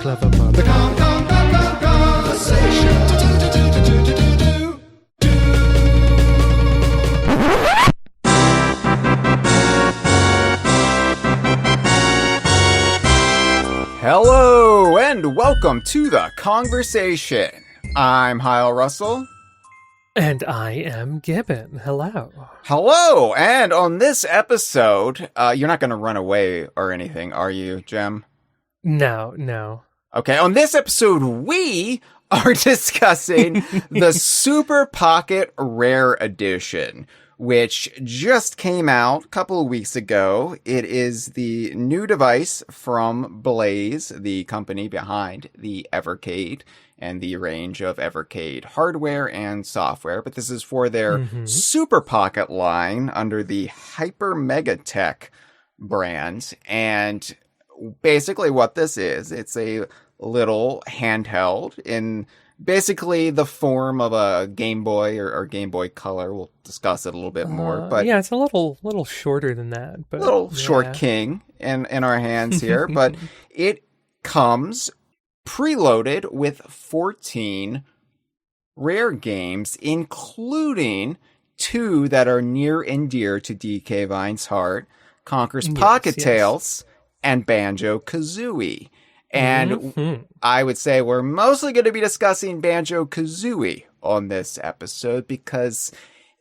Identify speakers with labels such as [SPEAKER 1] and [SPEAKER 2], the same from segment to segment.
[SPEAKER 1] clever bug.
[SPEAKER 2] The Conversation.
[SPEAKER 3] Hello and welcome to the Kongversation. I'm Hyle Russell.
[SPEAKER 1] And I am Gibbon. Hello.
[SPEAKER 3] Hello, and on this episode, you're not going to run away or anything, are you, Jem?
[SPEAKER 1] No.
[SPEAKER 3] Okay, on this episode, we are discussing the Super Pocket Rare Edition, which just came out a couple of weeks ago. It is the new device from Blaze, the company behind the Evercade and the range of Evercade hardware and software. But this is for their Super Pocket line under the Hyper Mega Tech brand. And basically what this is, it's a little handheld in basically the form of a Game Boy or Game Boy Color. We'll discuss it a little bit more. But
[SPEAKER 1] yeah, it's a little shorter than that. But
[SPEAKER 3] little short king in our hands here. But it comes preloaded with 14 rare games, including 2 that are near and dear to DK Vine's heart, Conker's Pocket Tales and Banjo-Kazooie. And I would say we're mostly going to be discussing Banjo-Kazooie on this episode because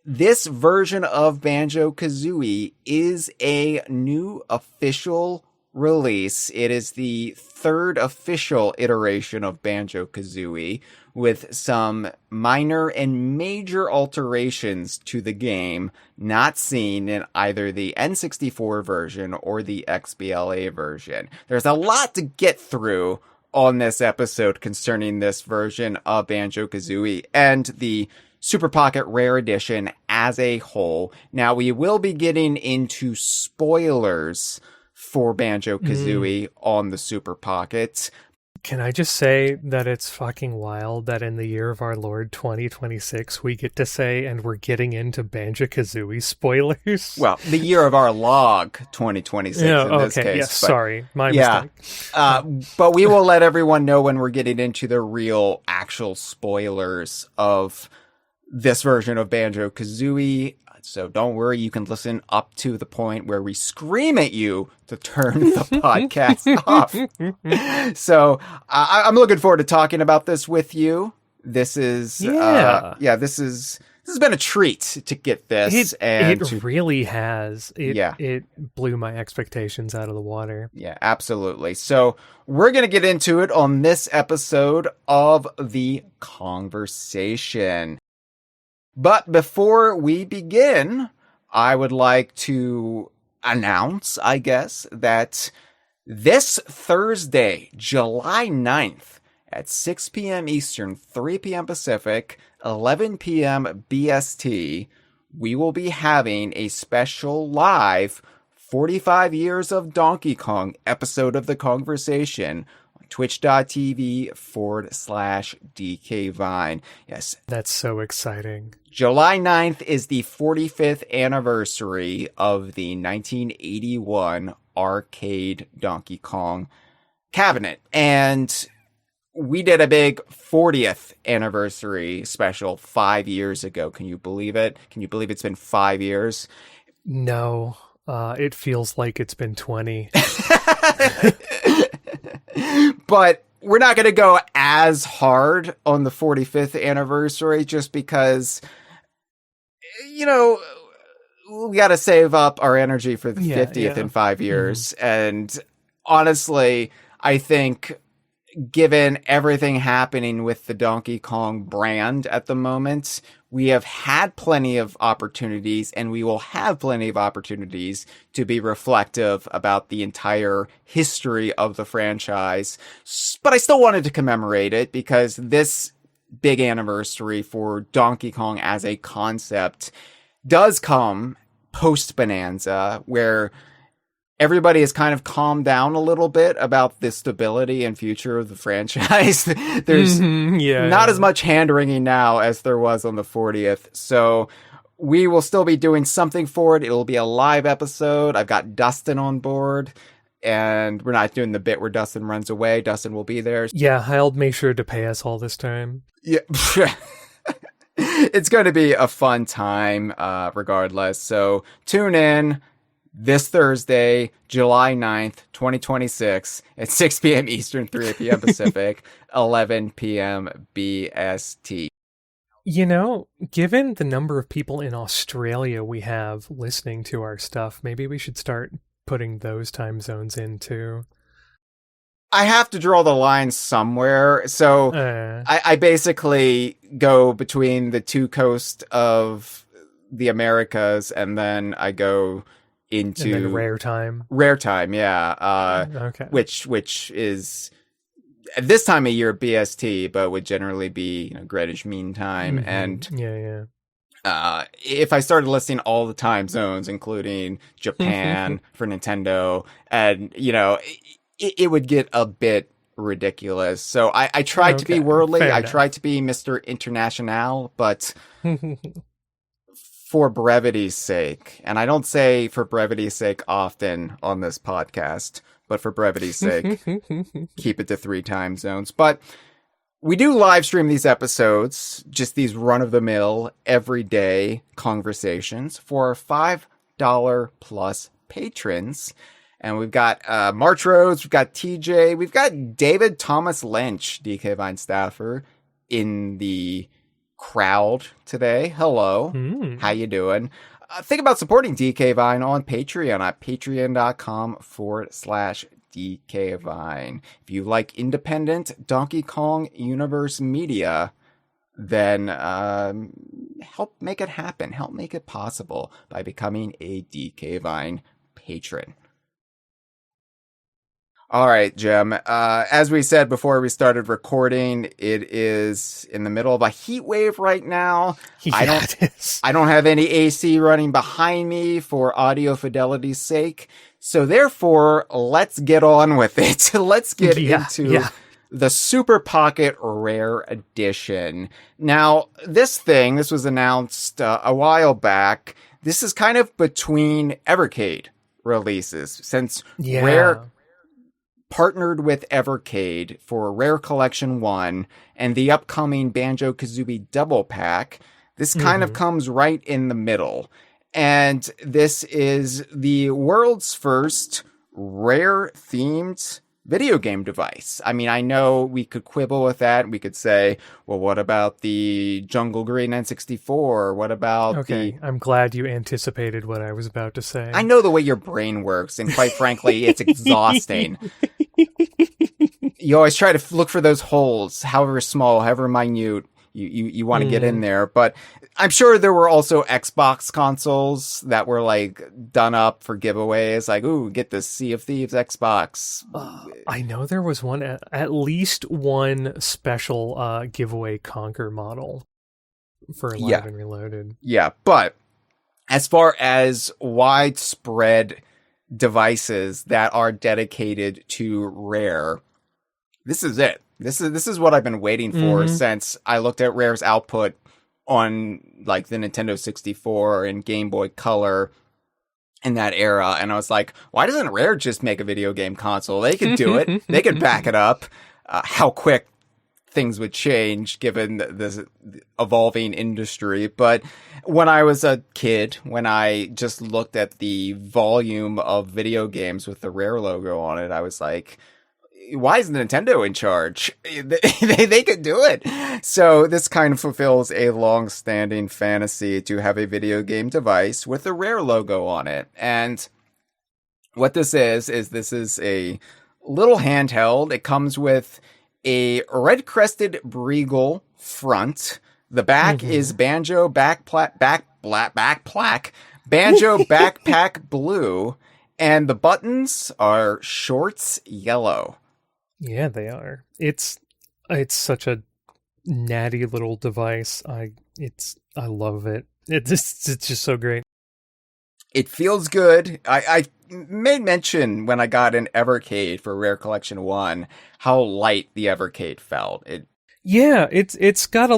[SPEAKER 3] this version of Banjo-Kazooie is a new official release. It is the 3rd official iteration of Banjo-Kazooie with some minor and major alterations to the game not seen in either the N64 version or the XBLA version. There's a lot to get through on this episode concerning this version of Banjo-Kazooie and the Super Pocket Rare Edition as a whole. Now, we will be getting into spoilers for Banjo-Kazooie on the Super Pocket.
[SPEAKER 1] Can I just say that it's fucking wild that in the year of our Lord 2026 we get to say, and we're getting into Banjo-Kazooie spoilers?
[SPEAKER 3] Well, the year of our log 2026 in this case.
[SPEAKER 1] Yes, sorry, my mistake.
[SPEAKER 3] But we will let everyone know when we're getting into the real actual spoilers of this version of Banjo-Kazooie. So don't worry, you can listen up to the point where we scream at you to turn the podcast off. So I'm looking forward to talking about this with you. This is, this has been a treat to get this.
[SPEAKER 1] It really has. It blew my expectations out of the water.
[SPEAKER 3] Yeah, absolutely. So we're going to get into it on this episode of the Kongversation. But before we begin, I would like to announce, I guess, that this Thursday, July 9th, at 6 p.m. Eastern, 3 p.m. Pacific, 11 p.m. BST, we will be having a special live 45 Years of Donkey Kong episode of the Kongversation on twitch.tv/DKVine. Yes.
[SPEAKER 1] That's so exciting.
[SPEAKER 3] July 9th is the 45th anniversary of the 1981 arcade Donkey Kong cabinet. And we did a big 40th anniversary special 5 years ago. Can you believe it? Can you believe it's been 5 years?
[SPEAKER 1] No, it feels like it's been 20.
[SPEAKER 3] But we're not going to go as hard on the 45th anniversary just because, you know, we got to save up our energy for the 50th in 5 years. And honestly, I think given everything happening with the Donkey Kong brand at the moment, we have had plenty of opportunities and we will have plenty of opportunities to be reflective about the entire history of the franchise. But I still wanted to commemorate it because this big anniversary for Donkey Kong as a concept does come post-Bonanza, where everybody has kind of calmed down a little bit about the stability and future of the franchise. There's not as much hand-wringing now as there was on the 40th. So we will still be doing something for it. It'll be a live episode. I've got Dustin on board. and we're not doing the bit where Dustin runs away. Dustin will be there.
[SPEAKER 1] Yeah, Hyle made sure to pay us all this time.
[SPEAKER 3] Yeah. It's going to be a fun time, regardless. So tune in this Thursday, July 9th, 2026 at 6 p.m. Eastern, 3 p.m. Pacific, 11 p.m. BST.
[SPEAKER 1] You know, given the number of people in Australia we have listening to our stuff, maybe we should start putting those time zones in too.
[SPEAKER 3] I have to draw the line somewhere. So I basically go between the two coasts of the Americas, and then I go into
[SPEAKER 1] and then rare time.
[SPEAKER 3] Rare time, yeah.
[SPEAKER 1] Okay.
[SPEAKER 3] Which is at this time of year BST, but would generally be Greenwich Mean Time.
[SPEAKER 1] Mm-hmm.
[SPEAKER 3] And
[SPEAKER 1] yeah.
[SPEAKER 3] If I started listing all the time zones, including Japan for Nintendo, and it would get a bit ridiculous. So I tried to be worldly. I tried to be Mr. International, but for brevity's sake, and I don't say for brevity's sake often on this podcast, but for brevity's sake, keep it to 3 time zones. But we do live stream these episodes, just these run-of-the-mill, everyday conversations for our $5 plus patrons. And we've got March Rhodes, we've got TJ, we've got David Thomas Lynch, DK Vine staffer, in the crowd today. Hello. How you doing? Think about supporting DK Vine on Patreon at patreon.com/DK Vine. If you like independent Donkey Kong Universe media, then help make it happen. Help make it possible by becoming a DK Vine patron. All right, Jim. As we said before we started recording, it is in the middle of a heat wave right now.
[SPEAKER 1] Yeah, it is.
[SPEAKER 3] I don't have any AC running behind me for audio fidelity's sake. So therefore, let's get on with it. Let's get into the Super Pocket Rare Edition. Now, this was announced a while back. This is kind of between Evercade releases, since Rare partnered with Evercade for Rare Collection 1 and the upcoming Banjo-Kazooie Double Pack. This kind of comes right in the middle. And this is the world's first Rare-themed video game device. I mean, I know we could quibble with that. We could say, well, what about the Jungle Green N64? What about
[SPEAKER 1] I'm glad you anticipated what I was about to say.
[SPEAKER 3] I know the way your brain works, and quite frankly, it's exhausting. You always try to look for those holes, however small, however minute you want to get in there. But I'm sure there were also Xbox consoles that were done up for giveaways. Ooh, get this Sea of Thieves Xbox.
[SPEAKER 1] I know there was at least one special giveaway Conker model for Live and Reloaded.
[SPEAKER 3] Yeah, but as far as widespread devices that are dedicated to Rare, this is it. This is what I've been waiting for since I looked at Rare's output on the Nintendo 64 and Game Boy Color in that era, and I was like, why doesn't Rare just make a video game console? They could do it. They could back it up. How quick things would change given this evolving industry. But when I was a kid, when I just looked at the volume of video games with the Rare logo on it, I was like, why is Nintendo in charge? They could do it. So this kind of fulfills a long-standing fantasy to have a video game device with a Rare logo on it. And what this is a little handheld. It comes with a red-crested Breagle front. The back is Banjo Banjo Backpack Blue, and the buttons are Shorts Yellow.
[SPEAKER 1] Yeah, they are. It's such a natty little device. I love it. It's just so great.
[SPEAKER 3] It feels good. I made mention when I got an Evercade for Rare Collection 1 how light the Evercade felt.
[SPEAKER 1] It's got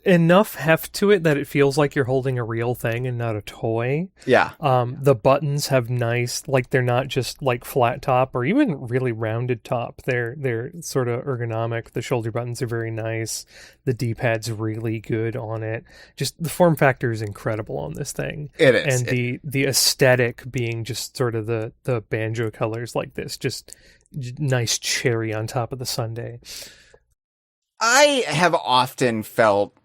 [SPEAKER 1] enough heft to it that it feels like you're holding a real thing and not a toy.
[SPEAKER 3] Yeah.
[SPEAKER 1] The buttons have nice, like they're not just like flat top or even really rounded top. They're sort of ergonomic. The shoulder buttons are very nice. The D-pad's really good on it. Just the form factor is incredible on this thing.
[SPEAKER 3] It is.
[SPEAKER 1] And the aesthetic being just sort of the banjo colors like this, just nice cherry on top of the sundae.
[SPEAKER 3] I have often felt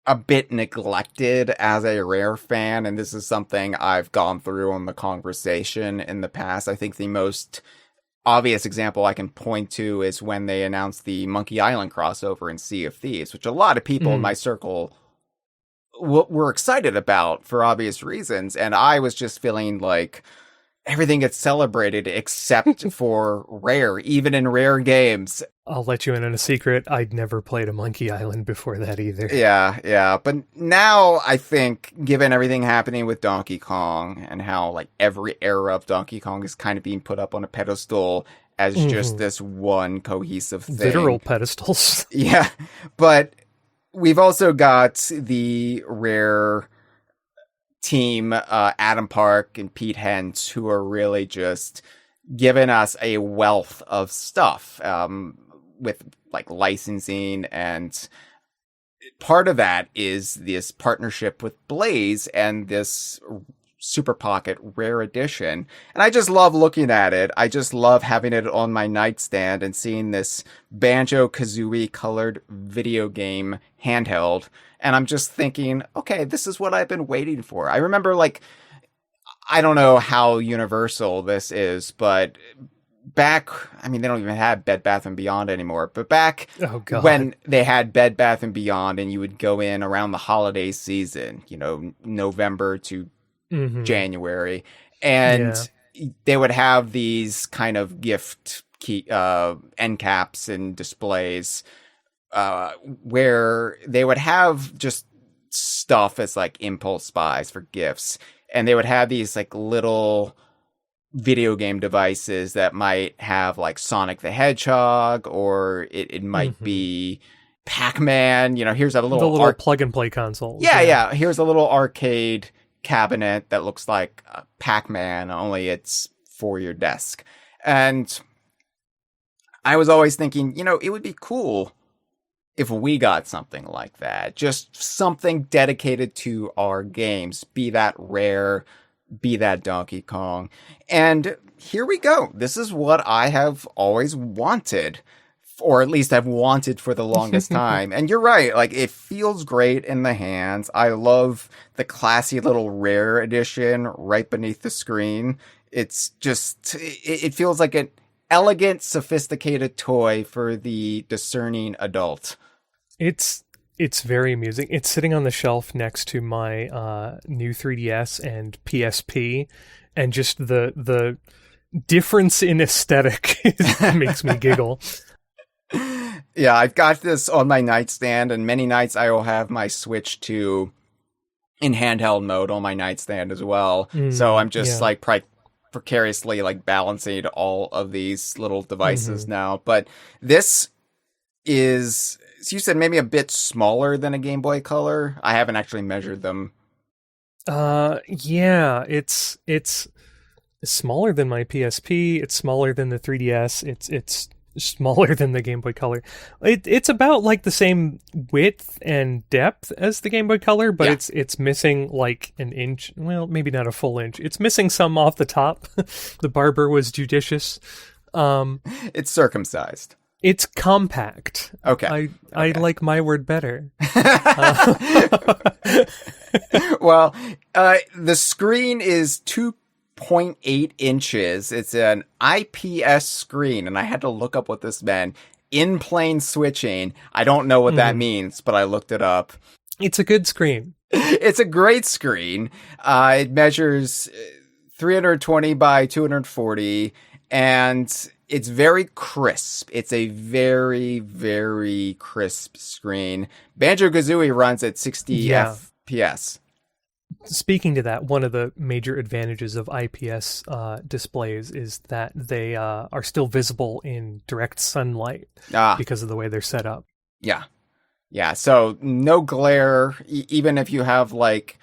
[SPEAKER 3] a bit neglected as a Rare fan, and this is something I've gone through on the Kongversation in the past. I think the most obvious example I can point to is when they announced the Monkey Island crossover in Sea of Thieves, which a lot of people in my circle were excited about for obvious reasons, and I was just feeling like everything gets celebrated except for Rare, even in Rare games.
[SPEAKER 1] I'll let you in on a secret. I'd never played a Monkey Island before that either.
[SPEAKER 3] Yeah. But now I think, given everything happening with Donkey Kong and how like every era of Donkey Kong is kind of being put up on a pedestal as just this one cohesive thing.
[SPEAKER 1] Literal pedestals.
[SPEAKER 3] Yeah. But we've also got the Rare team, Adam Park and Pete Hentz, who are really just giving us a wealth of stuff, with like licensing, and part of that is this partnership with Blaze and this Super Pocket Rare Edition. And I just love looking at it. I just love having it on my nightstand and seeing this Banjo-Kazooie colored video game handheld. And I'm just thinking, okay, this is what I've been waiting for. I remember, like, I don't know how universal this is, but back, I mean, they don't even have Bed Bath & Beyond anymore, but back when they had Bed Bath & Beyond and you would go in around the holiday season, you know, November to January, and they would have these kind of gift end caps and displays where they would have just stuff as like impulse buys for gifts, and they would have these like little video game devices that might have like Sonic the Hedgehog, or it might be Pac-Man. You know, here's a little
[SPEAKER 1] plug and play console.
[SPEAKER 3] Yeah. Here's a little arcade cabinet that looks like Pac-Man, only it's for your desk. And I was always thinking, you know, it would be cool if we got something like that. Just something dedicated to our games, be that Rare, be that Donkey Kong. And here we go. This is what I have always wanted, or at least I've wanted for the longest time. And you're right. Like, it feels great in the hands. I love the classy little Rare edition right beneath the screen. It's just, it feels like an elegant, sophisticated toy for the discerning adult.
[SPEAKER 1] It's very amusing. It's sitting on the shelf next to my new 3DS and PSP, and just the difference in aesthetic makes me giggle.
[SPEAKER 3] Yeah, I've got this on my nightstand, and many nights I will have my Switch 2 in handheld mode on my nightstand as well. So I'm just like precariously like balancing all of these little devices now. But this is, so you said maybe a bit smaller than a Game Boy Color. I haven't actually measured them.
[SPEAKER 1] Yeah, it's smaller than my PSP. It's smaller than the 3DS. It's smaller than the Game Boy Color. It's about like the same width and depth as the Game Boy Color, but it's missing like an inch. Well, maybe not a full inch. It's missing some off the top. The barber was judicious.
[SPEAKER 3] It's circumcised.
[SPEAKER 1] It's compact.
[SPEAKER 3] Okay.
[SPEAKER 1] I like my word better.
[SPEAKER 3] Well, the screen is 2.8 inches. It's an IPS screen, and I had to look up what this meant. In plane switching. I don't know what that means, but I looked it up.
[SPEAKER 1] It's a good screen.
[SPEAKER 3] It's a great screen. It measures 320 by 240, and it's very crisp. It's a very, very crisp screen. Banjo-Kazooie runs at 60 FPS.
[SPEAKER 1] Speaking to that, one of the major advantages of IPS displays is that they are still visible in direct sunlight because of the way they're set up.
[SPEAKER 3] Yeah. Yeah, so no glare, even if you have like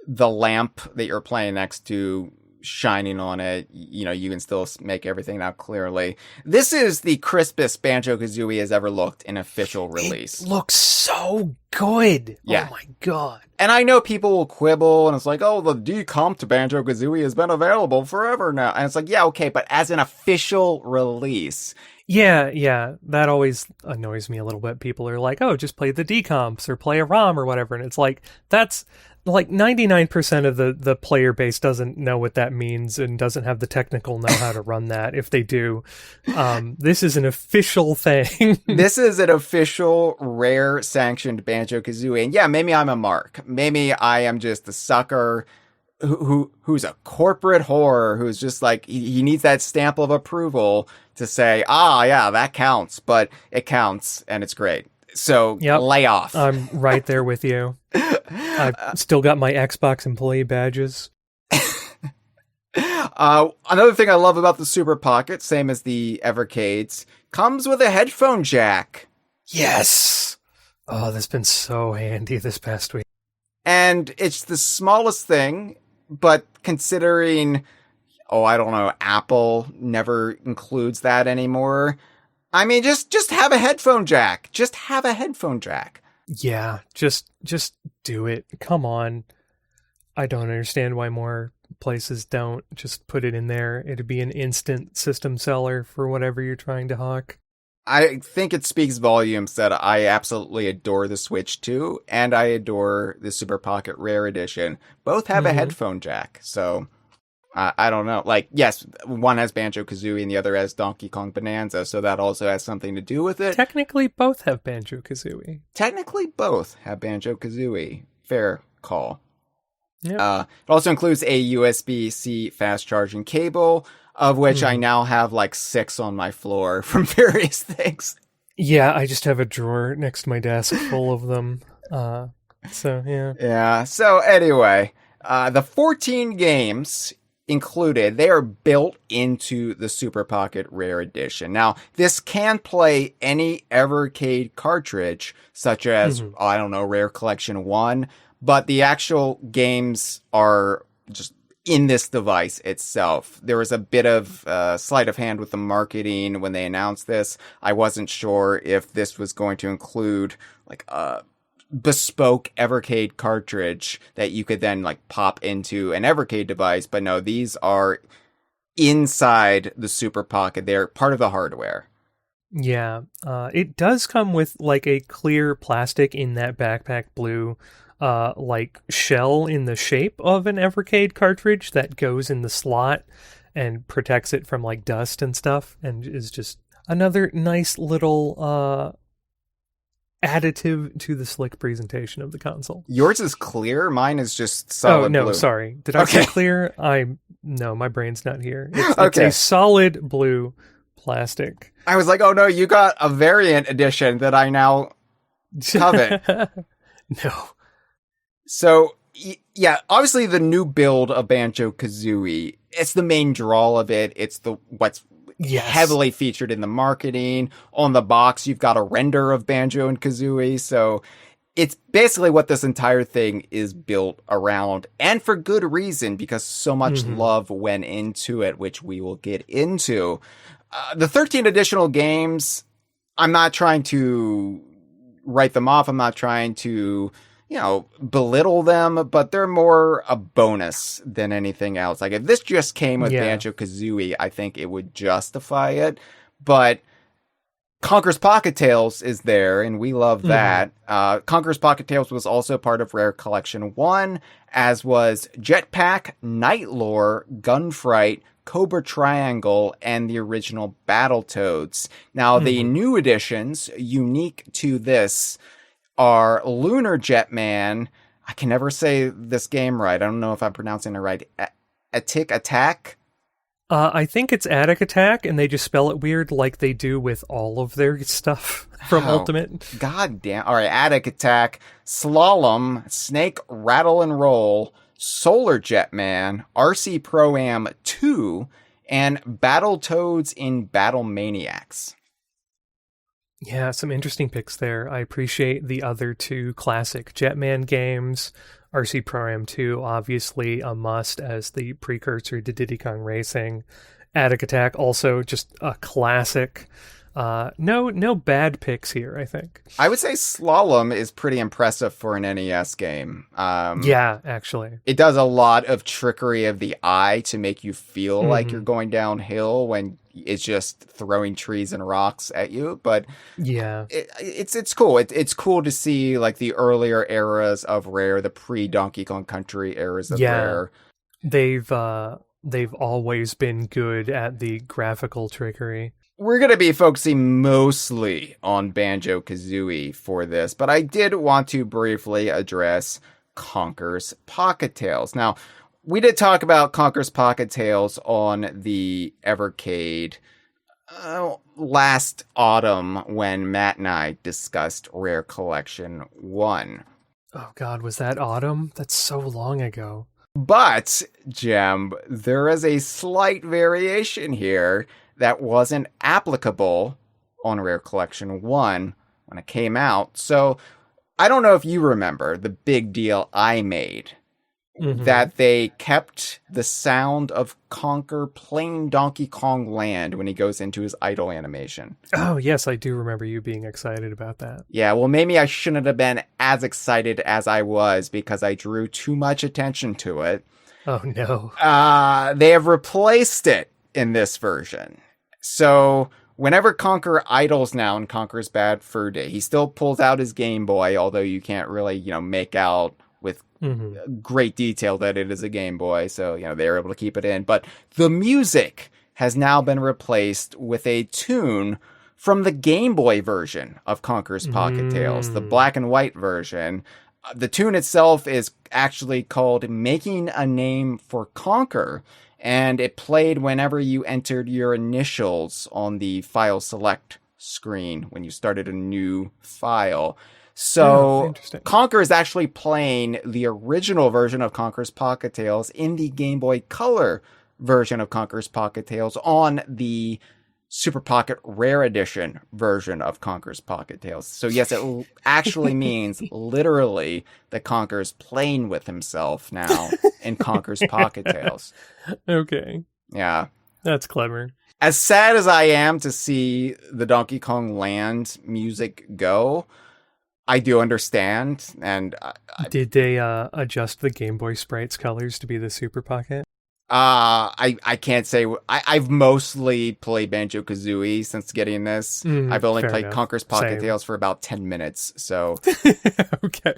[SPEAKER 3] the lamp that you're playing next to shining on it, you know, you can still make everything out clearly. This is the crispest Banjo-Kazooie has ever looked in official release.
[SPEAKER 1] It looks so good.
[SPEAKER 3] Yeah.
[SPEAKER 1] Oh my god.
[SPEAKER 3] And I know people will quibble and it's like, oh, the decomp to Banjo-Kazooie has been available forever now. And it's like, yeah, okay, but as an official release.
[SPEAKER 1] Yeah, that always annoys me a little bit. People are like, oh, just play the decomps or play a ROM or whatever. And it's like, that's like 99% of the player base doesn't know what that means and doesn't have the technical know-how to run that. If they do, this is an official thing.
[SPEAKER 3] This is an official rare sanctioned Banjo-Kazooie. And yeah, maybe I'm a mark. Maybe I am just a sucker who's a corporate whore who's just like, he needs that stamp of approval to say, yeah, that counts, but it counts and it's great. So lay off.
[SPEAKER 1] I'm right there with you. I've still got my Xbox employee badges.
[SPEAKER 3] Another thing I love about the Super Pocket, same as the Evercades, comes with a headphone jack.
[SPEAKER 1] Yes! Oh, that's been so handy this past week.
[SPEAKER 3] And it's the smallest thing, but considering, I don't know, Apple never includes that anymore. I mean, just have a headphone jack. Just have a headphone jack.
[SPEAKER 1] Yeah, just do it. Come on. I don't understand why more places don't just put it in there. It'd be an instant system seller for whatever you're trying to hawk.
[SPEAKER 3] I think it speaks volumes that I absolutely adore the Switch 2 and I adore the Super Pocket Rare Edition. Both have a headphone jack, so I don't know. Like, yes, one has Banjo-Kazooie and the other has Donkey Kong Bonanza, so that also has something to do with it.
[SPEAKER 1] Technically, both have Banjo-Kazooie.
[SPEAKER 3] Fair call.
[SPEAKER 1] Yeah.
[SPEAKER 3] It also includes a USB-C fast charging cable, of which I now have like 6 on my floor from various things.
[SPEAKER 1] Yeah, I just have a drawer next to my desk full of them. So, yeah.
[SPEAKER 3] Yeah, so anyway, the 14 games included, they are built into the Super Pocket Rare Edition. Now, this can play any Evercade cartridge, such as, I don't know, Rare Collection 1, but the actual games are just in this device itself. There was a bit of sleight of hand with the marketing when they announced this. I wasn't sure if this was going to include like a bespoke Evercade cartridge that you could then like pop into an Evercade device, but no, these are inside the Super Pocket. They're part of the hardware.
[SPEAKER 1] Yeah, it does come with like a clear plastic in that backpack blue like shell in the shape of an Evercade cartridge that goes in the slot and protects it from like dust and stuff, and is just another nice little additive to the slick presentation of the console.
[SPEAKER 3] Yours is clear. Mine is just solid blue.
[SPEAKER 1] Oh, no, sorry. Did I say clear? No, my brain's not here. It's a solid blue plastic.
[SPEAKER 3] I was like, oh no, you got a variant edition that I now covet.
[SPEAKER 1] No.
[SPEAKER 3] So, yeah, obviously the new build of Banjo-Kazooie, it's the main draw of it. It's what's heavily featured in the marketing. On the box, you've got a render of Banjo and Kazooie. So it's basically what this entire thing is built around, and for good reason, because so much love went into it, which we will get into. The 13 additional games, I'm not trying to write them off. I'm not trying to, belittle them, but they're more a bonus than anything else. Like, if this just came with Banjo-Kazooie, I think it would justify it. But Conker's Pocket Tales is there, and we love that. Conker's Pocket Tales was also part of Rare Collection 1, as was Jetpack, Night Lore, Gunfright, Cobra Triangle, and the original Battletoads. Now, the new additions, unique to this, are Lunar Jetman. I can never say this game right. I don't know if I'm pronouncing it right. Attic Attack?
[SPEAKER 1] I think it's Attic Attack, and they just spell it weird like they do with all of their stuff from Ultimate.
[SPEAKER 3] God damn. All right, Attic Attack, Slalom, Snake Rattle and Roll, Solar Jetman, RC Pro-Am 2, and Battletoads in Battle Maniacs.
[SPEAKER 1] Yeah, some interesting picks there. I appreciate the other two classic Jetman games. RC Pro Am 2, obviously a must as the precursor to Diddy Kong Racing. Attic Attack, also just a classic. No bad picks here, I think.
[SPEAKER 3] I would say Slalom is pretty impressive for an NES game.
[SPEAKER 1] Yeah, actually.
[SPEAKER 3] It does a lot of trickery of the eye to make you feel like you're going downhill when it's just throwing trees and rocks at you. But
[SPEAKER 1] yeah,
[SPEAKER 3] it's cool. It's cool to see like the earlier eras of Rare, the pre-Donkey Kong Country eras of Rare.
[SPEAKER 1] They've always been good at the graphical trickery.
[SPEAKER 3] We're going to be focusing mostly on Banjo-Kazooie for this, but I did want to briefly address Conker's Pocket Tales. Now, we did talk about Conker's Pocket Tales on the Evercade last autumn when Matt and I discussed Rare Collection 1.
[SPEAKER 1] Oh god, was that autumn? That's so long ago.
[SPEAKER 3] But, Jem, there is a slight variation here that wasn't applicable on Rare Collection 1 when it came out. So, I don't know if you remember the big deal I made. That they kept the sound of Conker playing Donkey Kong Land when he goes into his idle animation.
[SPEAKER 1] Oh, yes, I do remember you being excited about that.
[SPEAKER 3] Yeah, well, maybe I shouldn't have been as excited as I was because I drew too much attention to it.
[SPEAKER 1] Oh, no.
[SPEAKER 3] They have replaced it in this version. So whenever Conker idles now in Conker's Bad Fur Day, he still pulls out his Game Boy, although you can't really, make out with great detail that it is a Game Boy. So, they're able to keep it in. But the music has now been replaced with a tune from the Game Boy version of Conker's Pocket Tales, the black and white version. The tune itself is actually called Making a Name for Conker, and it played whenever you entered your initials on the file select screen when you started a new file. So Conker is actually playing the original version of Conker's Pocket Tales in the Game Boy Color version of Conker's Pocket Tales on the Super Pocket Rare Edition version of Conker's Pocket Tales. So yes, it actually means literally that Conker's playing with himself now in Conker's Pocket Tales.
[SPEAKER 1] Okay.
[SPEAKER 3] Yeah.
[SPEAKER 1] That's clever.
[SPEAKER 3] As sad as I am to see the Donkey Kong Land music go, I do understand. And
[SPEAKER 1] did they adjust the Game Boy Sprite's colors to be the Super Pocket?
[SPEAKER 3] I can't say. I've mostly played Banjo-Kazooie since getting this. I've only played Conker's Pocket Tales for about 10 minutes. So,
[SPEAKER 1] okay.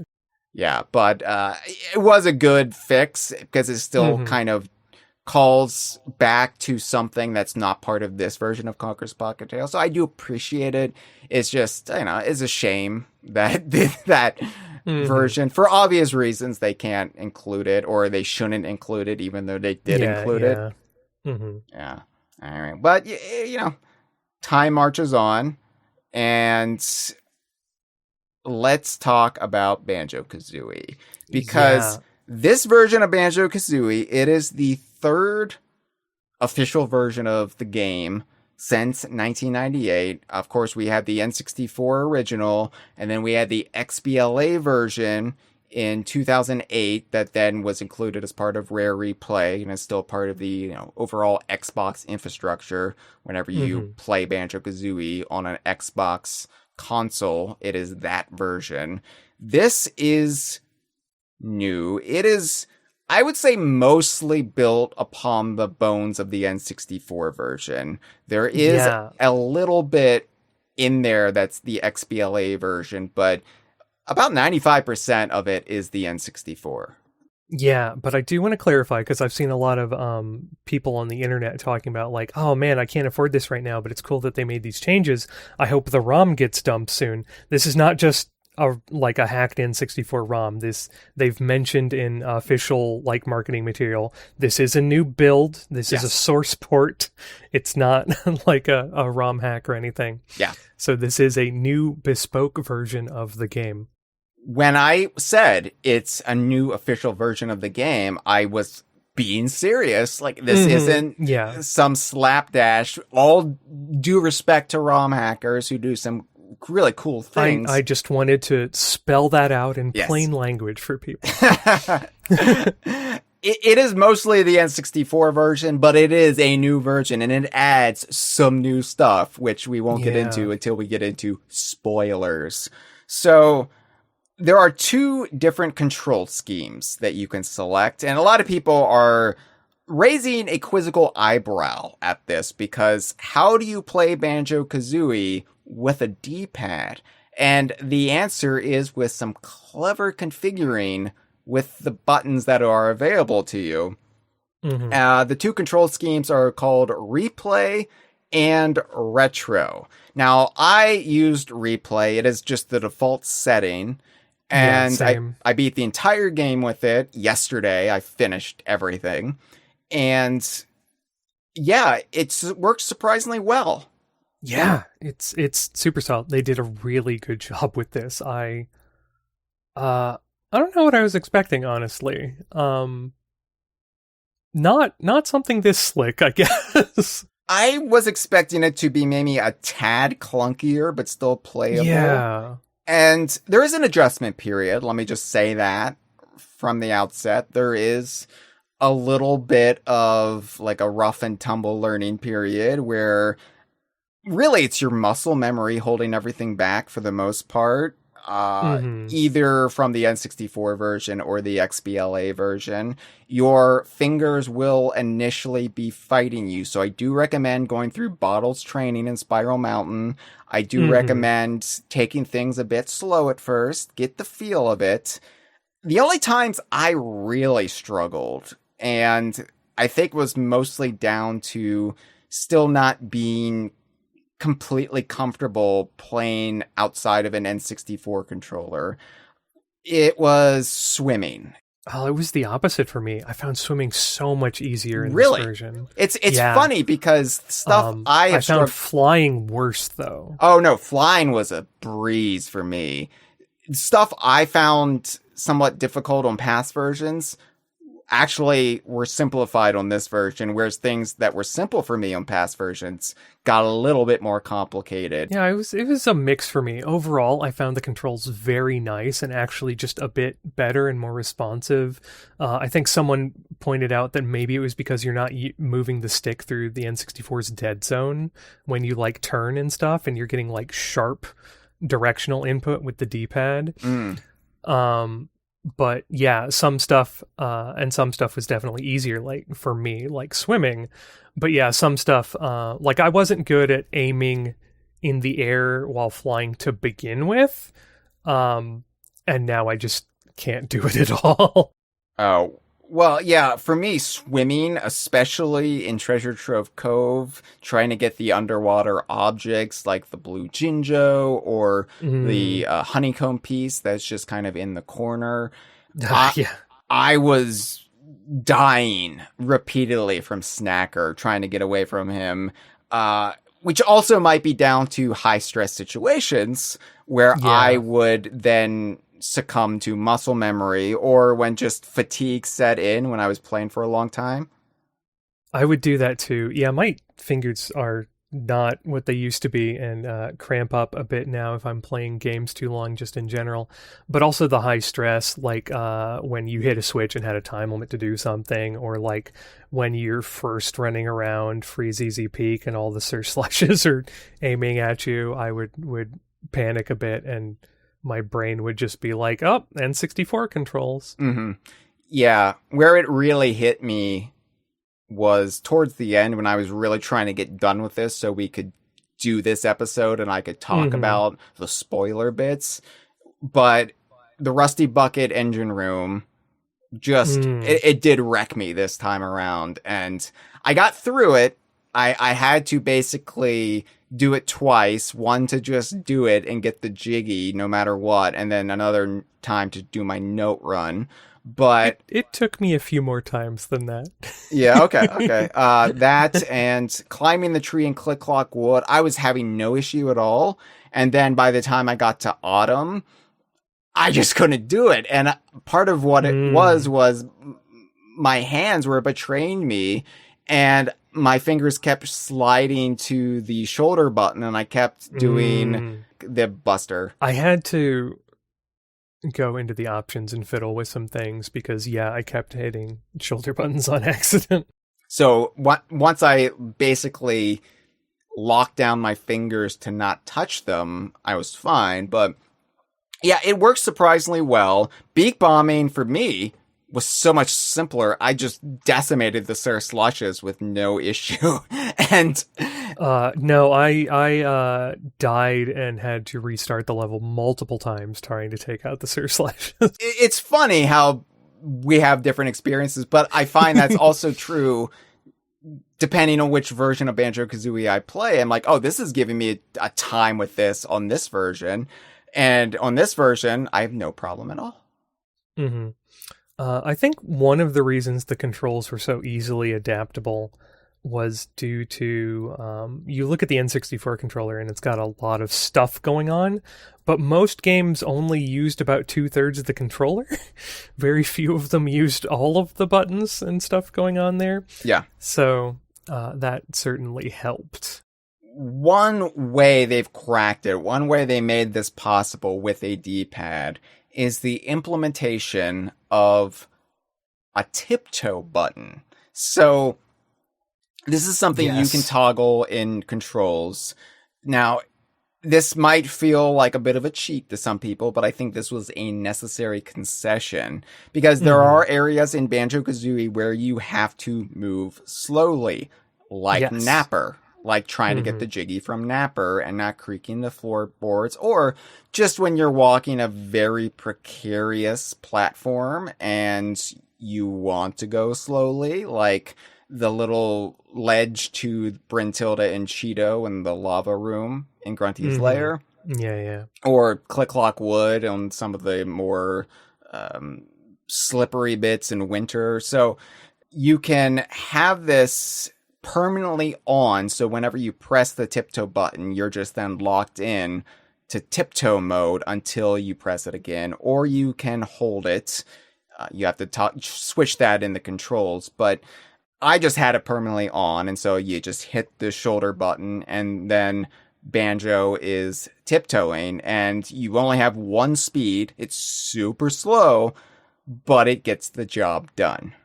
[SPEAKER 3] Yeah, but it was a good fix because it still kind of calls back to something that's not part of this version of Conker's Pocket Tales. So I do appreciate it. It's just, it's a shame that that version, for obvious reasons, they can't include it, or they shouldn't include it, even though they did include it. Yeah. All right. But, time marches on, and let's talk about Banjo-Kazooie. Because this version of Banjo-Kazooie, it is the third official version of the game since 1998. Of course, we had the N64 original, and then we had the XBLA version in 2008 that then was included as part of Rare Replay and is still part of the overall Xbox infrastructure. Whenever you play Banjo-Kazooie on an Xbox console, it is that version. This is new. It is, I would say, mostly built upon the bones of the N64 version. There is a little bit in there that's the XBLA version, but about 95% of it is the N64.
[SPEAKER 1] Yeah, but I do want to clarify, because I've seen a lot of people on the internet talking about, like, oh man, I can't afford this right now, but it's cool that they made these changes. I hope the ROM gets dumped soon. This is not just a hacked N64 ROM. They've mentioned in official marketing material, this is a new build. This is a source port. It's not like a ROM hack or anything.
[SPEAKER 3] Yeah.
[SPEAKER 1] So this is a new bespoke version of the game.
[SPEAKER 3] When I said it's a new official version of the game, I was being serious. Like, this isn't some slapdash. All due respect to ROM hackers who do some really cool things.
[SPEAKER 1] I just wanted to spell that out in
[SPEAKER 3] Yes.
[SPEAKER 1] plain language for people.
[SPEAKER 3] It is mostly the N64 version, but it is a new version, and it adds some new stuff, which we won't get into until we get into spoilers. So there are 2 different control schemes that you can select, and a lot of people are raising a quizzical eyebrow at this, because how do you play Banjo-Kazooie with a D-pad? And the answer is with some clever configuring with the buttons that are available to you. Mm-hmm. The 2 control schemes are called Replay and Retro. Now, I used Replay. It is just the default setting. And I beat the entire game with it yesterday. I finished everything. And yeah, it works surprisingly well.
[SPEAKER 1] Yeah, it's super solid. They did a really good job with this. I don't know what I was expecting, honestly. Not something this slick, I guess.
[SPEAKER 3] I was expecting it to be maybe a tad clunkier, but still playable.
[SPEAKER 1] Yeah.
[SPEAKER 3] And there is an adjustment period. Let me just say that from the outset. There is a little bit of like a rough and tumble learning period where really it's your muscle memory holding everything back for the most part. Either from the N64 version or the XBLA version, your fingers will initially be fighting you. So I do recommend going through Bottles training in Spiral Mountain. I do recommend taking things a bit slow at first, get the feel of it. The only times I really struggled, and I think was mostly down to still not being completely comfortable playing outside of an N64 controller, it was swimming.
[SPEAKER 1] Oh, it was the opposite for me. I found swimming so much easier in
[SPEAKER 3] this
[SPEAKER 1] version.
[SPEAKER 3] It's funny because stuff I
[SPEAKER 1] found flying worse though.
[SPEAKER 3] Oh no, flying was a breeze for me. Stuff I found somewhat difficult on past versions actually were simplified on this version, whereas things that were simple for me on past versions got a little bit more complicated.
[SPEAKER 1] Yeah, it was a mix for me. Overall, I found the controls very nice and actually just a bit better and more responsive. I think someone pointed out that maybe it was because you're not moving the stick through the N64's dead zone when you like turn and stuff, and you're getting like sharp directional input with the D-pad. But yeah, some stuff was definitely easier, like for me, like swimming. But yeah, some stuff, like I wasn't good at aiming in the air while flying to begin with. And now I just can't do it at all.
[SPEAKER 3] Oh, well, yeah, for me, swimming, especially in Treasure Trove Cove, trying to get the underwater objects like the blue Jinjo or the honeycomb piece that's just kind of in the corner. I was dying repeatedly from Snacker, trying to get away from him, which also might be down to high stress situations where I would then succumb to muscle memory, or when just fatigue set in when I was playing for a long time.
[SPEAKER 1] I would do that too. Yeah, my fingers are not what they used to be and cramp up a bit now if I'm playing games too long just in general. But also the high stress, like when you hit a switch and had a time limit to do something, or like when you're first running around Freeze Easy Peak and all the Sir Slashes are aiming at you, I would panic a bit and my brain would just be like, oh, N64 controls.
[SPEAKER 3] Yeah, where it really hit me was towards the end when I was really trying to get done with this so we could do this episode and I could talk about the spoiler bits. But the Rusty Bucket engine room just, it did wreck me this time around. And I got through it. I had to basically do it twice, one to just do it and get the jiggy no matter what, and then another time to do my note run. But
[SPEAKER 1] it took me a few more times than that.
[SPEAKER 3] Yeah, okay. That and climbing the tree and Click Clock Wood, I was having no issue at all. And then by the time I got to Autumn, I just couldn't do it. And part of what it was my hands were betraying me, and my fingers kept sliding to the shoulder button and I kept doing the buster.
[SPEAKER 1] I had to go into the options and fiddle with some things because, I kept hitting shoulder buttons on accident.
[SPEAKER 3] So once I basically locked down my fingers to not touch them, I was fine. But yeah, it works surprisingly well. Beak bombing for me was so much simpler. I just decimated the Sir Slushes with no issue. And
[SPEAKER 1] no, I died and had to restart the level multiple times trying to take out the Sir Slushes.
[SPEAKER 3] It's funny how we have different experiences, but I find that's also true depending on which version of Banjo-Kazooie I play. I'm like, oh, this is giving me a time with this on this version. And on this version, I have no problem at all.
[SPEAKER 1] Mm-hmm. I think one of the reasons the controls were so easily adaptable was due to, you look at the N64 controller and it's got a lot of stuff going on, but most games only used about 2/3 of the controller. Very few of them used all of the buttons and stuff going on there.
[SPEAKER 3] Yeah.
[SPEAKER 1] So that certainly helped.
[SPEAKER 3] One way they've cracked it, one way they made this possible with a D-pad is the implementation of a tiptoe button. So this is something you can toggle in controls. Now, this might feel like a bit of a cheat to some people, but I think this was a necessary concession because there are areas in Banjo-Kazooie where you have to move slowly, like Napper, like trying to get the Jiggy from Napper and not creaking the floorboards, or just when you're walking a very precarious platform and you want to go slowly, like the little ledge to Brintilda and Cheeto in the lava room in Grunty's lair.
[SPEAKER 1] Yeah.
[SPEAKER 3] Or Click Clock Wood on some of the more slippery bits in winter. So you can have this permanently on, so whenever you press the tiptoe button, you're just then locked in to tiptoe mode until you press it again, or you can hold it. You have to switch that in the controls, but I just had it permanently on, and so you just hit the shoulder button, and then Banjo is tiptoeing, and you only have one speed. It's super slow, but it gets the job done.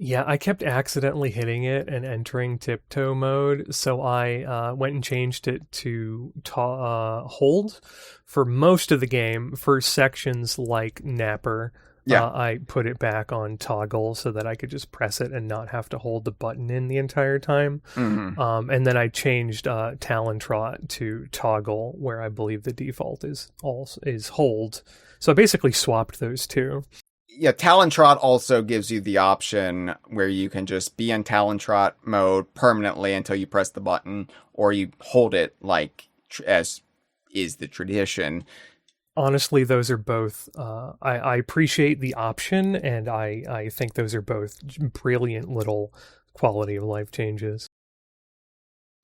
[SPEAKER 1] Yeah, I kept accidentally hitting it and entering tiptoe mode, so I went and changed it to hold for most of the game. For sections like Napper, I put it back on toggle so that I could just press it and not have to hold the button in the entire time. And then I changed Talon Trot to toggle, where I believe the default is hold. So I basically swapped those two.
[SPEAKER 3] Yeah, Talon Trot also gives you the option where you can just be in Talon Trot mode permanently until you press the button, or you hold it like as is the tradition.
[SPEAKER 1] Honestly, those are both, I appreciate the option, and I think those are both brilliant little quality of life changes.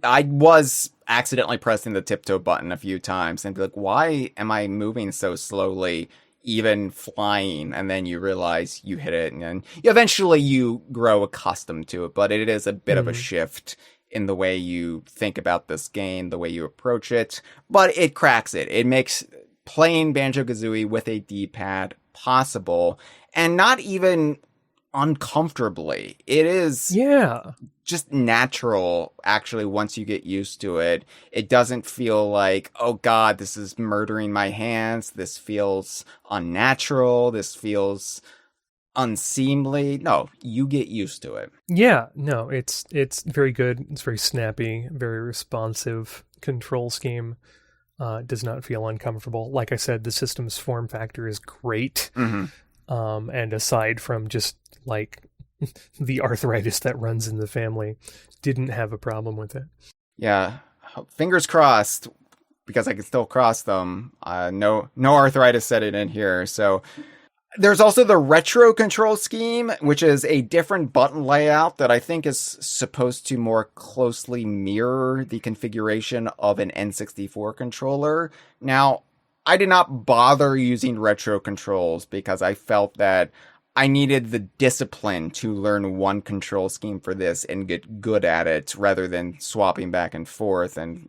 [SPEAKER 3] I was accidentally pressing the tiptoe button a few times and be like, why am I moving so slowly, even flying? And then you realize you hit it, and then eventually you grow accustomed to it, but it is a bit of a shift in the way you think about this game, the way you approach it, but it cracks it. It makes playing Banjo-Kazooie with a D-pad possible, and not even uncomfortably. It is just natural, actually, once you get used to it. It doesn't feel like, oh god, this is murdering my hands, this feels unnatural, this feels unseemly. No, you get used to it.
[SPEAKER 1] Yeah, no, it's very good. It's very snappy, very responsive control scheme. Does not feel uncomfortable. Like I said, the system's form factor is great. And aside from just like the arthritis that runs in the family, didn't have a problem with it.
[SPEAKER 3] Yeah, fingers crossed, because I can still cross them. No arthritis set it in here. So there's also the retro control scheme, which is a different button layout that I think is supposed to more closely mirror the configuration of an N64 controller. Now, I did not bother using retro controls because I felt that I needed the discipline to learn one control scheme for this and get good at it rather than swapping back and forth and,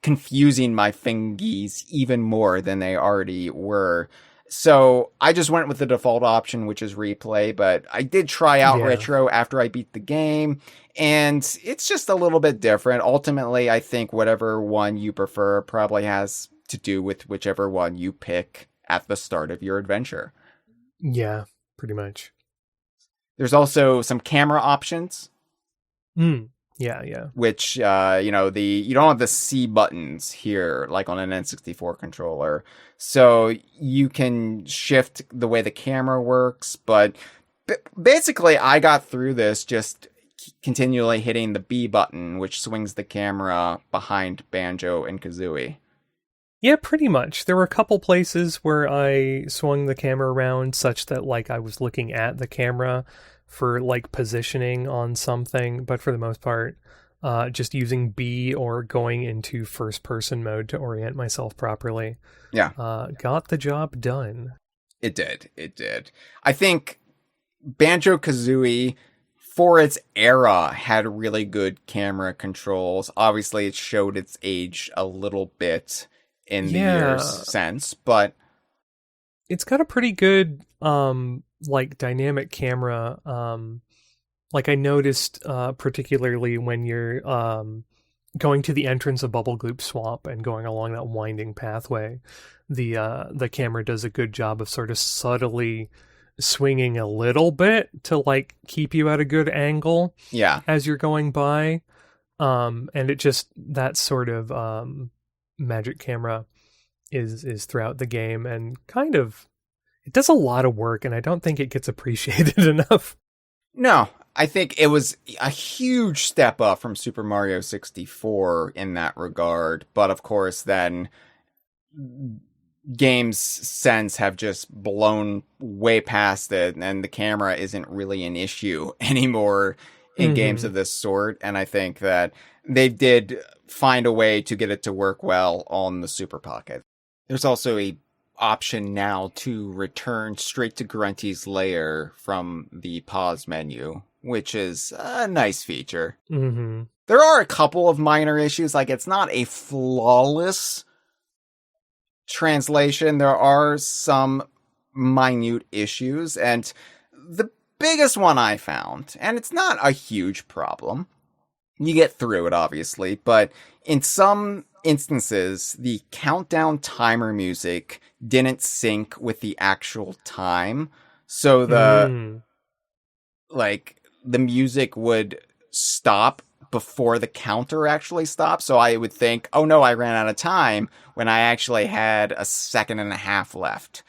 [SPEAKER 3] confusing my fingies even more than they already were. So I just went with the default option, which is replay, but I did try out retro after I beat the game, and it's just a little bit different. Ultimately, I think whatever one you prefer probably has to do with whichever one you pick at the start of your adventure.
[SPEAKER 1] Yeah, pretty much.
[SPEAKER 3] There's also some camera options.
[SPEAKER 1] Yeah.
[SPEAKER 3] Which, you don't have the C buttons here, like on an N64 controller. So you can shift the way the camera works. But basically, I got through this just continually hitting the B button, which swings the camera behind Banjo and Kazooie.
[SPEAKER 1] Yeah, pretty much. There were a couple places where I swung the camera around such that, I was looking at the camera for, positioning on something, but for the most part, just using B or going into first-person mode to orient myself properly.
[SPEAKER 3] Yeah.
[SPEAKER 1] Got the job done.
[SPEAKER 3] It did. I think Banjo-Kazooie, for its era, had really good camera controls. Obviously, it showed its age a little bit in the years since, but
[SPEAKER 1] it's got a pretty good dynamic camera. I noticed particularly when you're going to the entrance of Bubble Gloop Swamp and going along that winding pathway, the camera does a good job of sort of subtly swinging a little bit to keep you at a good angle as you're going by. And it just, that sort of magic camera is throughout the game, and kind of, it does a lot of work, and I don't think it gets appreciated enough.
[SPEAKER 3] No, I think it was a huge step up from Super Mario 64 in that regard. But of course, then games since have just blown way past it, and the camera isn't really an issue anymore in games of this sort. And I think that they did find a way to get it to work well on the Super Pocket. There's also a option now to return straight to Grunty's lair from the pause menu, which is a nice feature. There are a couple of minor issues, it's not a flawless translation. There are some minute issues, and the biggest one I found, and it's not a huge problem, you get through it obviously, but in some instances, the countdown timer music didn't sync with the actual time. So the music would stop before the counter actually stopped. So I would think, oh no, I ran out of time, when I actually had a second and a half left.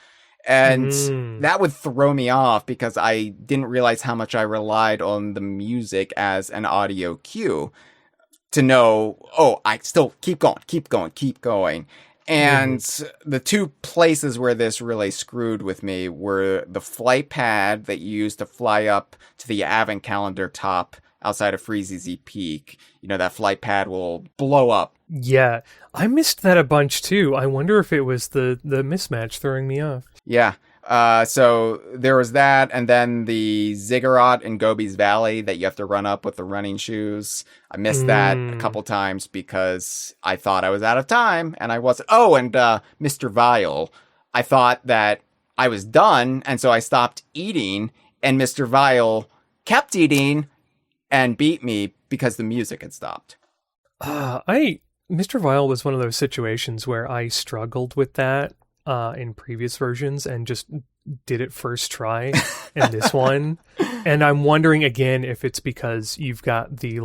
[SPEAKER 3] And that would throw me off because I didn't realize how much I relied on the music as an audio cue to know, I still keep going. And the two places where this really screwed with me were the flight pad that you use to fly up to the Advent calendar top outside of Freezeezy Peak. That flight pad will blow up.
[SPEAKER 1] Yeah, I missed that a bunch too. I wonder if it was the mismatch throwing me off.
[SPEAKER 3] Yeah. So there was that, and then the Ziggurat in Gobi's Valley that you have to run up with the running shoes. I missed that a couple times because I thought I was out of time, and I wasn't. Oh, and Mr. Vile. I thought that I was done, and so I stopped eating, and Mr. Vile kept eating and beat me because the music had stopped.
[SPEAKER 1] Mr. Vile was one of those situations where I struggled with that in previous versions and just did it first try in this one. And I'm wondering again if it's because you've got the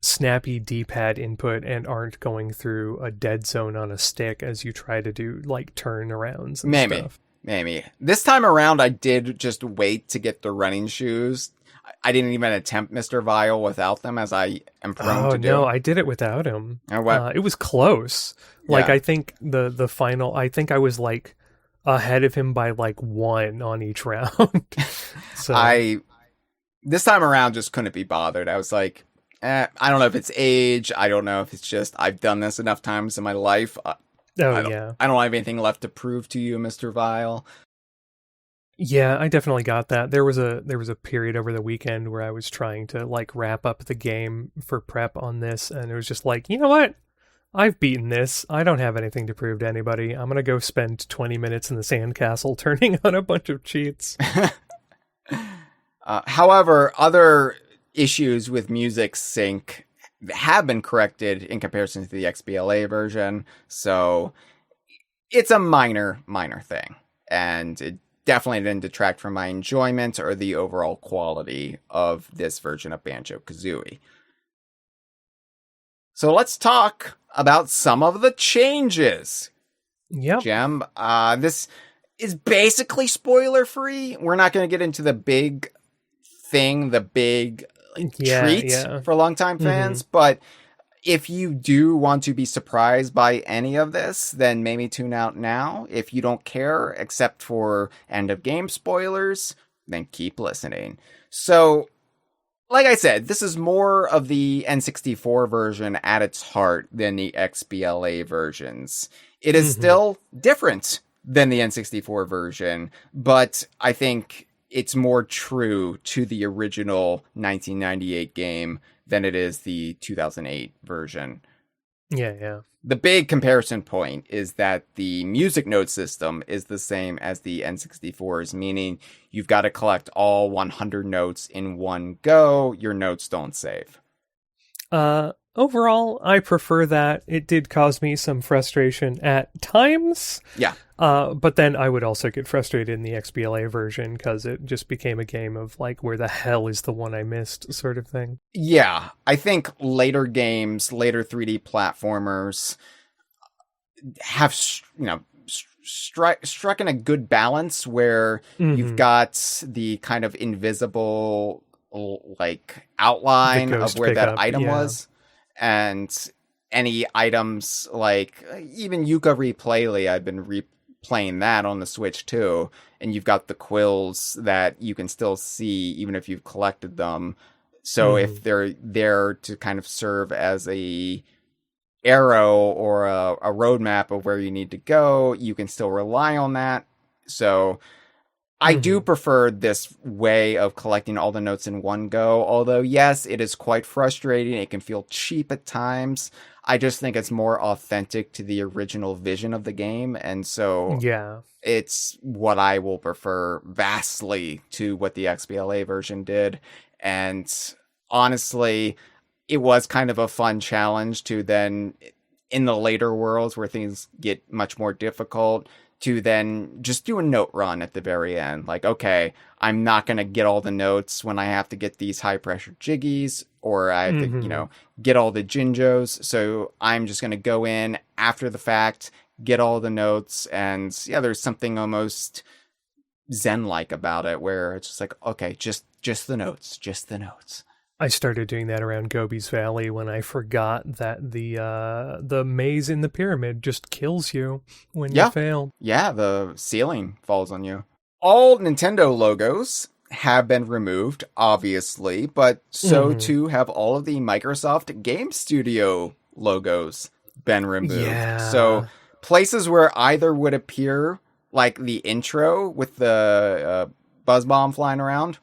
[SPEAKER 1] snappy D-pad input and aren't going through a dead zone on a stick as you try to do turnarounds and stuff.
[SPEAKER 3] Maybe. This time around I did just wait to get the running shoes. I didn't even attempt Mr. Vile without them, as I am prone to do.
[SPEAKER 1] No, I did it without him. It was close. I think the final, I think I was ahead of him by 1 on each round. So
[SPEAKER 3] this time around just couldn't be bothered. I was I don't know if it's age. I don't know if it's just I've done this enough times in my life. I don't have anything left to prove to you, Mr. Vile.
[SPEAKER 1] Yeah, I definitely got that. There was a period over the weekend where I was trying to like wrap up the game for prep on this, and it was just like, you know what? I've beaten this. I don't have anything to prove to anybody. I'm gonna go spend 20 minutes in the sandcastle turning on a bunch of cheats.
[SPEAKER 3] However, other issues with music sync have been corrected in comparison to the XBLA version, so it's a minor thing, and it definitely didn't detract from my enjoyment or the overall quality of this version of Banjo-Kazooie. So let's talk about some of the changes.
[SPEAKER 1] Yep.
[SPEAKER 3] Jem, this is basically spoiler free. We're not going to get into the big thing, the big treat for longtime fans, but if you do want to be surprised by any of this, then maybe tune out now. If you don't care, except for end of game spoilers, then keep listening. So, like I said, this is more of the N64 version at its heart than the XBLA versions. It is still different than the N64 version, but I think it's more true to the original 1998 game than it is the 2008 version.
[SPEAKER 1] Yeah.
[SPEAKER 3] The big comparison point is that the music note system is the same as the N64's, meaning you've got to collect all 100 notes in one go. Your notes don't save.
[SPEAKER 1] Overall, I prefer that. It did cause me some frustration at times.
[SPEAKER 3] Yeah.
[SPEAKER 1] But then I would also get frustrated in the XBLA version because it just became a game of like, where the hell is the one I missed sort of thing.
[SPEAKER 3] Yeah. I think later games, later 3D platformers have, struck in a good balance where you've got the kind of invisible like outline of where that item was. And any items like even Yuka Replayly, I've been replaying that on the Switch too. And you've got the quills that you can still see even if you've collected them. So if they're there to kind of serve as a arrow or a roadmap of where you need to go, you can still rely on that. So I do prefer this way of collecting all the notes in one go, although yes, it is quite frustrating. It can feel cheap at times. I just think it's more authentic to the original vision of the game, and so it's what I will prefer vastly to what the XBLA version did. And honestly, it was kind of a fun challenge to then, in the later worlds where things get much more difficult, to then just do a note run at the very end. Like, okay, I'm not going to get all the notes when I have to get these high pressure jiggies, or I have to, get all the Jinjos. So I'm just going to go in after the fact, get all the notes. And yeah, there's something almost Zen-like about it where it's just like, okay, just the notes, just the notes.
[SPEAKER 1] I started doing that around Gobi's Valley when I forgot that the maze in the pyramid just kills you when you fail. Yeah,
[SPEAKER 3] the ceiling falls on you. All Nintendo logos have been removed, obviously, but so too have all of the Microsoft Game Studio logos been removed.
[SPEAKER 1] Yeah.
[SPEAKER 3] So places where either would appear, like the intro with the buzz bomb flying around.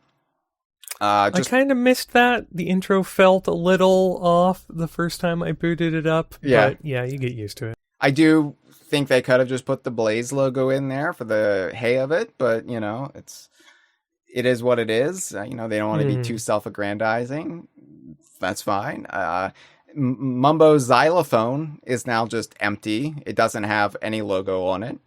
[SPEAKER 1] I kind of missed that. The intro felt a little off the first time I booted it up.
[SPEAKER 3] Yeah.
[SPEAKER 1] But yeah, you get used to it.
[SPEAKER 3] I do think they could have just put the Blaze logo in there for the hay of it, but it is what it is. They don't want to be too self-aggrandizing. That's fine. Mumbo's xylophone is now just empty. It doesn't have any logo on it.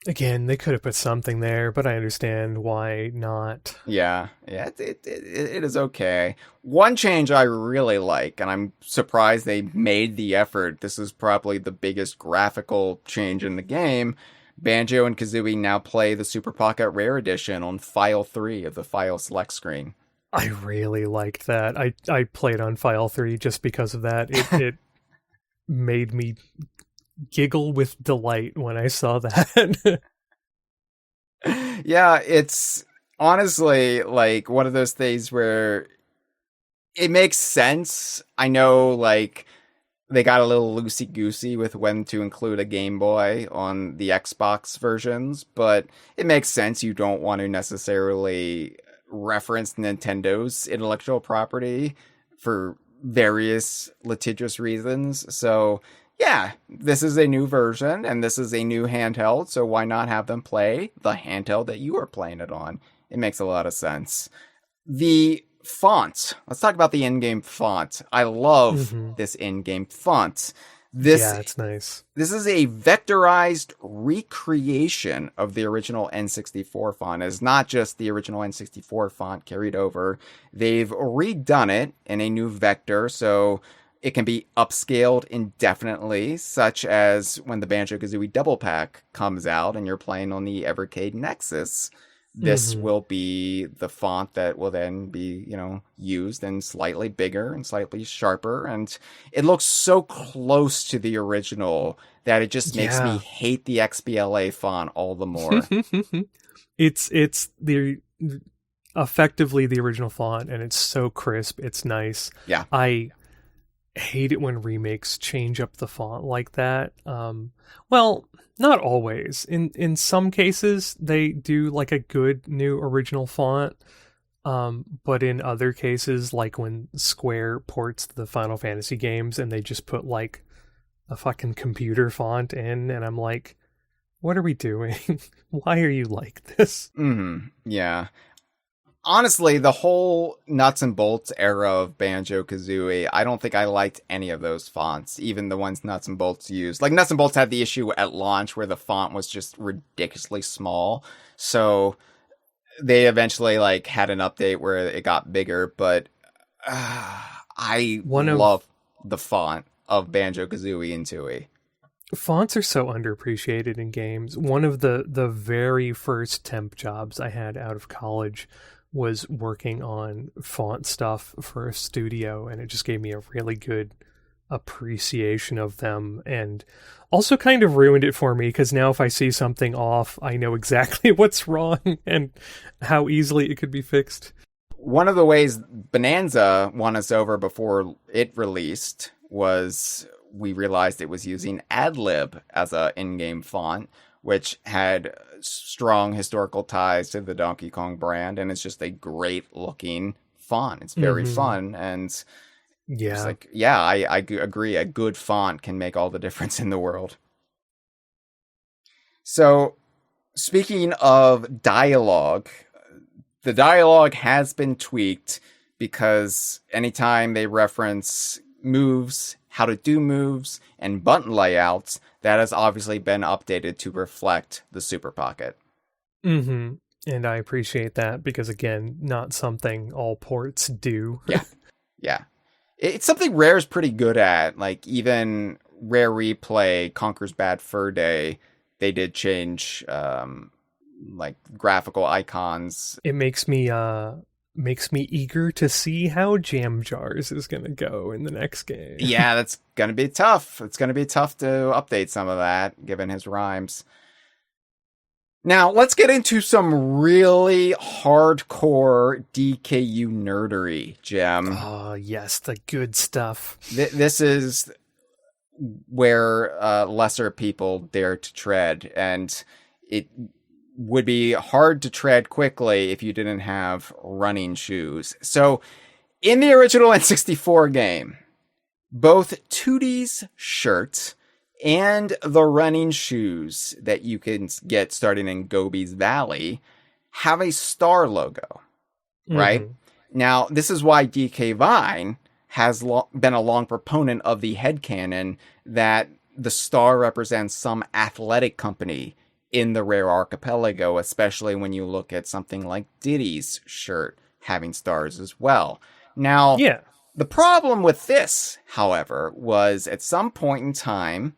[SPEAKER 1] Again, they could have put something there, but I understand why not.
[SPEAKER 3] Yeah, it is okay. One change I really like, and I'm surprised they made the effort. This is probably the biggest graphical change in the game. Banjo and Kazooie now play the Super Pocket Rare Edition on File 3 of the File Select screen.
[SPEAKER 1] I really liked that. I played on File 3 just because of that. It made me giggle with delight when I saw that.
[SPEAKER 3] Yeah, it's honestly like one of those things where it makes sense. I know, like, they got a little loosey-goosey with when to include a Game Boy on the Xbox versions, but it makes sense. You don't want to necessarily reference Nintendo's intellectual property for various litigious reasons. So, yeah, this is a new version, and this is a new handheld, so why not have them play the handheld that you are playing it on? It makes a lot of sense. The font. Let's talk about the in-game font. I love this in-game font.
[SPEAKER 1] Yeah, it's nice.
[SPEAKER 3] This is a vectorized recreation of the original N64 font. It's not just the original N64 font carried over. They've redone it in a new vector, so it can be upscaled indefinitely, such as when the Banjo-Kazooie Double Pack comes out and you're playing on the Evercade Nexus. This will be the font that will then be, used and slightly bigger and slightly sharper. And it looks so close to the original that it just makes me hate the XBLA font all the more.
[SPEAKER 1] It's the effectively the original font, and it's so crisp. It's nice.
[SPEAKER 3] Yeah.
[SPEAKER 1] I hate it when remakes change up the font like that. Well, not always. In some cases, they do like a good new original font. But in other cases, like when Square ports the Final Fantasy games and they just put like a fucking computer font in, and I'm like, what are we doing? Why are you like this?
[SPEAKER 3] Yeah. Honestly, the whole nuts and bolts era of Banjo-Kazooie, I don't think I liked any of those fonts, even the ones Nuts and Bolts used. Like, Nuts and Bolts had the issue at launch where the font was just ridiculously small. So they eventually, had an update where it got bigger, but I love the font of Banjo-Kazooie and Tooie.
[SPEAKER 1] Fonts are so underappreciated in games. One of the very first temp jobs I had out of college was working on font stuff for a studio, and it just gave me a really good appreciation of them, and also kind of ruined it for me, because now if I see something off, I know exactly what's wrong and how easily it could be fixed.
[SPEAKER 3] One of the ways Bonanza won us over before it released was we realized it was using AdLib as a in-game font, which had strong historical ties to the Donkey Kong brand, and it's just a great looking font. It's very fun, and I agree. A good font can make all the difference in the world. So, speaking of dialogue, the dialogue has been tweaked because anytime they reference moves, how to do moves, and button layouts, that has obviously been updated to reflect the Super Pocket.
[SPEAKER 1] And I appreciate that because, again, not something all ports do.
[SPEAKER 3] Yeah. It's something Rare's pretty good at. Like, even Rare Replay, Conker's Bad Fur Day, they did change, graphical icons.
[SPEAKER 1] It makes me eager to see how Jam Jars is going to go in the next game.
[SPEAKER 3] Yeah, that's going to be tough. It's going to be tough to update some of that, given his rhymes. Now, let's get into some really hardcore DKU nerdery, Jim.
[SPEAKER 1] Oh, yes, the good stuff.
[SPEAKER 3] This is where lesser people dare to tread, and it would be hard to tread quickly if you didn't have running shoes. So, in the original N64 game, both Tootie's shirt and the running shoes that you can get starting in Gobi's Valley have a star logo, right? Now, this is why DK Vine has been a long proponent of the headcanon that the star represents some athletic company in the Rare Archipelago, especially when you look at something like Diddy's shirt having stars as well. Now, the problem with this, however, was at some point in time,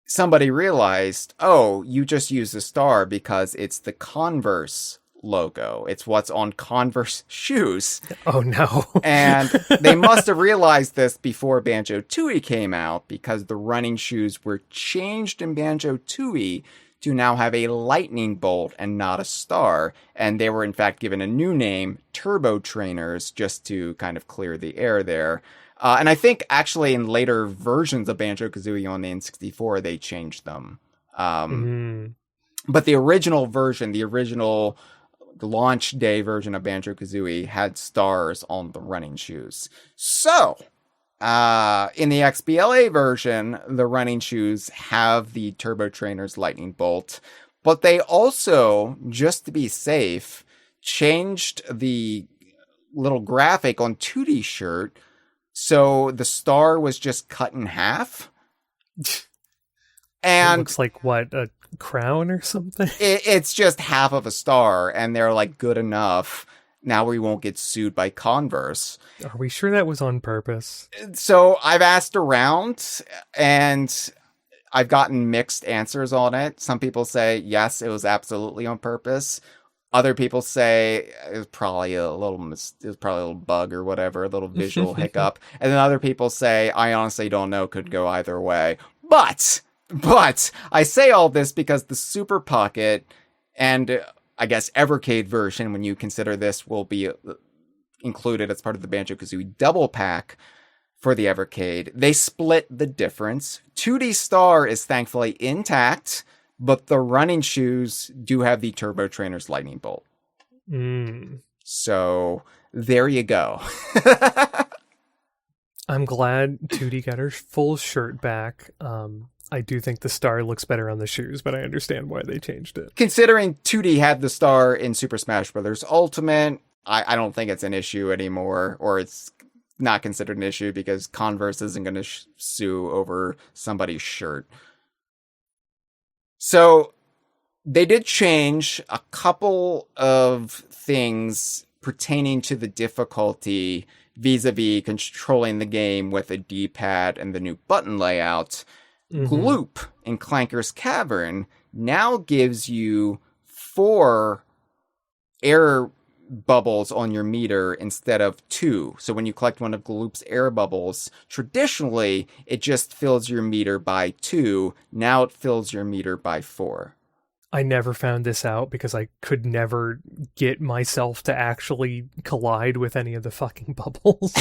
[SPEAKER 3] somebody realized, oh, you just use the star because it's the Converse logo. It's what's on Converse shoes.
[SPEAKER 1] Oh, no.
[SPEAKER 3] And they must have realized this before Banjo-Tooie came out, because the running shoes were changed in Banjo-Tooie to now have a lightning bolt and not a star. And they were, in fact, given a new name, Turbo Trainers, just to kind of clear the air there. And I think actually in later versions of Banjo-Kazooie on the N64, they changed them. But the original version, the launch day version of Banjo-Kazooie had stars on the running shoes. So, in the XBLA version, the running shoes have the Turbo Trainer's lightning bolt, but they also, just to be safe, changed the little graphic on 2D shirt, so the star was just cut in half. And
[SPEAKER 1] it looks like, what, a crown or something?
[SPEAKER 3] It's just half of a star, and they're like, good enough. Now we won't get sued by Converse.
[SPEAKER 1] Are we sure that was on purpose?
[SPEAKER 3] So I've asked around, and I've gotten mixed answers on it. Some people say, yes, it was absolutely on purpose. Other people say it was probably a little bug or whatever, a little visual hiccup. And then other people say, I honestly don't know, could go either way. But I say all this because the Super Pocket and I guess Evercade version, when you consider this, will be included as part of the Banjo-Kazooie double pack for the Evercade. They split the difference. 2D Star is thankfully intact, but the running shoes do have the Turbo Trainer's lightning bolt. So there you go.
[SPEAKER 1] I'm glad 2D got her full shirt back. I do think the star looks better on the shoes, but I understand why they changed it.
[SPEAKER 3] Considering 2D had the star in Super Smash Bros. Ultimate, I don't think it's an issue anymore, or it's not considered an issue because Converse isn't going to sue over somebody's shirt. So they did change a couple of things pertaining to the difficulty vis-a-vis controlling the game with a D-pad and the new button layout. Gloop in Clanker's Cavern now gives you 4 air bubbles on your meter instead of 2. So when you collect one of Gloop's air bubbles, traditionally it just fills your meter by 2. Now it fills your meter by 4.
[SPEAKER 1] I never found this out because I could never get myself to actually collide with any of the fucking bubbles.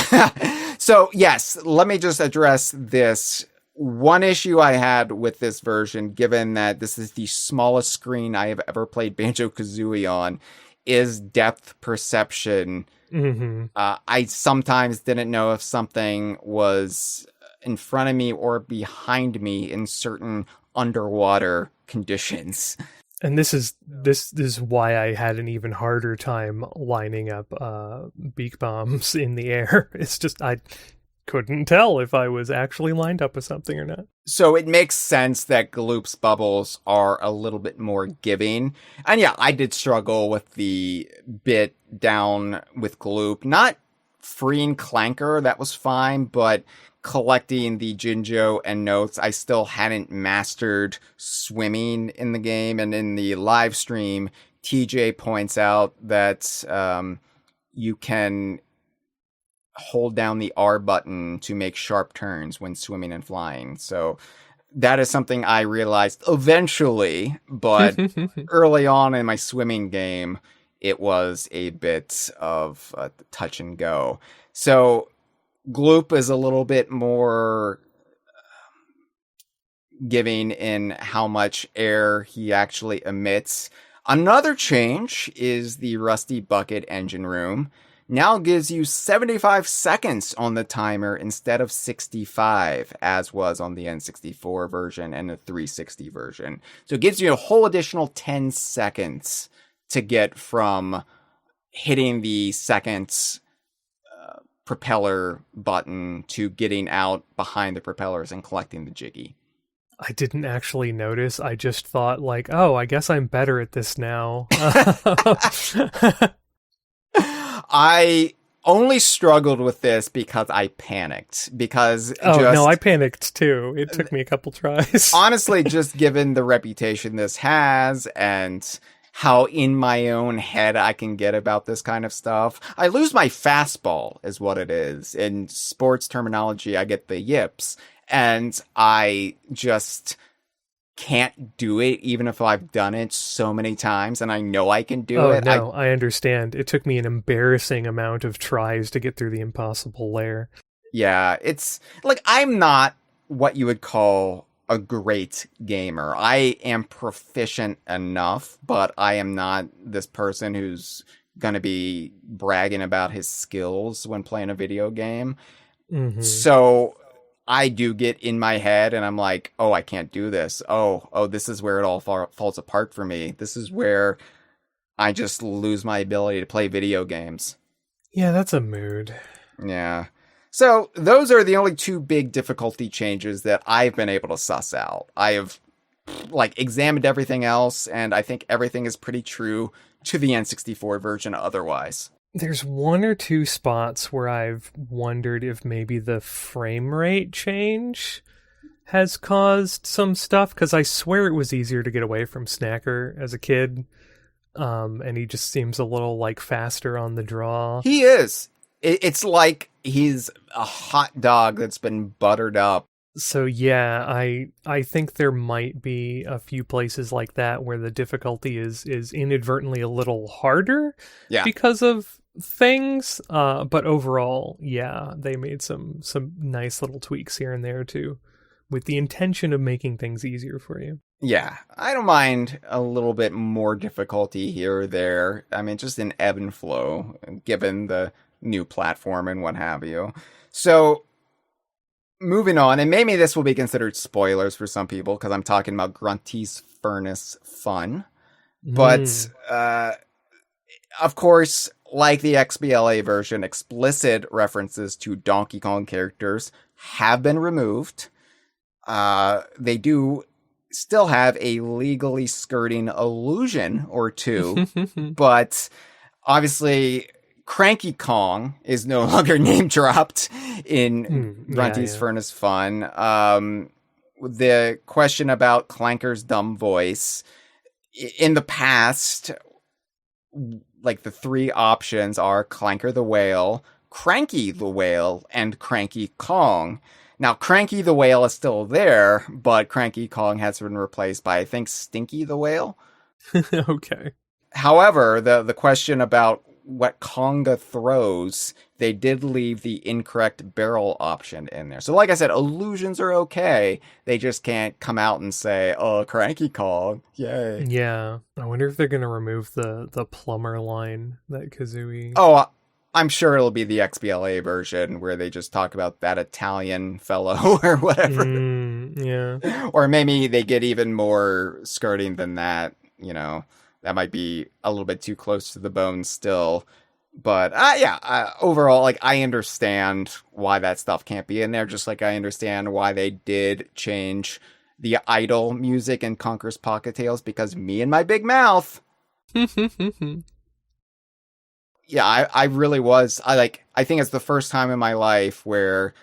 [SPEAKER 3] So yes, let me just address this. One issue I had with this version, given that this is the smallest screen I have ever played Banjo-Kazooie on, is depth perception. I sometimes didn't know if something was in front of me or behind me in certain underwater conditions.
[SPEAKER 1] And this is why I had an even harder time lining up beak bombs in the air. It's just I couldn't tell if I was actually lined up with something or not.
[SPEAKER 3] So it makes sense that Gloop's bubbles are a little bit more giving. And yeah, I did struggle with the bit down with Gloop. Not freeing Clanker, that was fine, but collecting the Jinjo and notes, I still hadn't mastered swimming in the game. And in the live stream, TJ points out that you can hold down the R button to make sharp turns when swimming and flying. So that is something I realized eventually, but early on in my swimming game, it was a bit of touch and go. So Gloop is a little bit more giving in how much air he actually emits. Another change is the Rusty Bucket engine room. Now gives you 75 seconds on the timer instead of 65, as was on the N64 version and the 360 version. So it gives you a whole additional 10 seconds to get from hitting the second propeller button to getting out behind the propellers and collecting the Jiggy.
[SPEAKER 1] I didn't actually notice. I just thought, like, oh, I guess I'm better at this now.
[SPEAKER 3] I only struggled with this because I panicked.
[SPEAKER 1] No, I panicked too. It took me a couple tries.
[SPEAKER 3] Honestly, just given the reputation this has and how in my own head I can get about this kind of stuff, I lose my fastball is what it is. In sports terminology, I get the yips. And I just can't do it, even if I've done it so many times and I know I can do it.
[SPEAKER 1] I understand. It took me an embarrassing amount of tries to get through the impossible lair.
[SPEAKER 3] Yeah, it's like I'm not what you would call a great gamer. I am proficient enough, but I am not this person who's going to be bragging about his skills when playing a video game.
[SPEAKER 1] Hmm.
[SPEAKER 3] So I do get in my head and I'm like, oh, I can't do this. Oh, this is where it all falls apart for me. This is where I just lose my ability to play video games.
[SPEAKER 1] Yeah, that's a mood.
[SPEAKER 3] Yeah. So those are the only two big difficulty changes that I've been able to suss out. I have like examined everything else, and I think everything is pretty true to the N64 version otherwise.
[SPEAKER 1] There's one or two spots where I've wondered if maybe the frame rate change has caused some stuff, because I swear it was easier to get away from Snacker as a kid, and he just seems a little like faster on the draw.
[SPEAKER 3] He is. It's like he's a hot dog that's been buttered up.
[SPEAKER 1] So yeah, I think there might be a few places like that where the difficulty is inadvertently a little harder
[SPEAKER 3] Yeah.
[SPEAKER 1] because of things. But overall, yeah, they made some nice little tweaks here and there too, with the intention of making things easier for you.
[SPEAKER 3] Yeah, I don't mind a little bit more difficulty here or there. I mean, just an ebb and flow, given the new platform and what have you. So, moving on, and maybe this will be considered spoilers for some people, because I'm talking about Grunty's Furnace Fun. But, of course, like the XBLA version, explicit references to Donkey Kong characters have been removed. They do still have a legally skirting allusion or two, but obviously Cranky Kong is no longer name dropped in Grunty's Furnace Fun. The question about Clanker's dumb voice, in the past, like the three options are Clanker the Whale, Cranky the Whale, and Cranky Kong. Now, Cranky the Whale is still there, but Cranky Kong has been replaced by, I think, Stinky the Whale.
[SPEAKER 1] Okay.
[SPEAKER 3] However, the question about what Konga throws, they did leave the incorrect barrel option in there. So like I said, illusions are okay. They just can't come out and say, oh, Cranky Kong, yay.
[SPEAKER 1] Yeah. I wonder if they're going to remove the plumber line that Kazooie...
[SPEAKER 3] Oh, I'm sure it'll be the XBLA version where they just talk about that Italian fellow or whatever.
[SPEAKER 1] Yeah.
[SPEAKER 3] Or maybe they get even more skirting than that, you know. That might be a little bit too close to the bone still. But overall, like, I understand why that stuff can't be in there, just like I understand why they did change the idle music in Conker's Pocket Tales, because me and my big mouth. Yeah, I really was. I think it's the first time in my life where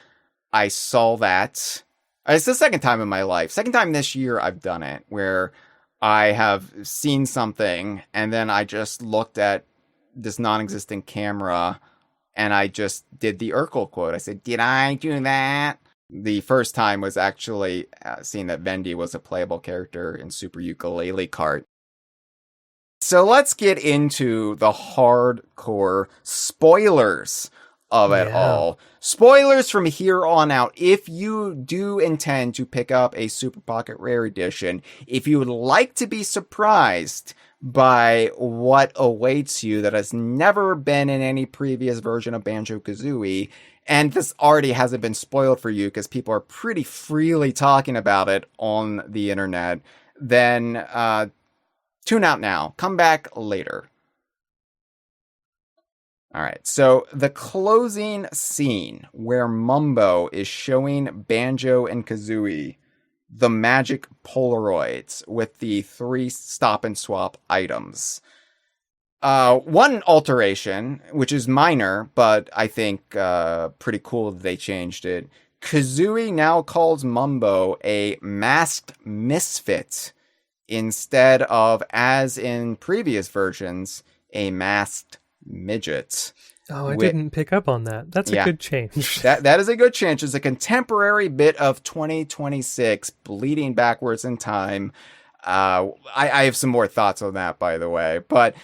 [SPEAKER 3] I saw that. It's the second time in my life. Second time this year I've done it, where I have seen something and then I just looked at this non-existent camera and I just did the Urkel quote. I said, did I do that? The first time was actually seeing that Vendy was a playable character in Super Ukulele Kart. So let's get into the hardcore spoilers of it all. Spoilers from here on out. If you do intend to pick up a Super Pocket Rare Edition, if you would like to be surprised by what awaits you that has never been in any previous version of Banjo-Kazooie, and this already hasn't been spoiled for you because people are pretty freely talking about it on the internet, then tune out now. Come back later. All right, so the closing scene where Mumbo is showing Banjo and Kazooie the magic Polaroids with the 3 stop and swap items. One alteration, which is minor, but I think pretty cool that they changed it. Kazooie now calls Mumbo a masked misfit instead of, as in previous versions, a masked midget.
[SPEAKER 1] Oh, I didn't pick up on that. That's a good change.
[SPEAKER 3] That is a good change. It's a contemporary bit of 2026 bleeding backwards in time. I have some more thoughts on that, by the way. But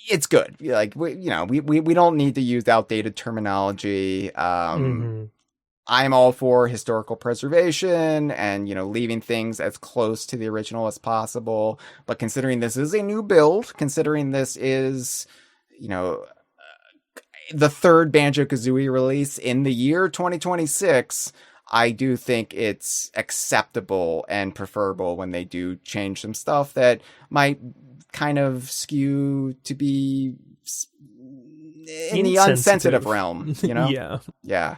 [SPEAKER 3] it's good. Like, we don't need to use outdated terminology. I'm all for historical preservation and, leaving things as close to the original as possible. But considering this is a new build, considering this is, the third Banjo-Kazooie release in the year 2026, I do think it's acceptable and preferable when they do change some stuff that might kind of skew to be in the unsensitive realm,
[SPEAKER 1] Yeah.
[SPEAKER 3] Yeah.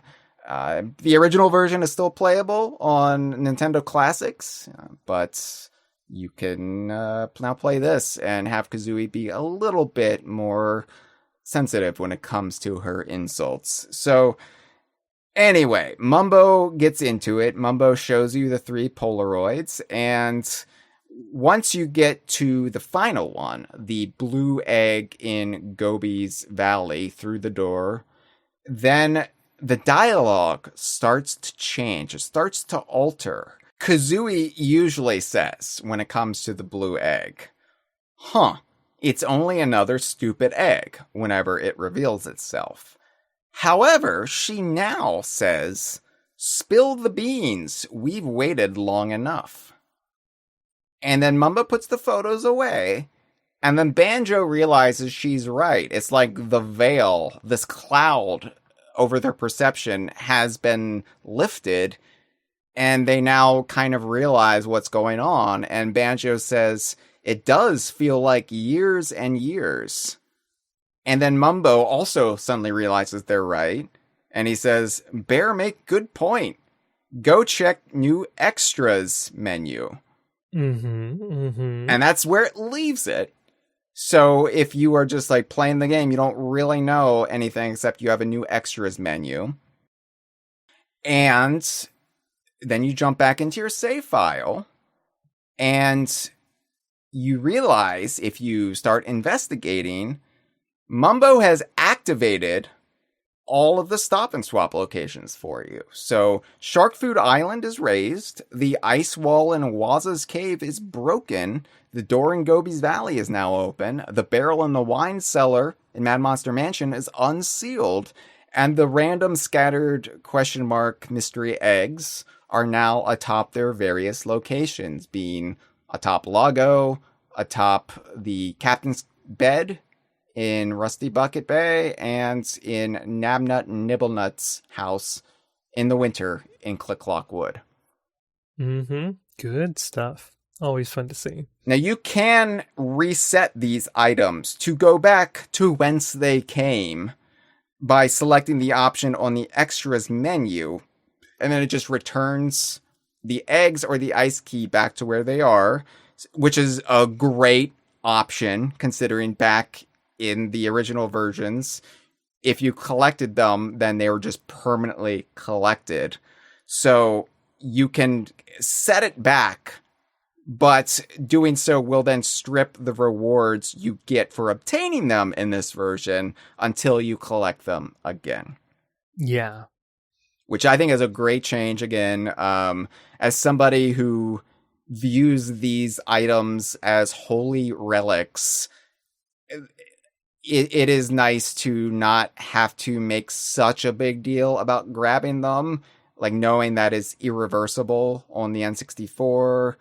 [SPEAKER 3] The original version is still playable on Nintendo Classics, but you can now play this and have Kazooie be a little bit more sensitive when it comes to her insults. So anyway, Mumbo gets into it. Mumbo shows you the 3 Polaroids, and once you get to the final one, the blue egg in Gobi's Valley through the door, then the dialogue starts to change. It starts to alter. Kazooie usually says, when it comes to the blue egg, it's only another stupid egg whenever it reveals itself. However, she now says, spill the beans. We've waited long enough. And then Mumbo puts the photos away. And then Banjo realizes she's right. It's like the veil, this cloud over their perception has been lifted. And they now kind of realize what's going on. And Banjo says, it does feel like years and years. And then Mumbo also suddenly realizes they're right. And he says, Bear make good point. Go check new extras menu. And that's where it leaves it. So if you are just like playing the game, you don't really know anything except you have a new extras menu. And then you jump back into your save file. And you realize if you start investigating, Mumbo has activated all of the stop and swap locations for you. So Shark Food Island is raised. The ice wall in Waza's Cave is broken. The door in Gobi's Valley is now open. The barrel in the wine cellar in Mad Monster Mansion is unsealed. And the random scattered question mark mystery eggs are now atop their various locations, being atop Lago, atop the captain's bed in Rusty Bucket Bay, and in Nabnut and Nibblenut's house in the winter in Click Clock Wood.
[SPEAKER 1] Good stuff. Always fun to see.
[SPEAKER 3] Now you can reset these items to go back to whence they came by selecting the option on the extras menu, and then it just returns the eggs or the ice key back to where they are, which is a great option considering back in the original versions, if you collected them, then they were just permanently collected. So you can set it back, but doing so will then strip the rewards you get for obtaining them in this version until you collect them again.
[SPEAKER 1] Yeah.
[SPEAKER 3] Which I think is a great change again. As somebody who views these items as holy relics, it is nice to not have to make such a big deal about grabbing them, like knowing that is irreversible on the N64.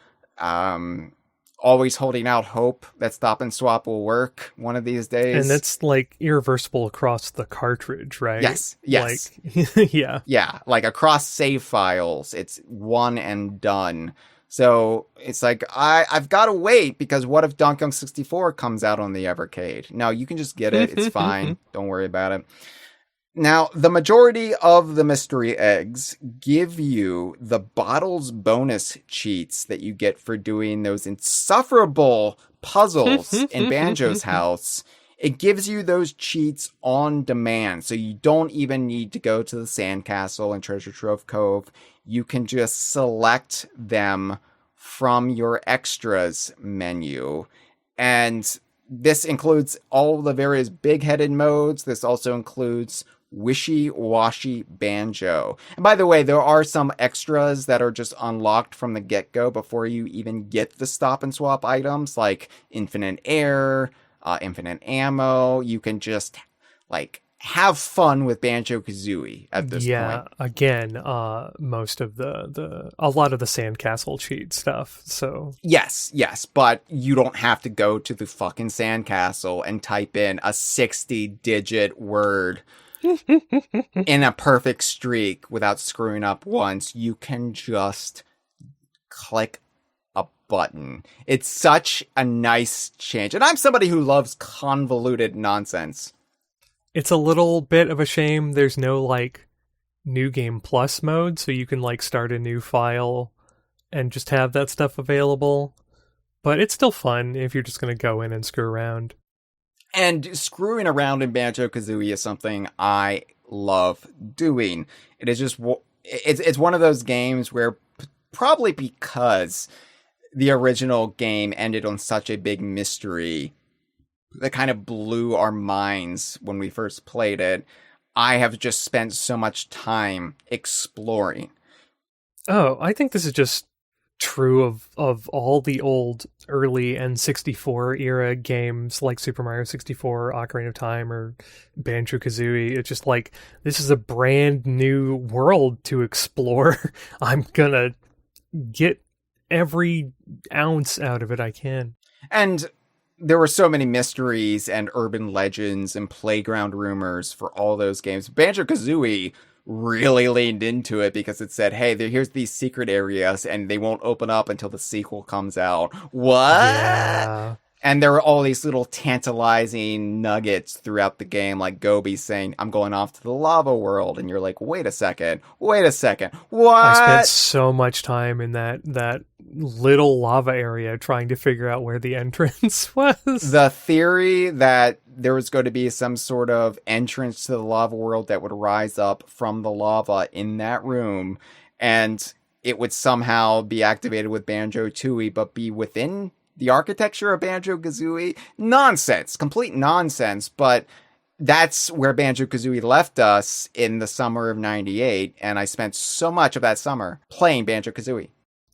[SPEAKER 3] Always holding out hope that stop and swap will work one of these days.
[SPEAKER 1] And it's like irreversible across the cartridge, right?
[SPEAKER 3] Yes.
[SPEAKER 1] Like, yeah.
[SPEAKER 3] Yeah, like across save files, it's one and done. So it's like, I've got to wait because what if Donkey Kong 64 comes out on the Evercade? No, you can just get it. It's fine. Don't worry about it. Now, the majority of the mystery eggs give you the bottles bonus cheats that you get for doing those insufferable puzzles in Banjo's house. It gives you those cheats on demand, so you don't even need to go to the Sandcastle and Treasure Trove Cove. You can just select them from your extras menu. And this includes all the various big-headed modes. This also includes Wishy-Washy Banjo. And by the way, there are some extras that are just unlocked from the get-go before you even get the stop and swap items, like Infinite Air, infinite ammo. You can just like have fun with Banjo-Kazooie at this point.
[SPEAKER 1] Again, most of a lot of the sandcastle cheat stuff. So
[SPEAKER 3] yes, but you don't have to go to the fucking sandcastle and type in a 60-digit word in a perfect streak without screwing up once. You can just click a button. It's such a nice change. And I'm somebody who loves convoluted nonsense.
[SPEAKER 1] It's a little bit of a shame there's no like new game plus mode, so you can like start a new file and just have that stuff available. But it's still fun if you're just going to go in and screw around.
[SPEAKER 3] And screwing around in Banjo-Kazooie is something I love doing. It is just it's one of those games where probably because the original game ended on such a big mystery that kind of blew our minds when we first played it, I have just spent so much time exploring.
[SPEAKER 1] Oh, I think this is just true of all the old early N64 era games like Super Mario 64, Ocarina of Time, or Banjo-Kazooie. It's just like, this is a brand new world to explore. I'm gonna get every ounce out of it I can.
[SPEAKER 3] And there were so many mysteries and urban legends and playground rumors for all those games. Banjo-Kazooie really leaned into it because it said, hey, here's these secret areas and they won't open up until the sequel comes out. What?
[SPEAKER 1] Yeah.
[SPEAKER 3] And there were all these little tantalizing nuggets throughout the game, like Gobi saying, I'm going off to the lava world. And you're like, wait a second. What?
[SPEAKER 1] I spent so much time in that little lava area trying to figure out where the entrance was.
[SPEAKER 3] The theory that there was going to be some sort of entrance to the lava world that would rise up from the lava in that room, and it would somehow be activated with Banjo-Tooie, but be within the architecture of Banjo-Kazooie. Nonsense. Complete nonsense. But that's where Banjo-Kazooie left us in the summer of 98. And I spent so much of that summer playing Banjo-Kazooie.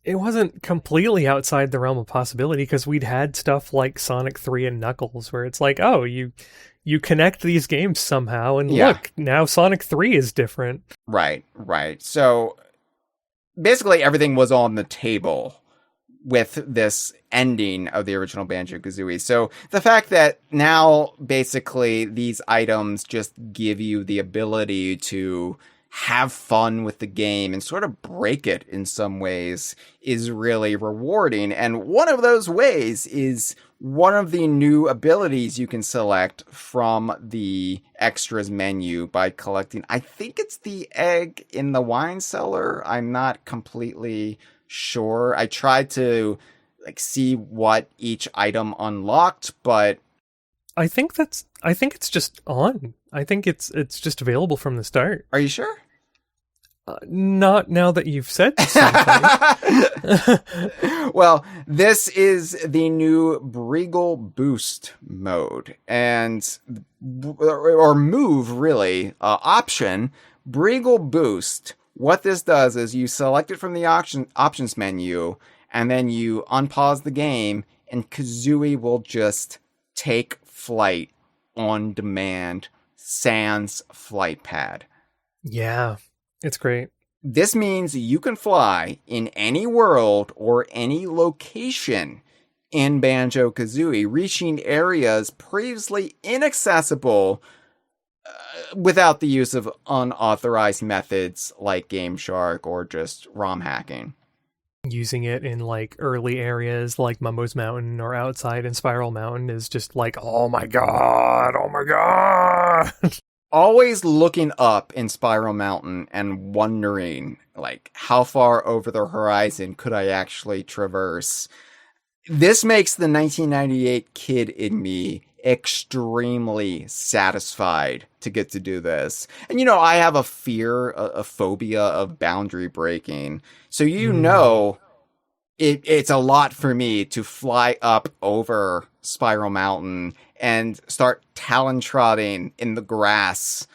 [SPEAKER 1] It wasn't completely outside the realm of possibility because we'd had stuff like Sonic 3 and Knuckles where it's like, oh, you connect these games somehow. And look, now Sonic 3 is different.
[SPEAKER 3] Right. So basically everything was on the table with this ending of the original Banjo-Kazooie. So the fact that now basically these items just give you the ability to have fun with the game and sort of break it in some ways is really rewarding. And one of those ways is one of the new abilities you can select from the extras menu by collecting, I think it's the egg in the wine cellar. I'm not completely sure. I tried to see what each item unlocked, but
[SPEAKER 1] I think it's just on. I think it's just available from the start.
[SPEAKER 3] Are you sure?
[SPEAKER 1] Not now that you've said something.
[SPEAKER 3] Well, this is the new Breagle Boost mode or move really option. Breagle Boost. What this does is you select it from the options menu, and then you unpause the game, and Kazooie will just take flight on demand, sans flight pad.
[SPEAKER 1] Yeah, it's great.
[SPEAKER 3] This means you can fly in any world or any location in Banjo-Kazooie, reaching areas previously inaccessible without the use of unauthorized methods like Game Shark or just ROM hacking.
[SPEAKER 1] Using it in early areas like Mumbo's Mountain or outside in Spiral Mountain is just oh my god.
[SPEAKER 3] Always looking up in Spiral Mountain and wondering how far over the horizon could I actually traverse. This makes the 1998 kid in me extremely satisfied to get to do this. And I have a phobia of boundary breaking. So it's a lot for me to fly up over Spiral Mountain and start talon trotting in the grass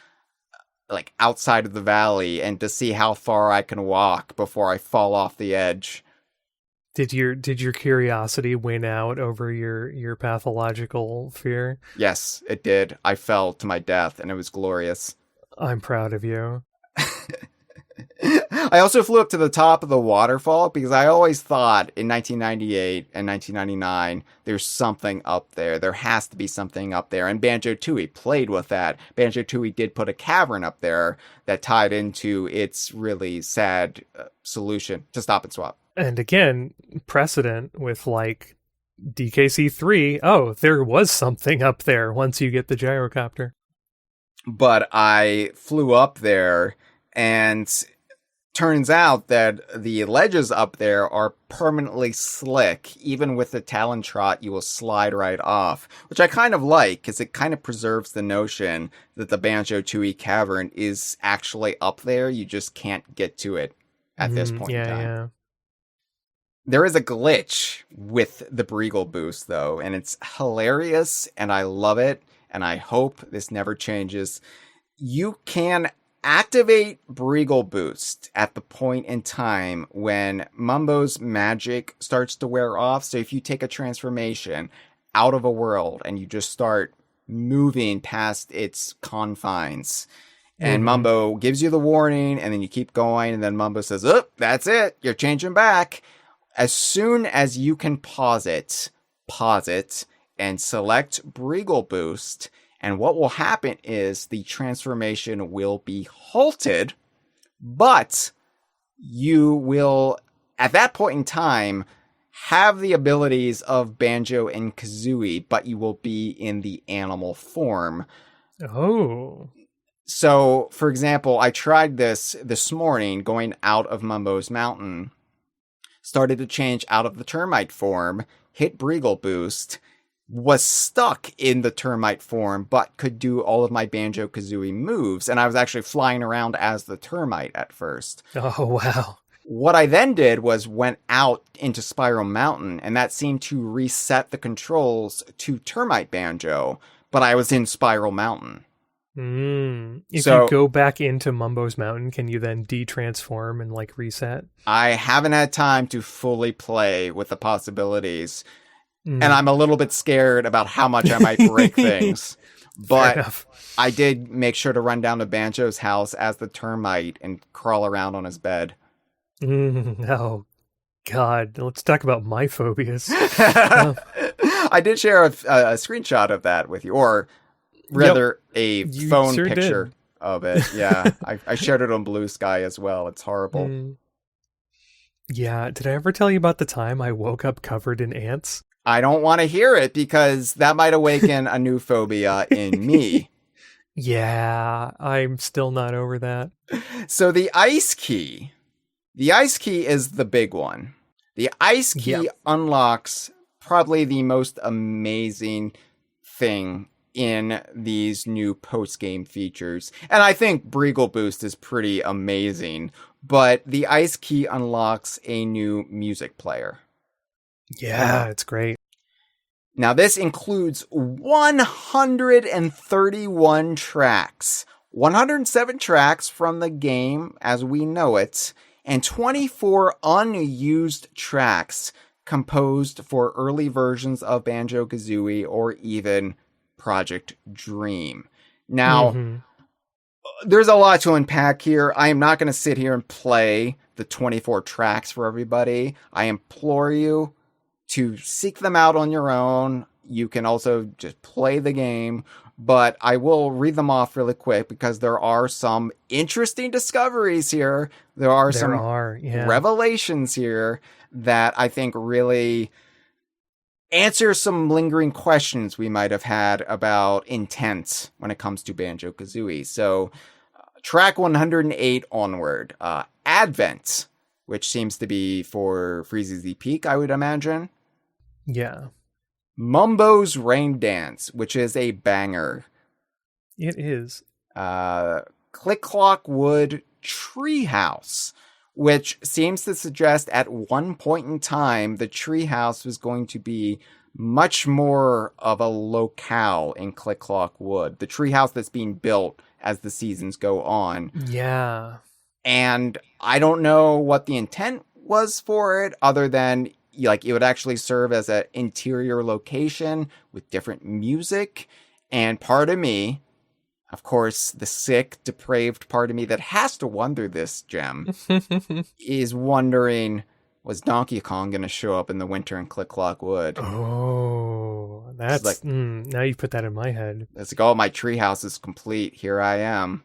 [SPEAKER 3] outside of the valley and to see how far I can walk before I fall off the edge.
[SPEAKER 1] Did your curiosity win out over your pathological fear?
[SPEAKER 3] Yes, it did. I fell to my death, and it was glorious.
[SPEAKER 1] I'm proud of you.
[SPEAKER 3] I also flew up to the top of the waterfall because I always thought in 1998 and 1999 there's something up there. There has to be something up there. And Banjo-Tooie played with that. Banjo-Tooie did put a cavern up there that tied into its really sad solution to Stop and Swap.
[SPEAKER 1] And again, precedent with like DKC3. Oh, there was something up there once you get the gyrocopter.
[SPEAKER 3] But I flew up there, and turns out that the ledges up there are permanently slick. Even with the Talon Trot, you will slide right off, which I kind of like because it kind of preserves the notion that the Banjo-Tooie cavern is actually up there. You just can't get to it at this point in time.
[SPEAKER 1] Yeah.
[SPEAKER 3] There is a glitch with the Breagle boost, though, and it's hilarious, and I love it, and I hope this never changes. You can activate Breagle boost at the point in time when Mumbo's magic starts to wear off. So if you take a transformation out of a world and you just start moving past its confines, and Mumbo gives you the warning, and then you keep going, and then Mumbo says, "Oh, that's it, you're changing back." As soon as you can pause it, and select Breagle boost, and what will happen is the transformation will be halted, but you will, at that point in time, have the abilities of Banjo and Kazooie, but you will be in the animal form.
[SPEAKER 1] Oh.
[SPEAKER 3] So, for example, I tried this morning going out of Mumbo's Mountain, started to change out of the termite form, hit Breagle boost, was stuck in the termite form, but could do all of my Banjo-Kazooie moves. And I was actually flying around as the termite at first.
[SPEAKER 1] Oh, wow.
[SPEAKER 3] What I then did was went out into Spiral Mountain, and that seemed to reset the controls to termite Banjo, but I was in Spiral Mountain.
[SPEAKER 1] If you go back into Mumbo's Mountain, can you then de-transform and like reset?
[SPEAKER 3] I haven't had time to fully play with the possibilities. And I'm a little bit scared about how much I might break things. But I did make sure to run down to Banjo's house as the termite and crawl around on his bed.
[SPEAKER 1] Oh, God. Let's talk about my phobias.
[SPEAKER 3] I did share a screenshot of that with you, or rather a phone picture of it. Yeah, I shared it on Blue Sky as well. It's horrible.
[SPEAKER 1] Yeah, did I ever tell you about the time I woke up covered in ants?
[SPEAKER 3] I don't want to hear it because that might awaken a new phobia in me.
[SPEAKER 1] Yeah, I'm still not over that.
[SPEAKER 3] So the ice key is the big one. The ice key unlocks probably the most amazing thing in these new post-game features. And I think Breagle Boost is pretty amazing, but the ice key unlocks a new music player.
[SPEAKER 1] Yeah, it's great.
[SPEAKER 3] Now, this includes 131 tracks, 107 tracks from the game as we know it, and 24 unused tracks composed for early versions of Banjo-Kazooie or even Project Dream. Now, there's a lot to unpack here. I am not going to sit here and play the 24 tracks for everybody. I implore you to seek them out on your own. You can also just play the game, but I will read them off really quick because there are some interesting discoveries here. There are some revelations here that I think really answer some lingering questions we might have had about intent when it comes to Banjo-Kazooie. So, track 108 onward, Advent, which seems to be for Freeze's Peak, I would imagine.
[SPEAKER 1] Yeah.
[SPEAKER 3] Mumbo's Rain Dance, which is a banger.
[SPEAKER 1] It is.
[SPEAKER 3] Click Clock Wood Treehouse, which seems to suggest at one point in time the treehouse was going to be much more of a locale in Click Clock Wood. The treehouse that's being built as the seasons go on.
[SPEAKER 1] Yeah.
[SPEAKER 3] And I don't know what the intent was for it, other than like it would actually serve as an interior location with different music. And part of me, of course, the sick, depraved part of me that has to wonder this, Gem, is wondering, was Donkey Kong going to show up in the winter in Click Clock Wood?
[SPEAKER 1] Oh, that's
[SPEAKER 3] like,
[SPEAKER 1] now you put that in my head.
[SPEAKER 3] It's like, oh, my treehouse is complete. Here I am.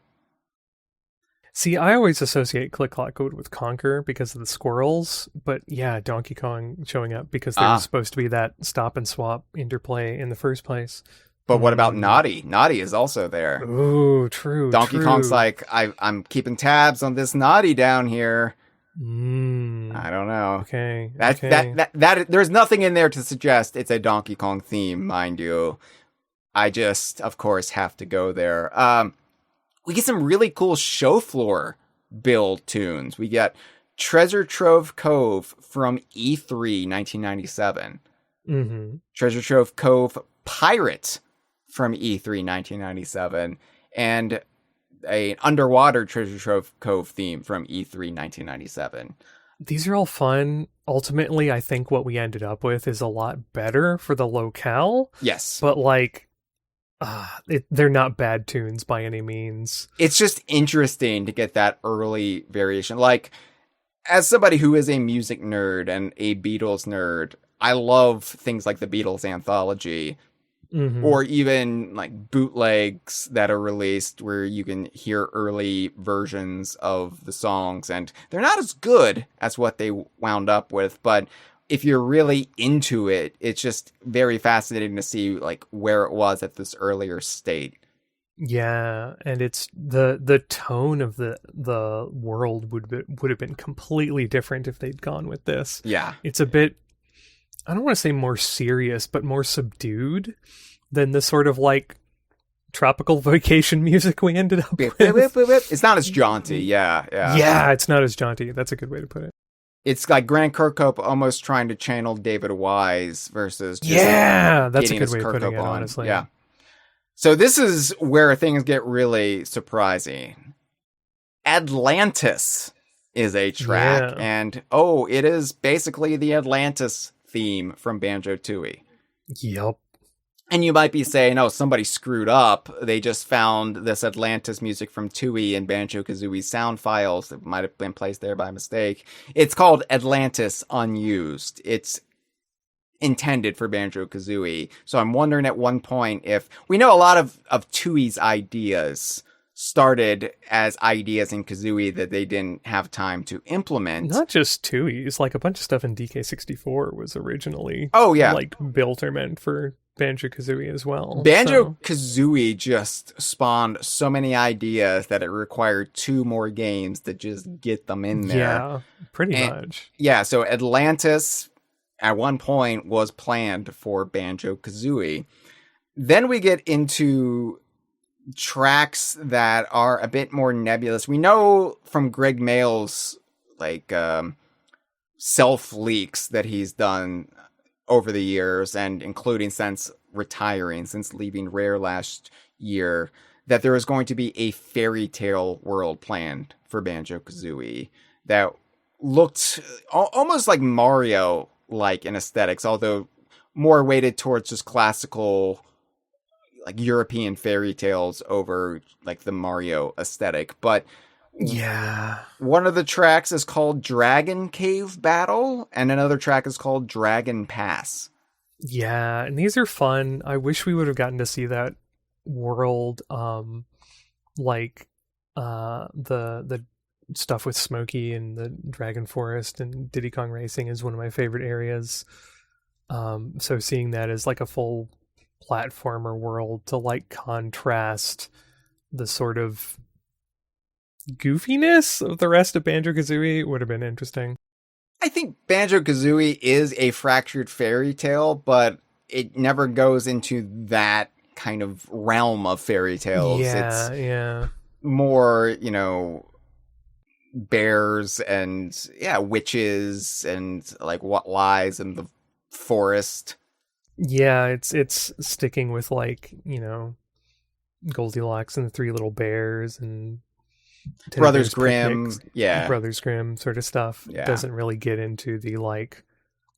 [SPEAKER 1] See, I always associate Click Clock Code with Conker because of the squirrels, but yeah, Donkey Kong showing up because there was supposed to be that stop and swap interplay in the first place.
[SPEAKER 3] But what about Naughty? Naughty is also there.
[SPEAKER 1] Oh, true.
[SPEAKER 3] Donkey Kong's like, I'm keeping tabs on this Naughty down here. I don't know.
[SPEAKER 1] Okay.
[SPEAKER 3] That there's nothing in there to suggest it's a Donkey Kong theme, mind you. I just, of course, have to go there. We get some really cool show floor build tunes. We get Treasure Trove Cove from E3 1997. Treasure Trove Cove Pirate from E3 1997. And an underwater Treasure Trove Cove theme from E3 1997.
[SPEAKER 1] These are all fun. Ultimately, I think what we ended up with is a lot better for the locale.
[SPEAKER 3] Yes.
[SPEAKER 1] But like, they're not bad tunes by any means.
[SPEAKER 3] It's just interesting to get that early variation. Like, as somebody who is a music nerd and a Beatles nerd, I love things like the Beatles anthology, or even like bootlegs that are released where you can hear early versions of the songs, and they're not as good as what they wound up with, but if you're really into it, it's just very fascinating to see like where it was at this earlier state.
[SPEAKER 1] Yeah, and it's the tone of the world would have been completely different if they'd gone with this.
[SPEAKER 3] Yeah.
[SPEAKER 1] It's a bit, I don't want to say more serious, but more subdued than the sort of like tropical vacation music we ended up with.
[SPEAKER 3] It's not as jaunty. Yeah.
[SPEAKER 1] Yeah, it's not as jaunty. That's a good way to put it.
[SPEAKER 3] It's like Grant Kirkhope almost trying to channel David Wise versus just
[SPEAKER 1] that's a good way of putting it, honestly.
[SPEAKER 3] Yeah. So this is where things get really surprising. Atlantis is a track, and it is basically the Atlantis theme from Banjo-Tooie.
[SPEAKER 1] Yep.
[SPEAKER 3] And you might be saying, oh, somebody screwed up. They just found this Atlantis music from Tooie and Banjo-Kazooie sound files that might have been placed there by mistake. It's called Atlantis Unused. It's intended for Banjo-Kazooie. So I'm wondering at one point if... We know a lot of Tooie's ideas started as ideas in Kazooie that they didn't have time to implement.
[SPEAKER 1] Not just Tooie's. Like a bunch of stuff in DK64 was originally like built or meant for Banjo-Kazooie as well.
[SPEAKER 3] Banjo-Kazooie just spawned so many ideas that it required 2 more games to just get them in there.
[SPEAKER 1] Yeah, pretty much.
[SPEAKER 3] Yeah, so Atlantis at one point was planned for Banjo-Kazooie. Then we get into tracks that are a bit more nebulous. We know from Greg Mail's like self leaks that he's done over the years, and including since leaving Rare last year, that there is going to be a fairy tale world planned for Banjo-Kazooie that looked almost like Mario-like in aesthetics, although more weighted towards just classical like European fairy tales over like the Mario aesthetic. But
[SPEAKER 1] yeah,
[SPEAKER 3] one of the tracks is called Dragon Cave Battle, and another track is called Dragon Pass.
[SPEAKER 1] Yeah, and these are fun. I wish we would have gotten to see that world, like the stuff with Smokey and the Dragon Forest and Diddy Kong Racing is one of my favorite areas. So seeing that as like a full platformer world to like contrast the sort of goofiness of the rest of Banjo-Kazooie would have been interesting.
[SPEAKER 3] I think Banjo-Kazooie is a fractured fairy tale, but it never goes into that kind of realm of fairy tales.
[SPEAKER 1] It's
[SPEAKER 3] more, bears and witches and like what lies in the forest.
[SPEAKER 1] Yeah, it's sticking with like, Goldilocks and the Three Little Bears and
[SPEAKER 3] Brothers Grimm,
[SPEAKER 1] Brothers Grimm sort of stuff.
[SPEAKER 3] Yeah.
[SPEAKER 1] Doesn't really get into the like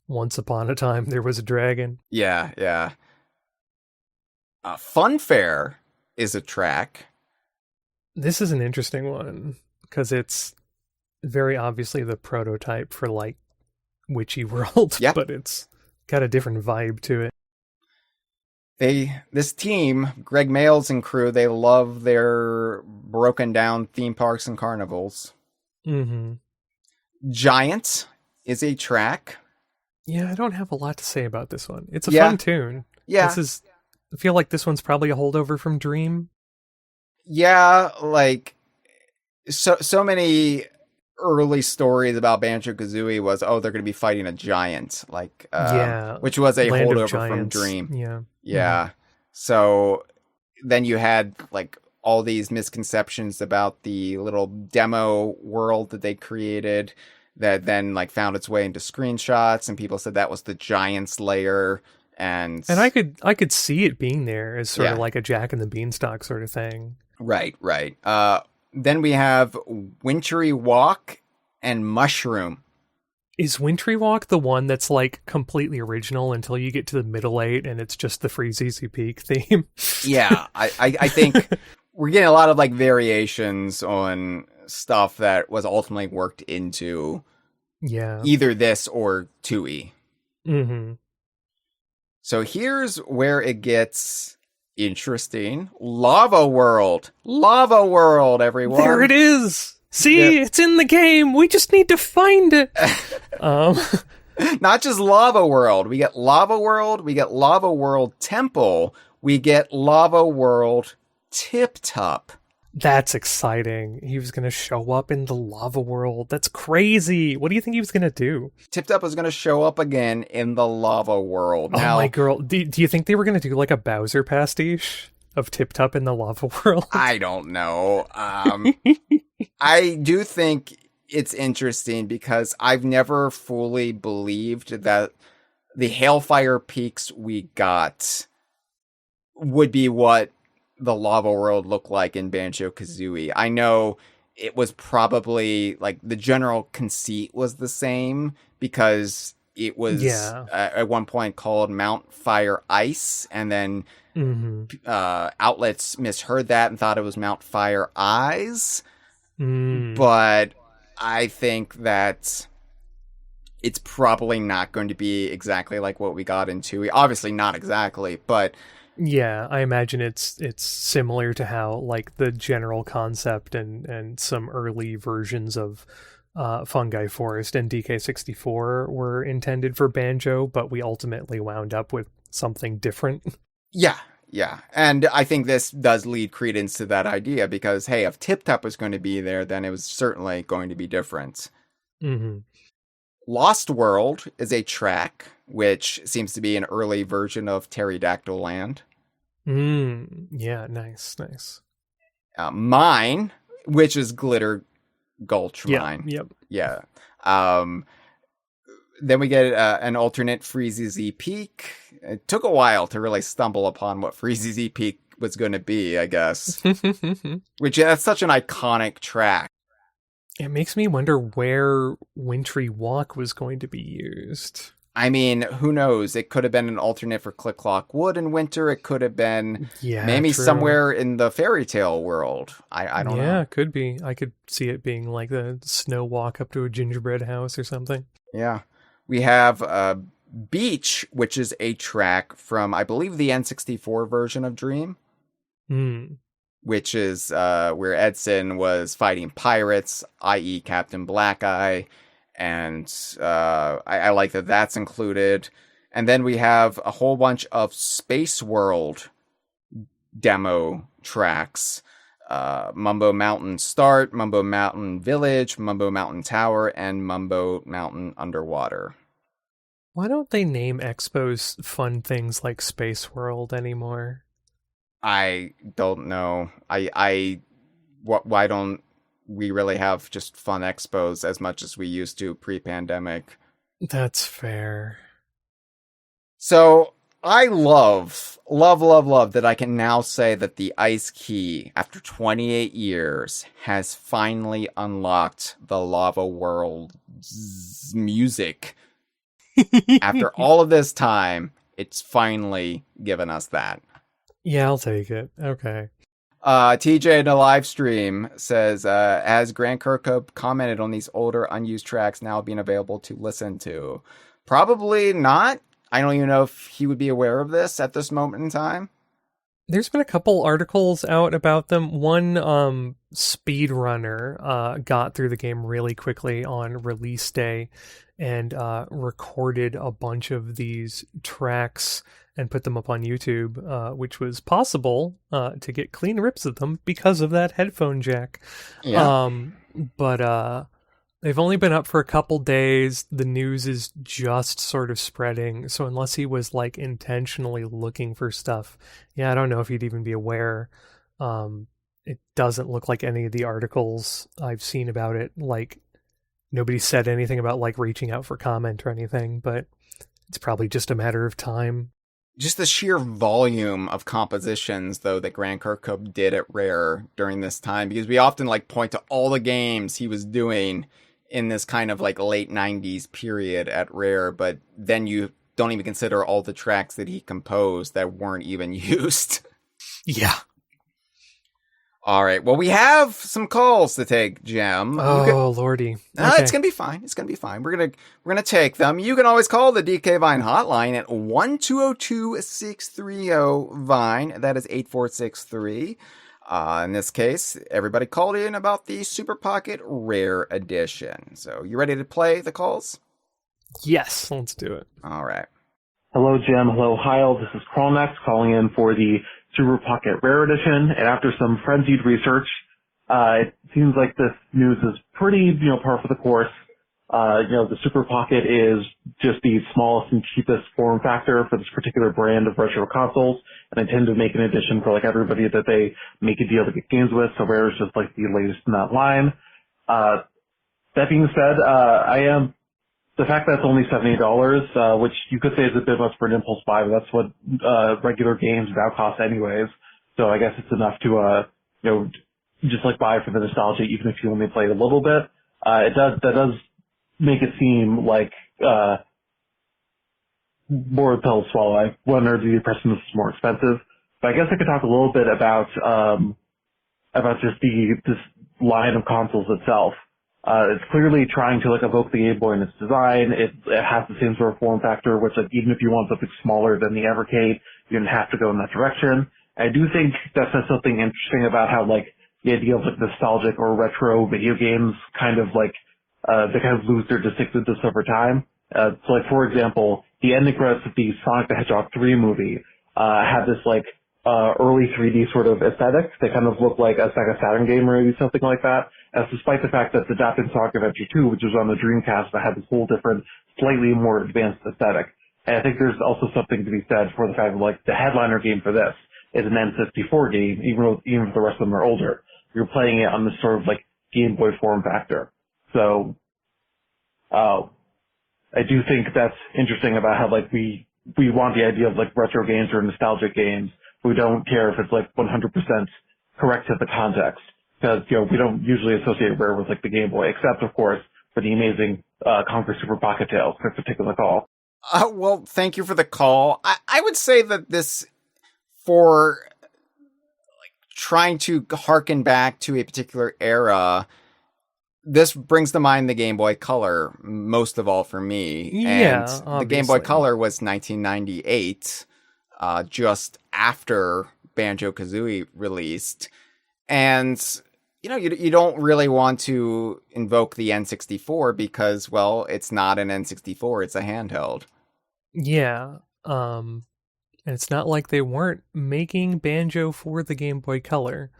[SPEAKER 1] Once upon a time, there was a dragon.
[SPEAKER 3] Yeah, yeah. Funfair is a track.
[SPEAKER 1] This is an interesting one because it's very obviously the prototype for like Witchy World,
[SPEAKER 3] Yep.
[SPEAKER 1] but it's got a different vibe to it.
[SPEAKER 3] This team, Greg Males and crew, they love their broken down theme parks and carnivals.
[SPEAKER 1] Mm-hmm.
[SPEAKER 3] Giant is a track.
[SPEAKER 1] Yeah, I don't have a lot to say about this one. It's a
[SPEAKER 3] Yeah.
[SPEAKER 1] fun tune.
[SPEAKER 3] Yeah.
[SPEAKER 1] I feel like this one's probably a holdover from Dream.
[SPEAKER 3] Yeah, like so many early stories about Banjo-Kazooie was, they're going to be fighting a giant, like which was a
[SPEAKER 1] Land of
[SPEAKER 3] holdover from
[SPEAKER 1] Giants.
[SPEAKER 3] Dream.
[SPEAKER 1] Yeah.
[SPEAKER 3] Yeah.
[SPEAKER 1] Mm-hmm.
[SPEAKER 3] So then you had like all these misconceptions about the little demo world that they created that then like found its way into screenshots, and people said that was the Giants layer. And
[SPEAKER 1] I could see it being there as sort of
[SPEAKER 3] Yeah.
[SPEAKER 1] like a Jack and the Beanstalk sort of thing.
[SPEAKER 3] Right. Then we have Wintry Walk and Mushroom.
[SPEAKER 1] Is Wintry Walk the one that's like completely original until you get to the middle eight and it's just the Freeze Easy Peak theme?
[SPEAKER 3] Yeah, I think we're getting a lot of like variations on stuff that was ultimately worked into either this or 2E.
[SPEAKER 1] Mm-hmm.
[SPEAKER 3] So here's where it gets interesting. Lava World, everyone.
[SPEAKER 1] There it is. See, It's in the game. We just need to find it.
[SPEAKER 3] Not just Lava World. We get Lava World. We get Lava World Temple. We get Lava World Tip Top.
[SPEAKER 1] That's exciting. He was going to show up in the Lava World. That's crazy. What do you think he was going to do?
[SPEAKER 3] Tip Top was going to show up again in the Lava World.
[SPEAKER 1] Oh
[SPEAKER 3] now,
[SPEAKER 1] my girl. Do you think they were going to do like a Bowser pastiche of Tip Top in the Lava World?
[SPEAKER 3] I don't know. I do think it's interesting because I've never fully believed that the Hailfire Peaks we got would be what the Lava World looked like in Banjo-Kazooie. I know it was probably like the general conceit was the same because it was at one point called Mount Fire Ice, and then outlets misheard that and thought it was Mount Fire Eyes. But I think that it's probably not going to be exactly like what we got in 2E. Obviously not exactly, but
[SPEAKER 1] yeah, I imagine it's similar to how like the general concept and some early versions of Fungi Forest and DK64 were intended for Banjo, but we ultimately wound up with something different.
[SPEAKER 3] Yeah. And I think this does lead credence to that idea because, hey, if Tip Top was going to be there, then it was certainly going to be different.
[SPEAKER 1] Mm-hmm.
[SPEAKER 3] Lost World is a track, which seems to be an early version of Pterodactyl Land.
[SPEAKER 1] Yeah, nice.
[SPEAKER 3] Mine, which is Glitter Gulch Mine.
[SPEAKER 1] Yep.
[SPEAKER 3] Yeah. Then we get an alternate Freezy Peak. It took a while to really stumble upon what Freezy Peak was going to be, I guess. Which, that's such an iconic track.
[SPEAKER 1] It makes me wonder where Wintry Walk was going to be used.
[SPEAKER 3] I mean, who knows? It could have been an alternate for Click Clock Wood in winter. It could have been maybe
[SPEAKER 1] true.
[SPEAKER 3] somewhere in the fairy tale world. I don't know.
[SPEAKER 1] Yeah, it could be. I could see it being like the snow walk up to a gingerbread house or something.
[SPEAKER 3] Yeah. We have Beach, which is a track from, I believe, the N64 version of Dream. Which is where Edson was fighting pirates, i.e. Captain Blackeye. And I like that that's included. And then we have a whole bunch of Space World demo tracks. Mumbo Mountain Start, Mumbo Mountain Village, Mumbo Mountain Tower, and Mumbo Mountain Underwater.
[SPEAKER 1] Why don't they name expos fun things like Space World anymore?
[SPEAKER 3] I don't know. Why don't we really have just fun expos as much as we used to pre-pandemic?
[SPEAKER 1] That's fair.
[SPEAKER 3] So I love that I can now say that the Ice Key, after 28 years, has finally unlocked the Lava World's music. After all of this time, it's finally given us that.
[SPEAKER 1] Yeah, I'll take it. Okay.
[SPEAKER 3] TJ in the live stream says, as Grant Kirkhope commented on these older unused tracks now being available to listen to. Probably not. I don't even know if he would be aware of this at this moment in time.
[SPEAKER 1] There's been a couple articles out about them. One speedrunner got through the game really quickly on release day and recorded a bunch of these tracks and put them up on YouTube, which was possible to get clean rips of them because of that headphone jack.
[SPEAKER 3] Yeah.
[SPEAKER 1] But they've only been up for a couple days. The news is just sort of spreading. So unless he was like intentionally looking for stuff, I don't know if he'd even be aware. It doesn't look like any of the articles I've seen about it. Like nobody said anything about like reaching out for comment or anything, but it's probably just a matter of time.
[SPEAKER 3] Just the sheer volume of compositions, though, that Grant Kirkhope did at Rare during this time, because we often like point to all the games he was doing in this kind of like late 90s period at Rare, but then you don't even consider all the tracks that he composed that weren't even used.
[SPEAKER 1] Yeah.
[SPEAKER 3] All right. Well, we have some calls to take, Jem.
[SPEAKER 1] Oh, lordy.
[SPEAKER 3] Okay. It's gonna be fine. It's gonna be fine. We're gonna take them. You can always call the DK Vine hotline at 1-202-630-VINE. That is 8463. In this case, everybody called in about the Super Pocket Rare Edition. So, you ready to play the calls?
[SPEAKER 1] Yes, let's do it.
[SPEAKER 3] All right.
[SPEAKER 2] Hello, Jim. Hello, Hyle. This is Chromax calling in for the Super Pocket Rare Edition. And after some frenzied research, it seems like this news is pretty, par for the course. The Super Pocket is just the smallest and cheapest form factor for this particular brand of retro consoles, and they tend to make an edition for like everybody that they make a deal to get games with. So Rare is just like the latest in that line. That being said, the fact that it's only $70, which you could say is a bit much for an impulse buy, but that's what regular games now cost anyways. So I guess it's enough to just like buy for the nostalgia, even if you only play it a little bit. That does make it seem like more of a pill to swallow. I wonder the impression this is more expensive. But I guess I could talk a little bit about just this line of consoles itself. It's clearly trying to like evoke the Game Boy in its design. It has the same sort of form factor, which like even if you want something smaller than the Evercade, you don't have to go in that direction. I do think that says something interesting about how like the idea of like nostalgic or retro video games kind of like they kind of lose their distinctiveness over time. So like for example, the ending credits of the Sonic the Hedgehog 3 movie had this like early 3D sort of aesthetic. They kind of look like a Sega Saturn game or maybe something like that. As despite the fact that the adapted Sonic Adventure 2, which was on the Dreamcast, that had this whole different, slightly more advanced aesthetic. And I think there's also something to be said for the fact that like the headliner game for this is an N64 game, even if the rest of them are older. You're playing it on this sort of like Game Boy form factor. So, I do think that's interesting about how like we want the idea of like retro games or nostalgic games. We don't care if it's like 100% correct to the context, because we don't usually associate Rare with like the Game Boy, except of course for the amazing Conker Super Pocket Tales. Thanks for taking the call.
[SPEAKER 3] Well, thank you for the call. I would say that this, for like trying to harken back to a particular era, this brings to mind the Game Boy Color most of all for me.
[SPEAKER 1] Yeah,
[SPEAKER 3] and
[SPEAKER 1] obviously.
[SPEAKER 3] The Game Boy Color was 1998. Just after Banjo-Kazooie released. And, you don't really want to invoke the N64 because, well, it's not an N64, it's a handheld.
[SPEAKER 1] Yeah. And it's not like they weren't making Banjo for the Game Boy Color.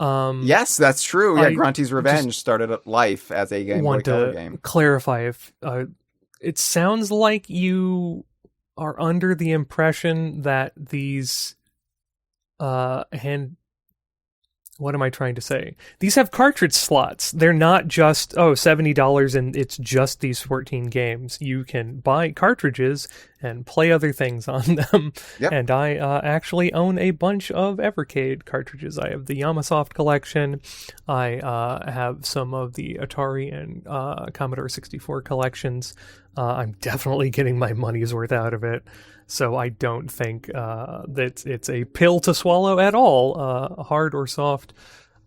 [SPEAKER 3] Yes, that's true. Yeah, Grunty's Revenge started life as a Game Boy Color game.
[SPEAKER 1] Want to clarify if it sounds like you are under the impression that these what am I trying to say? These have cartridge slots. They're not just $70 and it's just these 14 games. You can buy cartridges and play other things on them.
[SPEAKER 3] Yep.
[SPEAKER 1] And I actually own a bunch of Evercade cartridges. I have the Yamasoft collection. I have some of the Atari and Commodore 64 collections. I'm definitely getting my money's worth out of it. So I don't think that it's a pill to swallow at all, hard or soft.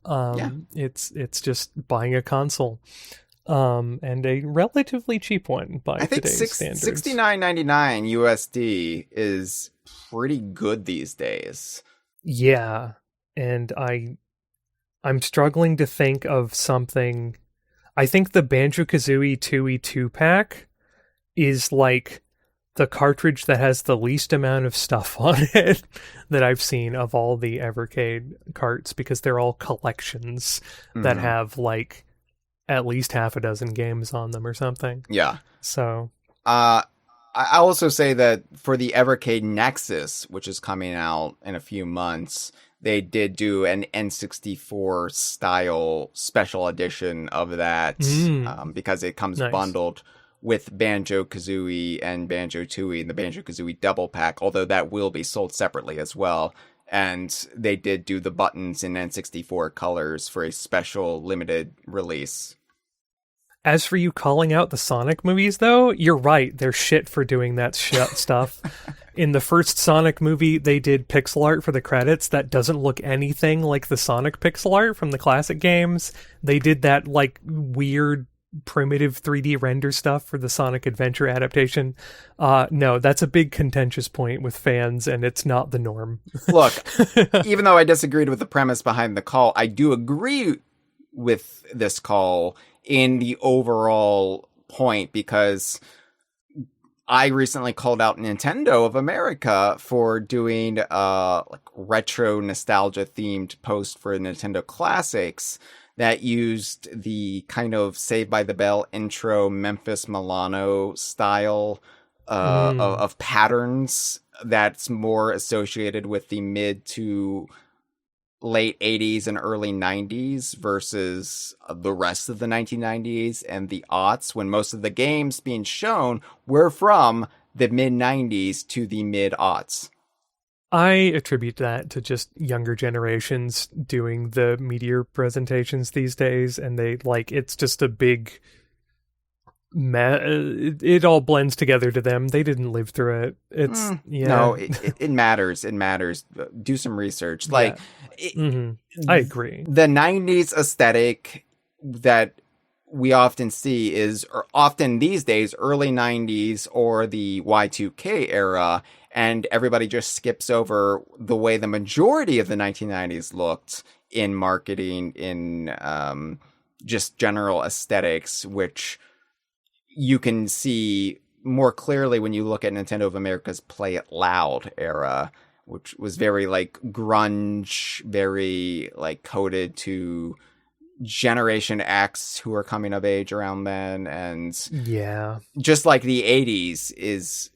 [SPEAKER 1] It's just buying a console. And a relatively cheap one by today's standards.
[SPEAKER 3] $69.99 USD is pretty good these days.
[SPEAKER 1] Yeah, and I'm struggling to think of something. I think the Banjo-Kazooie 2E 2-pack is like the cartridge that has the least amount of stuff on it that I've seen of all the Evercade carts, because they're all collections that have like at least half a dozen games on them or something.
[SPEAKER 3] Yeah.
[SPEAKER 1] So
[SPEAKER 3] I also say that for the Evercade Nexus, which is coming out in a few months, they did do an N64 style special edition of that because it comes bundled with Banjo-Kazooie and Banjo-Tooie and the Banjo-Kazooie double pack, although that will be sold separately as well. And they did do the buttons in N64 colors for a special limited release.
[SPEAKER 1] As for you calling out the Sonic movies, though, you're right. They're shit for doing that stuff. In the first Sonic movie, they did pixel art for the credits that doesn't look anything like the Sonic pixel art from the classic games. They did that, like, weird, primitive 3D render stuff for the Sonic Adventure adaptation. No, that's a big contentious point with fans, and it's not the norm.
[SPEAKER 3] Look, even though I disagreed with the premise behind the call, I do agree with this call in the overall point, because I recently called out Nintendo of America for doing like retro nostalgia themed post for Nintendo Classics that used the kind of Saved by the Bell intro Memphis Milano style of patterns that's more associated with the mid to late 80s and early 90s versus the rest of the 1990s and the aughts, when most of the games being shown were from the mid 90s to the mid aughts.
[SPEAKER 1] I attribute that to just younger generations doing the Meteor presentations these days, and they like, it's just a big it all blends together to them. They didn't live through it. It's
[SPEAKER 3] no, it matters. It matters. Do some research. Like,
[SPEAKER 1] I agree.
[SPEAKER 3] The 90s aesthetic that we often see is, or often these days, early 90s or the Y2K era, and everybody just skips over the way the majority of the 1990s looked in marketing, in just general aesthetics, which you can see more clearly when you look at Nintendo of America's Play It Loud era, which was very like grunge, very like coded to Generation X who are coming of age around then. And just like the 80s is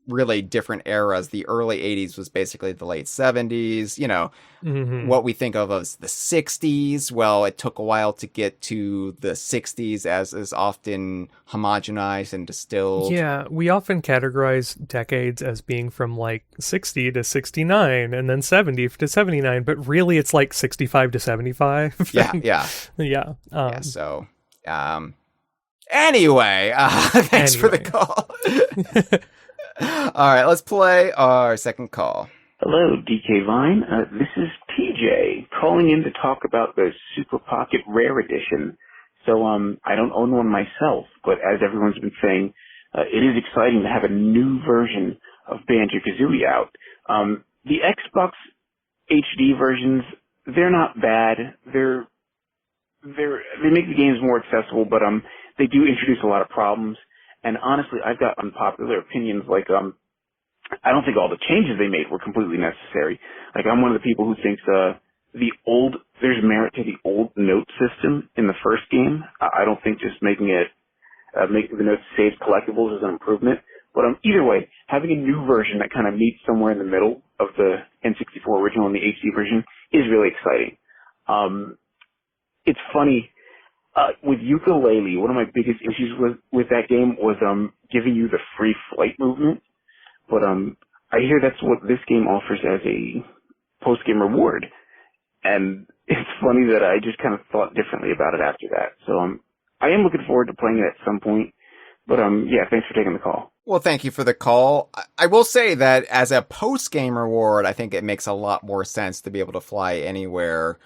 [SPEAKER 3] really different eras. The early 80s was basically the late 70s. You know, what we think of as the 60s, well, it took a while to get to the 60s, as is often homogenized and distilled.
[SPEAKER 1] Yeah, we often categorize decades as being from like 60 to 69 and then 70 to 79, but really it's like 65 to 75.
[SPEAKER 3] Yeah. So, anyway, thanks for the call. All right, let's play our second call.
[SPEAKER 4] Hello, DK Vine. This is TJ calling in to talk about the Super Pocket Rare Edition. So I don't own one myself, but as everyone's been saying, it is exciting to have a new version of Banjo-Kazooie out. The Xbox HD versions, they're not bad. They make the games more accessible, but they do introduce a lot of problems. And honestly, I've got unpopular opinions, like, I don't think all the changes they made were completely necessary. Like, I'm one of the people who thinks, there's merit to the old note system in the first game. I don't think just making the notes saved collectibles is an improvement. But, either way, having a new version that kind of meets somewhere in the middle of the N64 original and the HD version is really exciting. It's funny. With Ukulele, one of my biggest issues with that game was giving you the free flight movement. but I hear that's what this game offers as a post-game reward. And it's funny that I just kind of thought differently about it after that. So I am looking forward to playing it at some point. But yeah, thanks for taking the call.
[SPEAKER 3] Well, thank you for the call. I will say that as a post-game reward, I think it makes a lot more sense to be able to fly anywhere.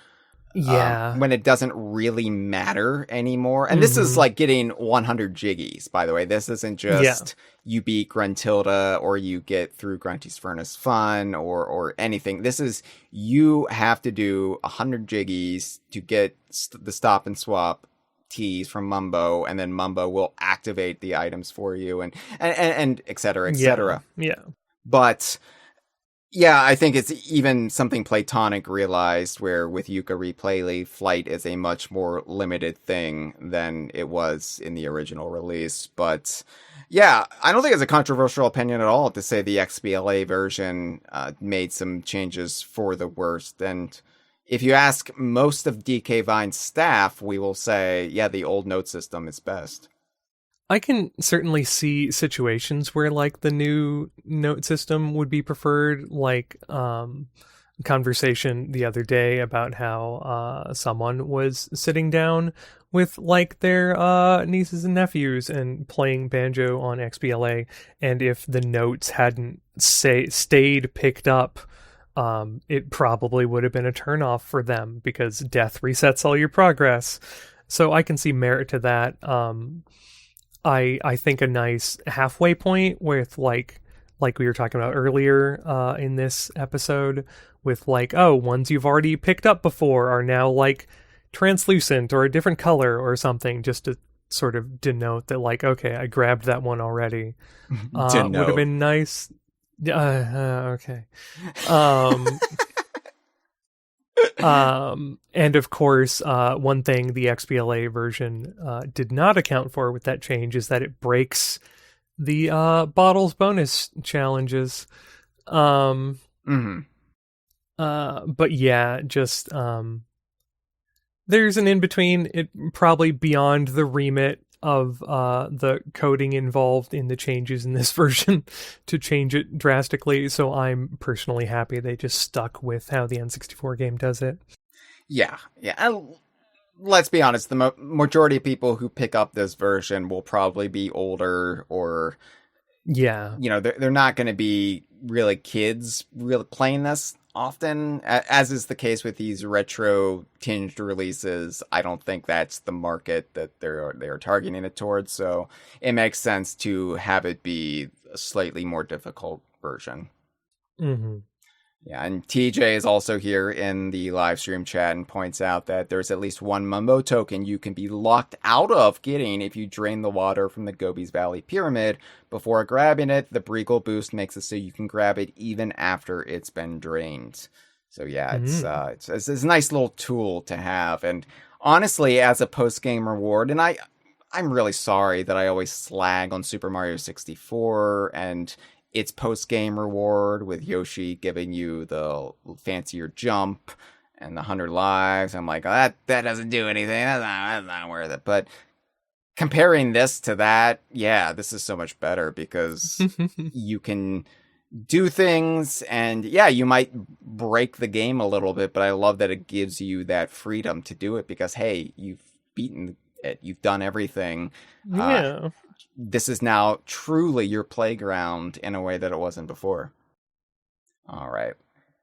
[SPEAKER 1] Yeah.
[SPEAKER 3] When it doesn't really matter anymore. And this is like getting 100 jiggies, by the way. This isn't just you beat Gruntilda or you get through Grunty's Furnace Fun or anything. This is you have to do 100 jiggies to get the stop and swap teas from Mumbo, and then Mumbo will activate the items for you and et cetera, et cetera.
[SPEAKER 1] Yeah.
[SPEAKER 3] But yeah, I think it's even something Platonic realized where with Yuka Replay, flight is a much more limited thing than it was in the original release. But yeah, I don't think it's a controversial opinion at all to say the XBLA version made some changes for the worst. And if you ask most of DK Vine's staff, we will say, yeah, the old note system is best.
[SPEAKER 1] I can certainly see situations where like the new note system would be preferred, like conversation the other day about how someone was sitting down with like their nieces and nephews and playing banjo on XBLA, and if the notes hadn't stayed picked up, it probably would have been a turnoff for them because death resets all your progress. So I can see merit to that. I think a nice halfway point with like we were talking about earlier in this episode with like, oh, ones you've already picked up before are now like translucent or a different color or something, just to sort of denote that like, okay, I grabbed that one already. Would have been nice. Okay. And of course, one thing the XBLA version did not account for with that change is that it breaks the bottles bonus challenges. But yeah, just there's an in-between. It probably beyond the remit of the coding involved in the changes in this version to change it drastically. So I'm personally happy they just stuck with how the N64 game does it.
[SPEAKER 3] Yeah. And let's be honest, the majority of people who pick up this version will probably be older or,
[SPEAKER 1] yeah,
[SPEAKER 3] you know, they're not going to be really kids really playing this often, as is the case with these retro tinged releases. I don't think that's the market that they're targeting it towards. So it makes sense to have it be a slightly more difficult version.
[SPEAKER 1] Mm-hmm.
[SPEAKER 3] Yeah, and TJ is also here in the live stream chat and points out that there's at least one Mumbo token you can be locked out of getting if you drain the water from the Gobi's Valley Pyramid. Before grabbing it, the Breagle boost makes it so you can grab it even after it's been drained. So yeah, it's a nice little tool to have. And honestly, as a post-game reward, and I'm really sorry that I always slag on Super Mario 64 and its post-game reward with Yoshi giving you the fancier jump and the 100 lives. I'm like, oh, that doesn't do anything. That's not worth it. But comparing this to that, yeah, this is so much better because you can do things and yeah, you might break the game a little bit, but I love that it gives you that freedom to do it because, hey, you've beaten it. You've done everything.
[SPEAKER 1] Yeah.
[SPEAKER 3] This is now truly your playground in a way that it wasn't before. All right.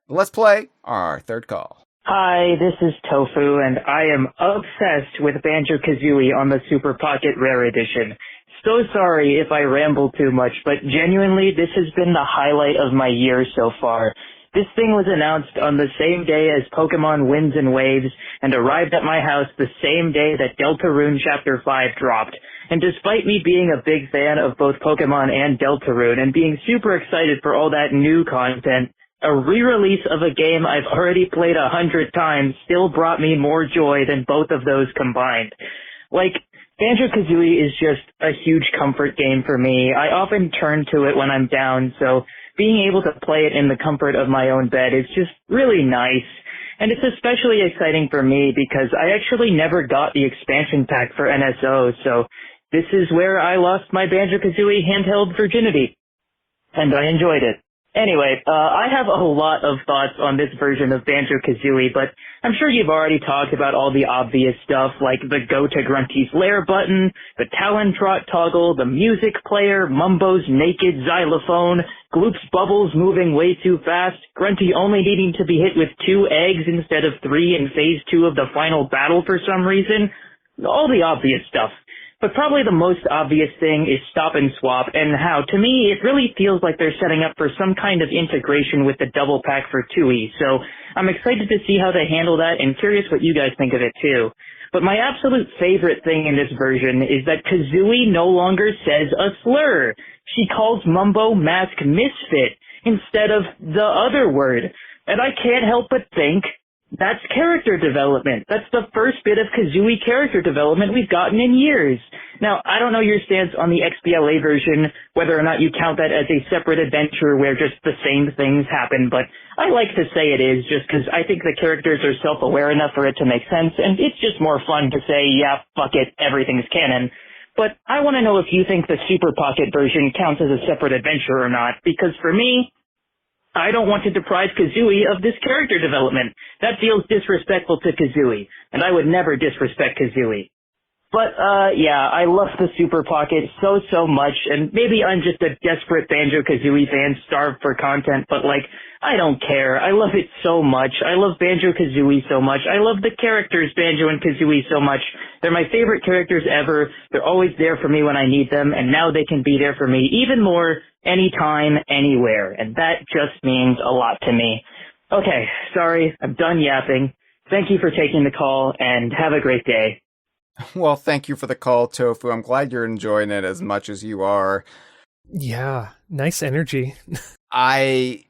[SPEAKER 3] Let's play our third call.
[SPEAKER 5] Hi, this is Tofu, and I am obsessed with Banjo-Kazooie on the Super Pocket Rare Edition. So sorry if I ramble too much, but genuinely, this has been the highlight of my year so far. This thing was announced on the same day as Pokemon Winds and Waves and arrived at my house the same day that Deltarune Chapter 5 dropped. And despite me being a big fan of both Pokemon and Deltarune and being super excited for all that new content, a re-release of a game I've already played 100 times still brought me more joy than both of those combined. Like, Banjo-Kazooie is just a huge comfort game for me. I often turn to it when I'm down, so being able to play it in the comfort of my own bed is just really nice. And it's especially exciting for me because I actually never got the expansion pack for NSO, so this is where I lost my Banjo-Kazooie handheld virginity. and I enjoyed it. Anyway, I have a lot of thoughts on this version of Banjo-Kazooie, but I'm sure you've already talked about all the obvious stuff, like the Go to Grunty's Lair button, the Talon Trot toggle, the music player, Mumbo's naked xylophone, Gloop's bubbles moving way too fast, Grunty only needing to be hit with 2 eggs instead of 3 in Phase 2 of the final battle for some reason. All the obvious stuff. But probably the most obvious thing is Stop and Swap, and how, to me, it really feels like they're setting up for some kind of integration with the double pack for Tooie, so I'm excited to see how they handle that and curious what you guys think of it too. But my absolute favorite thing in this version is that Kazooie no longer says a slur. She calls Mumbo Mask Misfit instead of the other word, and I can't help but think, that's character development. That's the first bit of Kazooie character development we've gotten in years. Now, I don't know your stance on the XBLA version, whether or not you count that as a separate adventure where just the same things happen, but I like to say it is just because I think the characters are self-aware enough for it to make sense, and it's just more fun to say, yeah, fuck it, everything's canon. But I want to know if you think the Super Pocket version counts as a separate adventure or not, because for me, I don't want to deprive Kazooie of this character development. That feels disrespectful to Kazooie, and I would never disrespect Kazooie. But, yeah, I love the Super Pocket so much, and maybe I'm just a desperate Banjo-Kazooie fan starved for content, but, like, I don't care. I love it so much. I love Banjo-Kazooie so much. I love the characters Banjo and Kazooie so much. They're my favorite characters ever. They're always there for me when I need them, and now they can be there for me even more, anytime, anywhere, and that just means a lot to me. Okay, sorry, I'm done yapping. Thank you for taking the call, and have a great day.
[SPEAKER 3] Well, thank you for the call, Tofu. I'm glad you're enjoying it as much as you are.
[SPEAKER 1] Yeah, nice energy.
[SPEAKER 3] I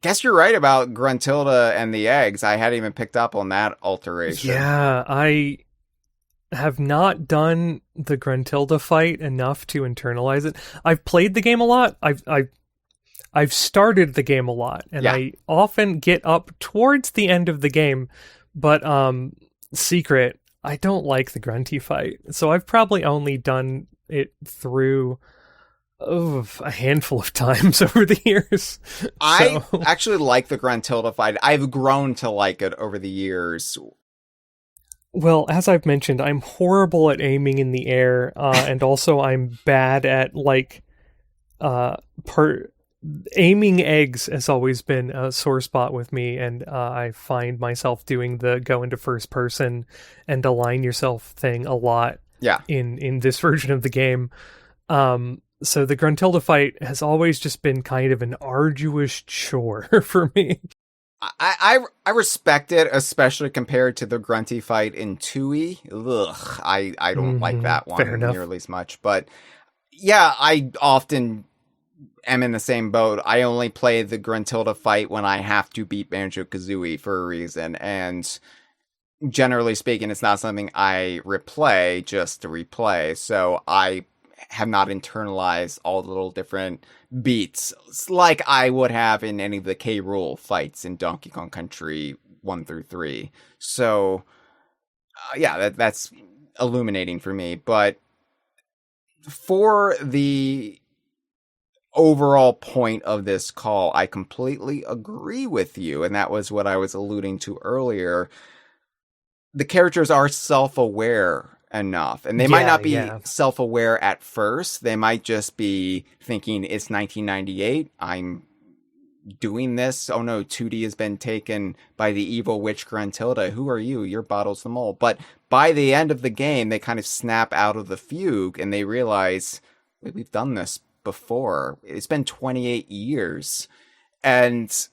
[SPEAKER 3] guess you're right about Gruntilda and the eggs. I hadn't even picked up on that alteration.
[SPEAKER 1] Yeah, I have not done the Gruntilda fight enough to internalize it. I've played the game a lot. I've started the game a lot, and I often get up towards the end of the game, but secret, I don't like the Grunty fight. So I've probably only done it through a handful of times over the years.
[SPEAKER 3] I actually like the Gruntilda fight. I've grown to like it over the years.
[SPEAKER 1] Well, as I've mentioned, I'm horrible at aiming in the air, and also I'm bad at, like, aiming eggs has always been a sore spot with me, and I find myself doing the go into first person and align yourself thing a lot in this version of the game. So the Gruntilda fight has always just been kind of an arduous chore for me.
[SPEAKER 3] I respect it, especially compared to the Grunty fight in Tooie. Ugh, I don't like that one nearly as much. But yeah, I often am in the same boat. I only play the Gruntilda fight when I have to beat Banjo-Kazooie for a reason. And generally speaking, it's not something I replay just to replay. So I have not internalized all the little different beats like I would have in any of the K. Rool fights in Donkey Kong Country 1 through 3. So, yeah, that's illuminating for me. But for the overall point of this call, I completely agree with you. And that was what I was alluding to earlier. The characters are self-aware enough, and they might not be self-aware at first. They might just be thinking it's 1998, I'm doing this, oh no, 2D has been taken by the evil witch Gruntilda, who are you, you're Bottles the Mole. But by the end of the game, they kind of snap out of the fugue and they realize, wait, we've done this before, it's been 28 years. And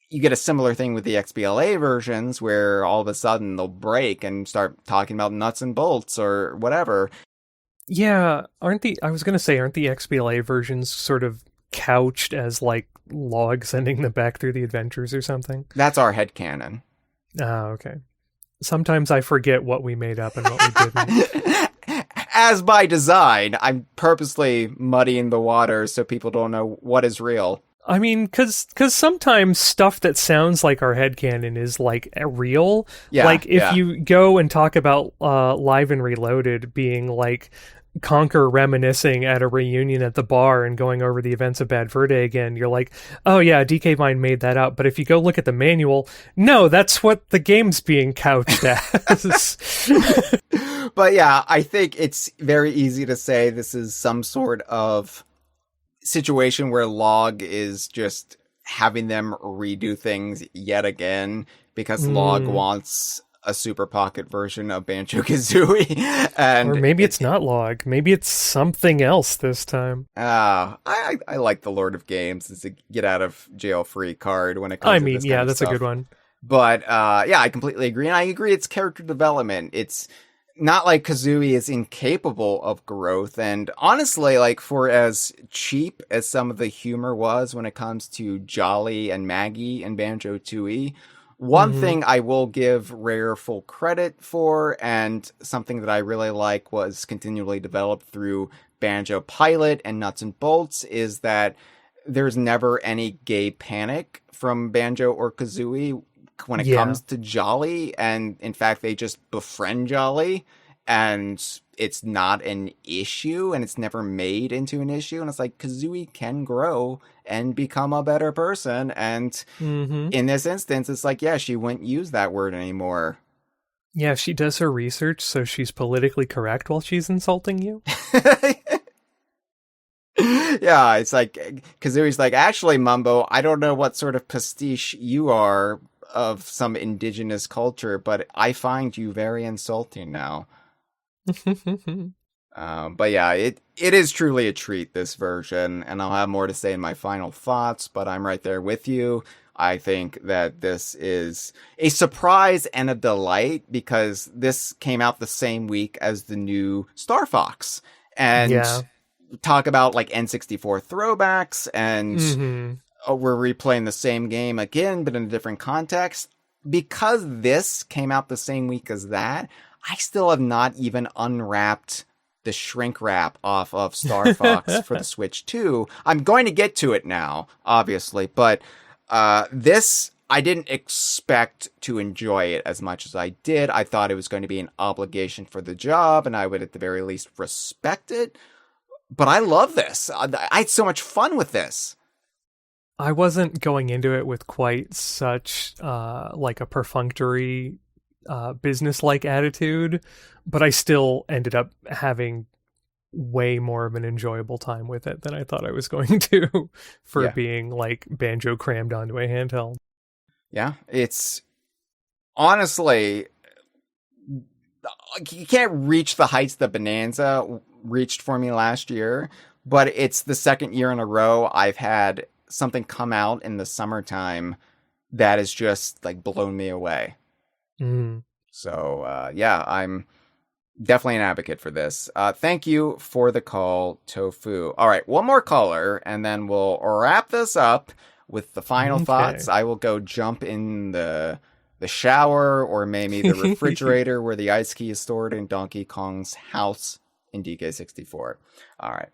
[SPEAKER 3] you get a similar thing with the XBLA versions where all of a sudden they'll break and start talking about nuts and bolts or whatever.
[SPEAKER 1] Yeah, aren't the XBLA versions sort of couched as like log sending them back through the adventures or something?
[SPEAKER 3] That's our headcanon.
[SPEAKER 1] Oh, okay. Sometimes I forget what we made up and what we didn't.
[SPEAKER 3] As by design, I'm purposely muddying the water so people don't know what is real.
[SPEAKER 1] I mean, because sometimes stuff that sounds like our headcanon is, like, real.
[SPEAKER 3] Yeah,
[SPEAKER 1] like, if you go and talk about Live and Reloaded being, like, Conker reminiscing at a reunion at the bar and going over the events of Bad Verde again, you're like, oh yeah, DK Vine made that up. But if you go look at the manual, no, that's what the game's being couched as.
[SPEAKER 3] But yeah, I think it's very easy to say this is some sort of situation where Log is just having them redo things yet again because Log wants a Super Pocket version of Banjo-Kazooie. And
[SPEAKER 1] or maybe it's not Log. Maybe it's something else this time.
[SPEAKER 3] I like the Lord of Games. It's a get out of jail free card when it comes to this kind of
[SPEAKER 1] that's
[SPEAKER 3] stuff.
[SPEAKER 1] a good one.
[SPEAKER 3] But yeah, I completely agree. And I agree it's character development. It's not like Kazooie is incapable of growth. And honestly, like for as cheap as some of the humor was when it comes to Jolly and Maggie and Banjo-Tooie, one thing I will give Rare full credit for, and something that I really like was continually developed through Banjo Pilot and Nuts and Bolts, is that there's never any gay panic from Banjo or Kazooie when it comes to Jolly. And in fact, they just befriend Jolly, and it's not an issue, and it's never made into an issue. And it's like, Kazooie can grow and become a better person. And in this instance, it's like, yeah, she wouldn't use that word anymore.
[SPEAKER 1] Yeah, she does her research, so she's politically correct while she's insulting you.
[SPEAKER 3] Yeah, it's like, Kazooie's like, actually, Mumbo, I don't know what sort of pastiche you are of some indigenous culture, but I find you very insulting now. But yeah, it is truly a treat, this version, and I'll have more to say in my final thoughts, but I'm right there with you. I think that this is a surprise and a delight because this came out the same week as the new Star Fox. And talk about like N64 throwbacks, and we're replaying the same game again, but in a different context. Because this came out the same week as that, I still have not even unwrapped the shrink wrap off of Star Fox for the Switch 2. I'm going to get to it now, obviously, but this, I didn't expect to enjoy it as much as I did. I thought it was going to be an obligation for the job, and I would at the very least respect it. But I love this. I had so much fun with this.
[SPEAKER 1] I wasn't going into it with quite such like a perfunctory business-like attitude, but I still ended up having way more of an enjoyable time with it than I thought I was going to for being like Banjo crammed onto a handheld.
[SPEAKER 3] Yeah, it's honestly, you can't reach the heights that Bonanza reached for me last year, but it's the second year in a row I've had something come out in the summertime that has just like blown me away. So yeah, I'm definitely an advocate for this. Thank you for the call, Tofu. All right, one more caller, and then we'll wrap this up with the final thoughts. I will go jump in the shower, or maybe the refrigerator where the ice key is stored in Donkey Kong's house in DK64. All right.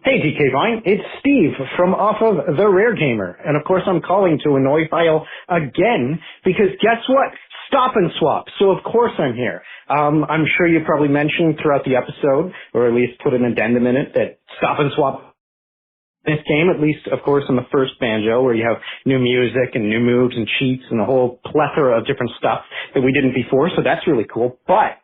[SPEAKER 6] Hey, DK Vine, it's Steve from off of The Rare Gamer. And of course I'm calling to annoy Hyle again, because guess what? Stop and Swap. So of course I'm here. I'm sure you probably mentioned throughout the episode, or at least put an addendum in it, that Stop and Swap this game, at least, of course, in the first Banjo, where you have new music and new moves and cheats and a whole plethora of different stuff that we didn't before, so that's really cool. But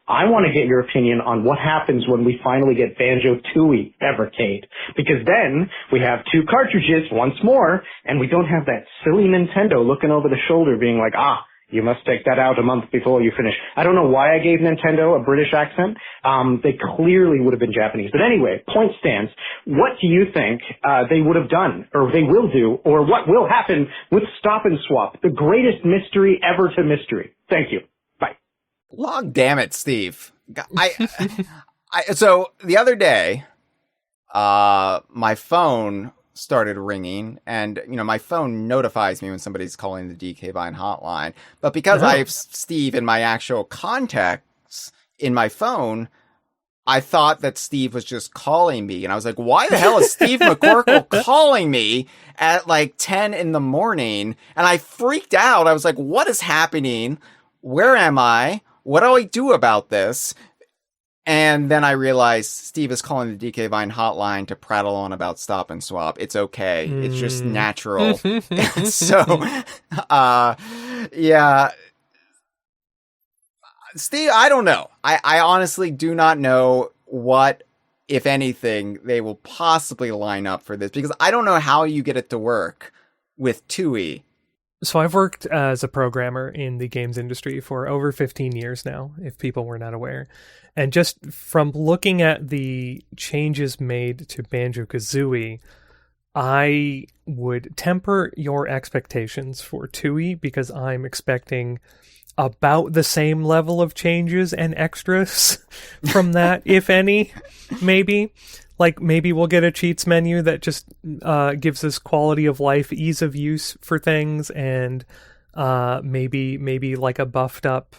[SPEAKER 6] I want to get your opinion on what happens when we finally get Banjo-Tooie Evercade. Because then we have two cartridges once more, and we don't have that silly Nintendo looking over the shoulder being like, you must take that out a month before you finish. I don't know why I gave Nintendo a British accent. They clearly would have been Japanese. But anyway, point stands. What do you think they would have done, or they will do, or what will happen with Stop and Swap, the greatest mystery ever to mystery? Thank you. Bye.
[SPEAKER 3] Long damn it, Steve. So the other day, my phone started ringing, and my phone notifies me when somebody's calling the DK Vine hotline. But because I have Steve in my actual contacts in my phone, I thought that Steve was just calling me, and I was like, why the hell is Steve McCorkle calling me at like 10 in the morning? And I freaked out. I was like, what is happening? Where am I? What do I do about this? And then I realized Steve is calling the DK Vine hotline to prattle on about Stop and Swap. It's okay. It's just natural. So, yeah. Steve, I don't know. I honestly do not know what, if anything, they will possibly line up for this, because I don't know how you get it to work with TUI.
[SPEAKER 1] So I've worked as a programmer in the games industry for over 15 years now, if people were not aware. And just from looking at the changes made to Banjo-Kazooie, I would temper your expectations for TUI, because I'm expecting about the same level of changes and extras from that, if any, maybe. Like, maybe we'll get a cheats menu that just gives us quality of life, ease of use for things, and maybe like a buffed up...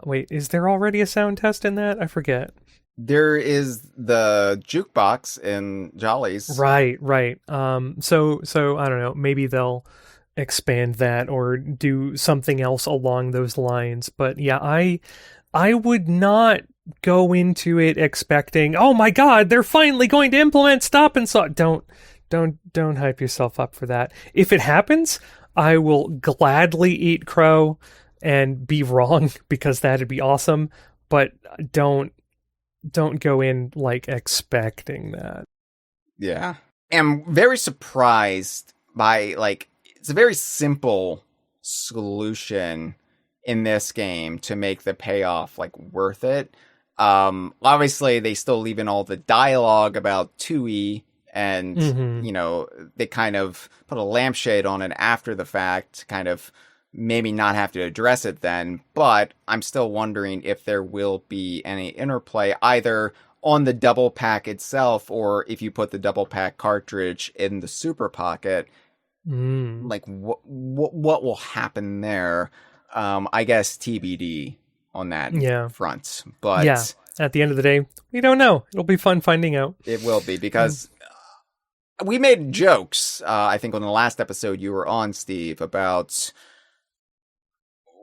[SPEAKER 1] wait, is there already a sound test in that? I forget.
[SPEAKER 3] There is the jukebox in Jolly's.
[SPEAKER 1] Right. So I don't know, maybe they'll expand that or do something else along those lines. But yeah, I would not go into it expecting, oh my god, they're finally going to implement Stop and Swap. Don't hype yourself up for that. If it happens, I will gladly eat crow and be wrong, because that'd be awesome. But don't go in like expecting that.
[SPEAKER 3] Yeah. I'm very surprised by, like, it's a very simple solution in this game to make the payoff like worth it. Obviously they still leave in all the dialogue about TUI, and you know, they kind of put a lampshade on it after the fact, kind of maybe not have to address it then, but I'm still wondering if there will be any interplay either on the double pack itself, or if you put the double pack cartridge in the Super Pocket, like what will happen there? I guess TBD on that front. But
[SPEAKER 1] yeah, at the end of the day, we don't know. It'll be fun finding out.
[SPEAKER 3] It will be, because we made jokes, I think on the last episode you were on, Steve, about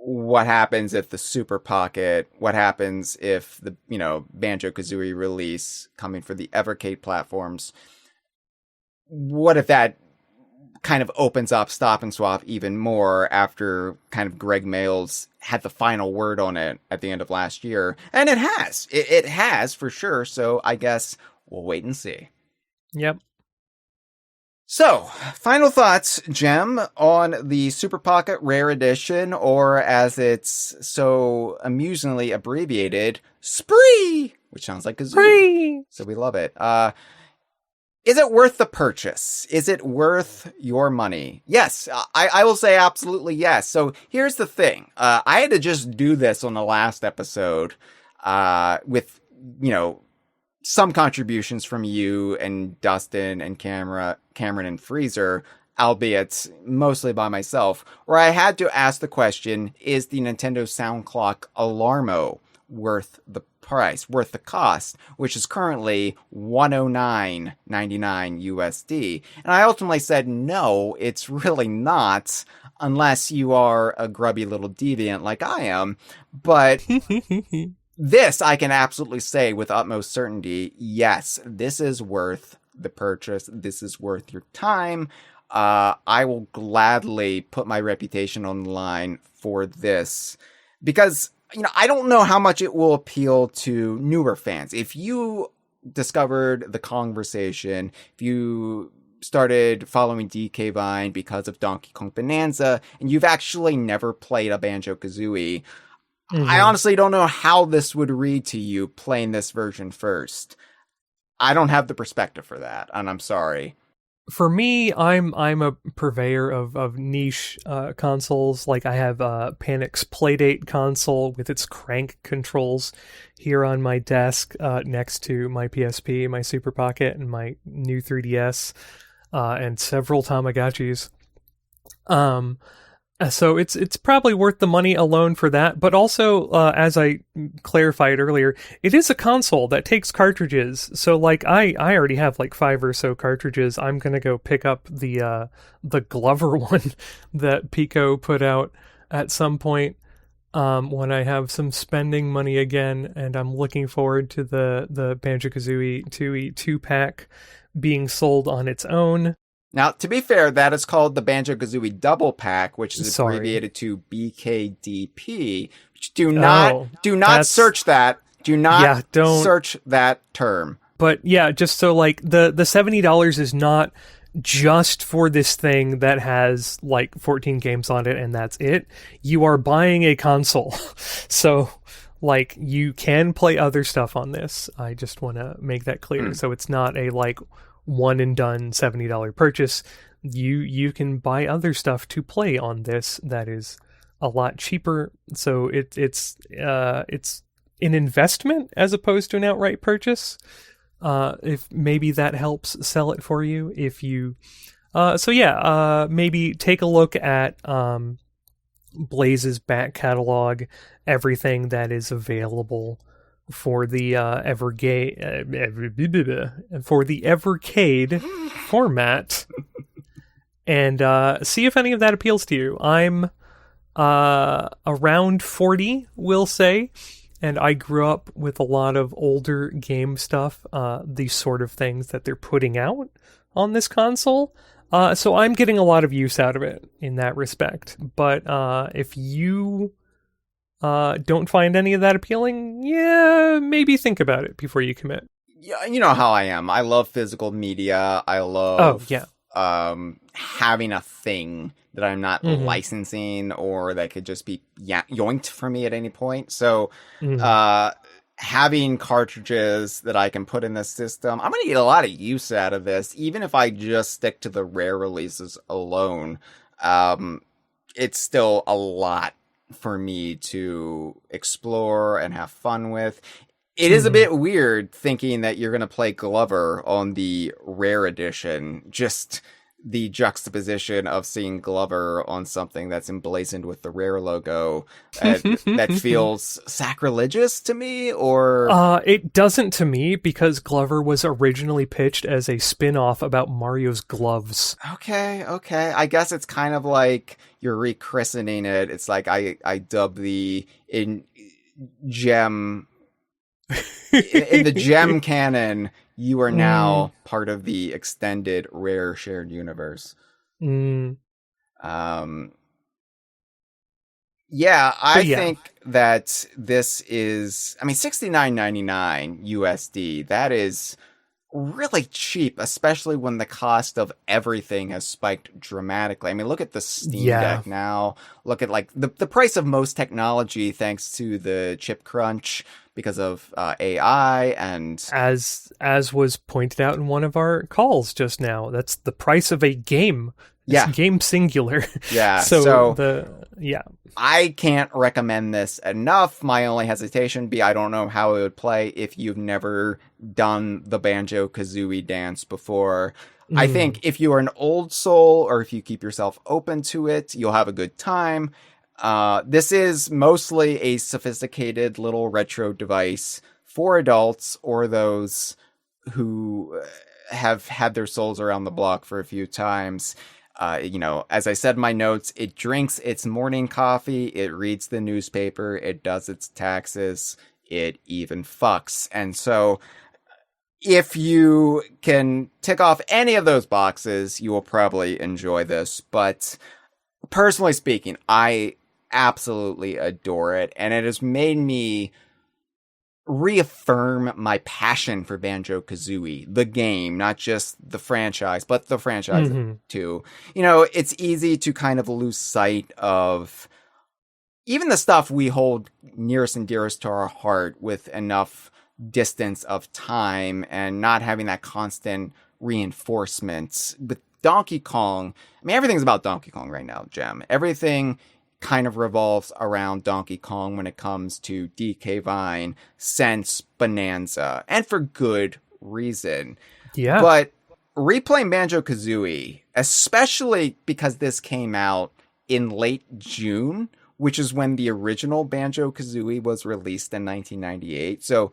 [SPEAKER 3] what happens if the Super Pocket, what happens if the, you know, Banjo-Kazooie release coming for the Evercade platforms, what if that kind of opens up Stop and Swap even more after kind of Greg Mails had the final word on it at the end of last year. And it has. It has for sure. So I guess we'll wait and see.
[SPEAKER 1] Yep.
[SPEAKER 3] So, final thoughts, Jem, on the Super Pocket Rare Edition, or as it's so amusingly abbreviated, Spree, which sounds like Kazooie.
[SPEAKER 1] Spree!
[SPEAKER 3] So we love it. Is it worth the purchase? Is it worth your money? Yes, I will say absolutely yes. So here's the thing. I had to just do this on the last episode with, you know, some contributions from you and Dustin and Cameron and Freezer, albeit mostly by myself, where I had to ask the question, is the Nintendo Sound Clock Alarmo worth the price, worth the cost, which is currently $109.99 USD. And I ultimately said, no, it's really not, unless you are a grubby little deviant like I am. But this I can absolutely say with utmost certainty, yes, this is worth the purchase. This is worth your time. I will gladly put my reputation on the line for this, because, you know, I don't know how much it will appeal to newer fans. If you discovered the Kongversation, if you started following DK Vine because of Donkey Kong Bonanza, and you've actually never played a Banjo-Kazooie, I honestly don't know how this would read to you playing this version first. I don't have the perspective for that, and I'm sorry.
[SPEAKER 1] For me, I'm a purveyor of niche consoles. Like, I have Panic's Playdate console with its crank controls here on my desk next to my PSP, my Super Pocket, and my new 3DS, and several Tamagotchis. So it's probably worth the money alone for that, but also, as I clarified earlier, it is a console that takes cartridges. So, like, I already have like 5 or so cartridges. I'm gonna go pick up the Glover one that Pico put out at some point. when I have some spending money again, and I'm looking forward to the Banjo-Kazooie 2pack being sold on its own.
[SPEAKER 3] Now, to be fair, that is called the Banjo-Kazooie Double Pack, which is abbreviated to BKDP. Do not search that. Do not search that term.
[SPEAKER 1] But yeah, just so like the $70 is not just for this thing that has like 14 games on it and that's it. You are buying a console. So like you can play other stuff on this. I just want to make that clear. So it's not a like one and done $70 purchase. You can buy other stuff to play on this that is a lot cheaper. So it's an investment as opposed to an outright purchase. If maybe that helps sell it for you. If you, maybe take a look at Blaze's back catalog, everything that is available for the Evercade format, and see if any of that appeals to you. I'm around 40, we'll say. And I grew up with a lot of older game stuff, these sort of things that they're putting out on this console. So I'm getting a lot of use out of it in that respect. But if you don't find any of that appealing, maybe think about it before you commit.
[SPEAKER 3] Yeah, you know how I am. I love physical media. I love having a thing that I'm not licensing or that could just be yoinked for me at any point. So having cartridges that I can put in the system, I'm going to get a lot of use out of this, even if I just stick to the rare releases alone. It's still a lot for me to explore and have fun with. It is a bit weird thinking that you're going to play Glover on the rare edition. Just the juxtaposition of seeing Glover on something that's emblazoned with the Rare logo that feels sacrilegious to me, or
[SPEAKER 1] it doesn't to me, because Glover was originally pitched as a spin-off about Mario's gloves.
[SPEAKER 3] Okay. I guess it's kind of like you're rechristening it. It's like I dub the gem in the gem canon. You are now part of the extended Rare shared universe. I think that this is, $69.99 USD. That is really cheap, especially when the cost of everything has spiked dramatically. I mean, look at the Steam Deck now. Look at like the price of most technology, thanks to the chip crunch because of AI, and
[SPEAKER 1] as was pointed out in one of our calls just now, that's the price of a game. It's game singular.
[SPEAKER 3] Yeah. I can't recommend this enough. My only hesitation be I don't know how it would play if you've never done the Banjo-Kazooie dance before. I think if you are an old soul, or if you keep yourself open to it, you'll have a good time. This is mostly a sophisticated little retro device for adults or those who have had their souls around the block for a few times. As I said in my notes, it drinks its morning coffee, it reads the newspaper, it does its taxes, it even fucks. And so if you can tick off any of those boxes, you will probably enjoy this. But personally speaking, I absolutely adore it, and it has made me reaffirm my passion for Banjo-Kazooie, the game, not just the franchise, but the franchise too. It's easy to kind of lose sight of even the stuff we hold nearest and dearest to our heart with enough distance of time and not having that constant reinforcement. With Donkey Kong, everything's about Donkey Kong right now, Jem. Everything kind of revolves around Donkey Kong when it comes to DK Vine since Bonanza, and for good reason. Yeah. But replaying Banjo-Kazooie, especially because this came out in late June, which is when the original Banjo-Kazooie was released in 1998. So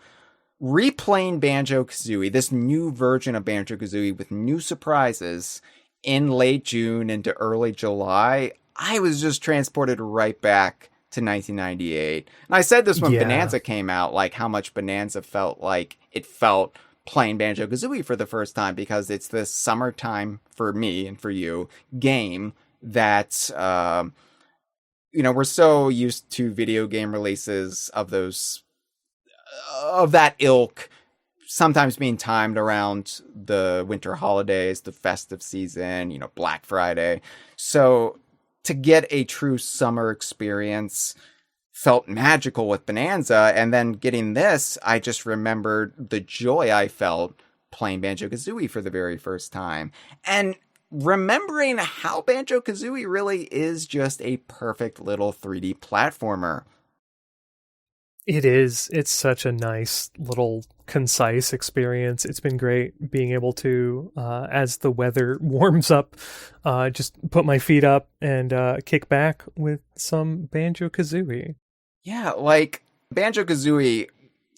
[SPEAKER 3] replaying Banjo-Kazooie, this new version of Banjo-Kazooie with new surprises in late June into early July, I was just transported right back to 1998. And I said this when
[SPEAKER 1] Yeah.
[SPEAKER 3] Bonanza came out, like how much Bonanza felt like it felt playing Banjo-Kazooie for the first time, because it's this summertime, for me and for you, game that, we're so used to video game releases of that ilk, sometimes being timed around the winter holidays, the festive season, Black Friday. So to get a true summer experience felt magical with Bonanza. And then getting this, I just remembered the joy I felt playing Banjo-Kazooie for the very first time. And remembering how Banjo-Kazooie really is just a perfect little 3D platformer.
[SPEAKER 1] It is. It's such a nice little concise experience. It's been great being able to, as the weather warms up, just put my feet up and kick back with some Banjo-Kazooie.
[SPEAKER 3] Yeah, like Banjo-Kazooie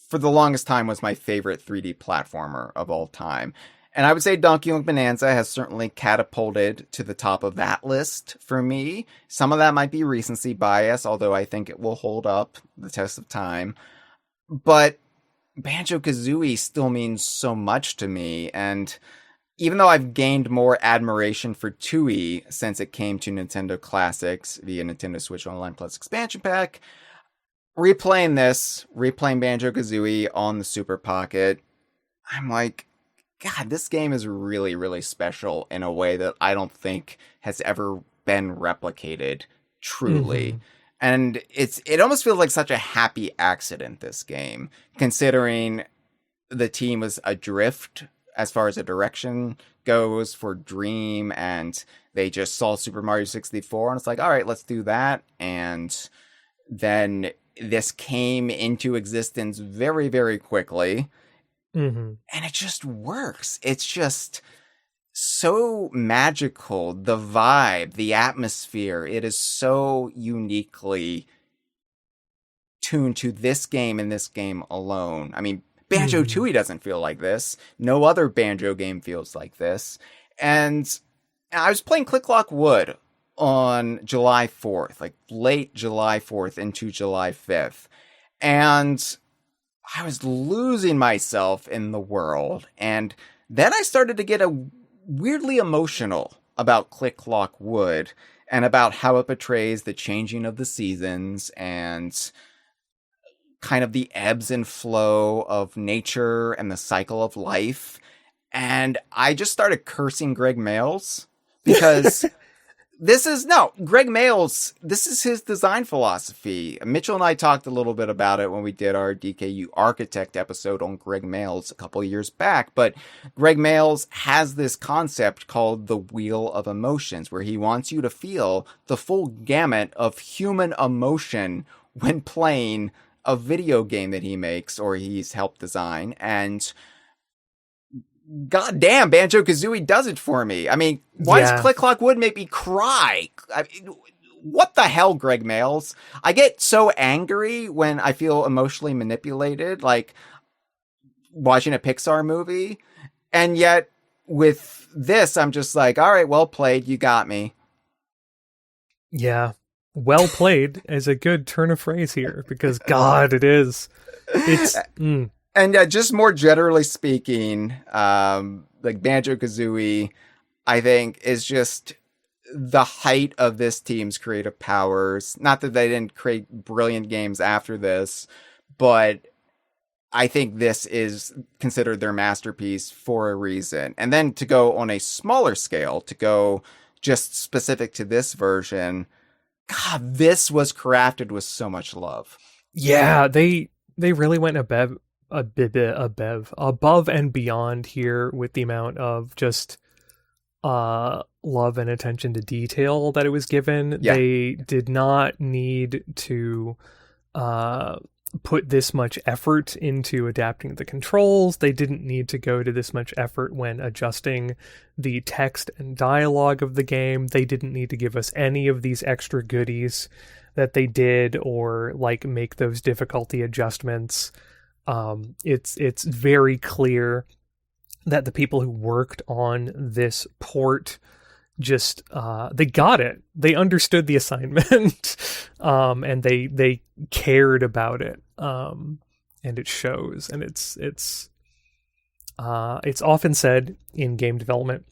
[SPEAKER 3] for the longest time was my favorite 3D platformer of all time. And I would say Donkey Kong Bonanza has certainly catapulted to the top of that list for me. Some of that might be recency bias, although I think it will hold up the test of time. But Banjo-Kazooie still means so much to me. And even though I've gained more admiration for Tooie since it came to Nintendo Classics via Nintendo Switch Online Plus Expansion Pack, replaying Banjo-Kazooie on the Super Pocket, I'm like, God, this game is really, really special in a way that I don't think has ever been replicated truly. Mm-hmm. And it almost feels like such a happy accident, this game, considering the team was adrift as far as the direction goes for Dream, and they just saw Super Mario 64, and it's like, all right, let's do that. And then this came into existence very, very quickly.
[SPEAKER 1] Mm-hmm.
[SPEAKER 3] And it just works. It's just so magical. The vibe, the atmosphere, it is so uniquely tuned to this game and this game alone. I mean, Banjo-Tooie doesn't feel like this. No other Banjo game feels like this. And I was playing Click Clock Wood on July 4th, like late July 4th into July 5th. And I was losing myself in the world. And then I started to get weirdly emotional about Click Clock Wood and about how it portrays the changing of the seasons and kind of the ebbs and flow of nature and the cycle of life. And I just started cursing Greg Mayles because Greg Mayles, this is his design philosophy. Mitchell and I talked a little bit about it when we did our DKU Architect episode on Greg Mayles a couple of years back, but Greg Mayles has this concept called the Wheel of Emotions, where he wants you to feel the full gamut of human emotion when playing a video game that he makes or he's helped design. And goddamn, Banjo-Kazooie does it for me. I mean, why does Click Clock Wood make me cry? I mean, what the hell, Greg Mayles? I get so angry when I feel emotionally manipulated, like watching a Pixar movie. And yet, with this, I'm just like, all right, well played, you got me.
[SPEAKER 1] Yeah, well played is a good turn of phrase here, because God, it is. It's...
[SPEAKER 3] And just more generally speaking, like Banjo-Kazooie, I think, is just the height of this team's creative powers. Not that they didn't create brilliant games after this, but I think this is considered their masterpiece for a reason. And then to go on a smaller scale, to go just specific to this version, God, this was crafted with so much love.
[SPEAKER 1] Yeah, they really went above and beyond here with the amount of just love and attention to detail that it was given.
[SPEAKER 3] Yeah.
[SPEAKER 1] They did not need to put this much effort into adapting the controls. They didn't need to go to this much effort when adjusting the text and dialogue of the game. They didn't need to give us any of these extra goodies that they did, or like make those difficulty adjustments. It's very clear that the people who worked on this port just they got it. They understood the assignment, and they cared about it, and it shows. And it's often said in game development,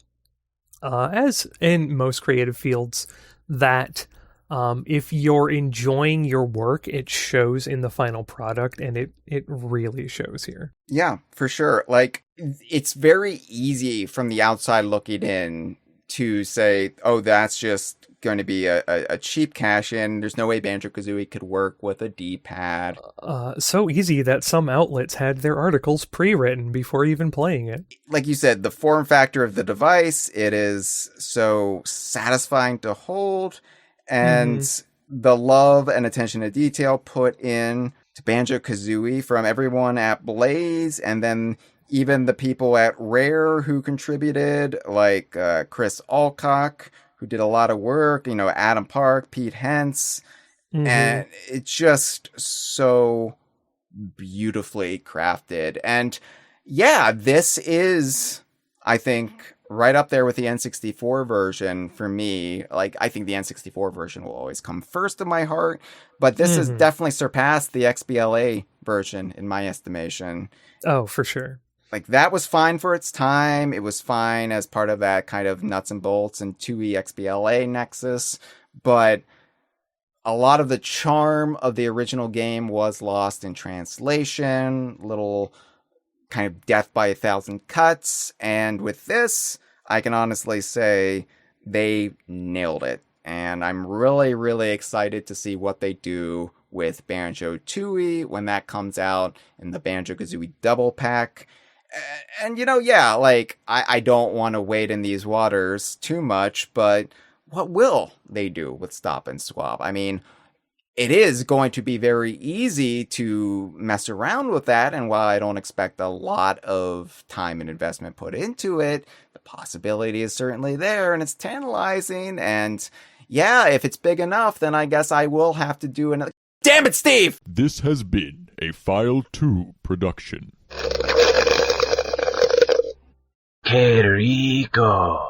[SPEAKER 1] as in most creative fields, that if you're enjoying your work, it shows in the final product, and it really shows here.
[SPEAKER 3] Yeah, for sure. Like, it's very easy from the outside looking in to say, oh, that's just going to be a cheap cash-in. There's no way Banjo-Kazooie could work with a D-pad.
[SPEAKER 1] So easy that some outlets had their articles pre-written before even playing it.
[SPEAKER 3] Like you said, the form factor of the device, it is so satisfying to hold, and the love and attention to detail put in to Banjo-Kazooie from everyone at Blaze, and then even the people at Rare who contributed, like Chris Alcock, who did a lot of work, Adam Park, Pete Hentz, and it's just so beautifully crafted. And yeah, this is, I think, right up there with the N64 version for me. Like, I think the N64 version will always come first in my heart, but this has definitely surpassed the XBLA version in my estimation.
[SPEAKER 1] Oh, for sure.
[SPEAKER 3] Like, that was fine for its time. It was fine as part of that kind of nuts and bolts and 2E XBLA nexus, but a lot of the charm of the original game was lost in translation, little kind of death by 1,000 cuts, and with this, I can honestly say they nailed it, and I'm really, really excited to see what they do with Banjo-Tooie when that comes out in the Banjo-Kazooie double pack. And, I don't want to wade in these waters too much, but what will they do with Stop and Swap? I mean, it is going to be very easy to mess around with that, and while I don't expect a lot of time and investment put into it, the possibility is certainly there, and it's tantalizing, and yeah, if it's big enough, then I guess I will have to do another... Damn it, Steve!
[SPEAKER 7] This has been a File 2 production.
[SPEAKER 8] ¡Qué rico!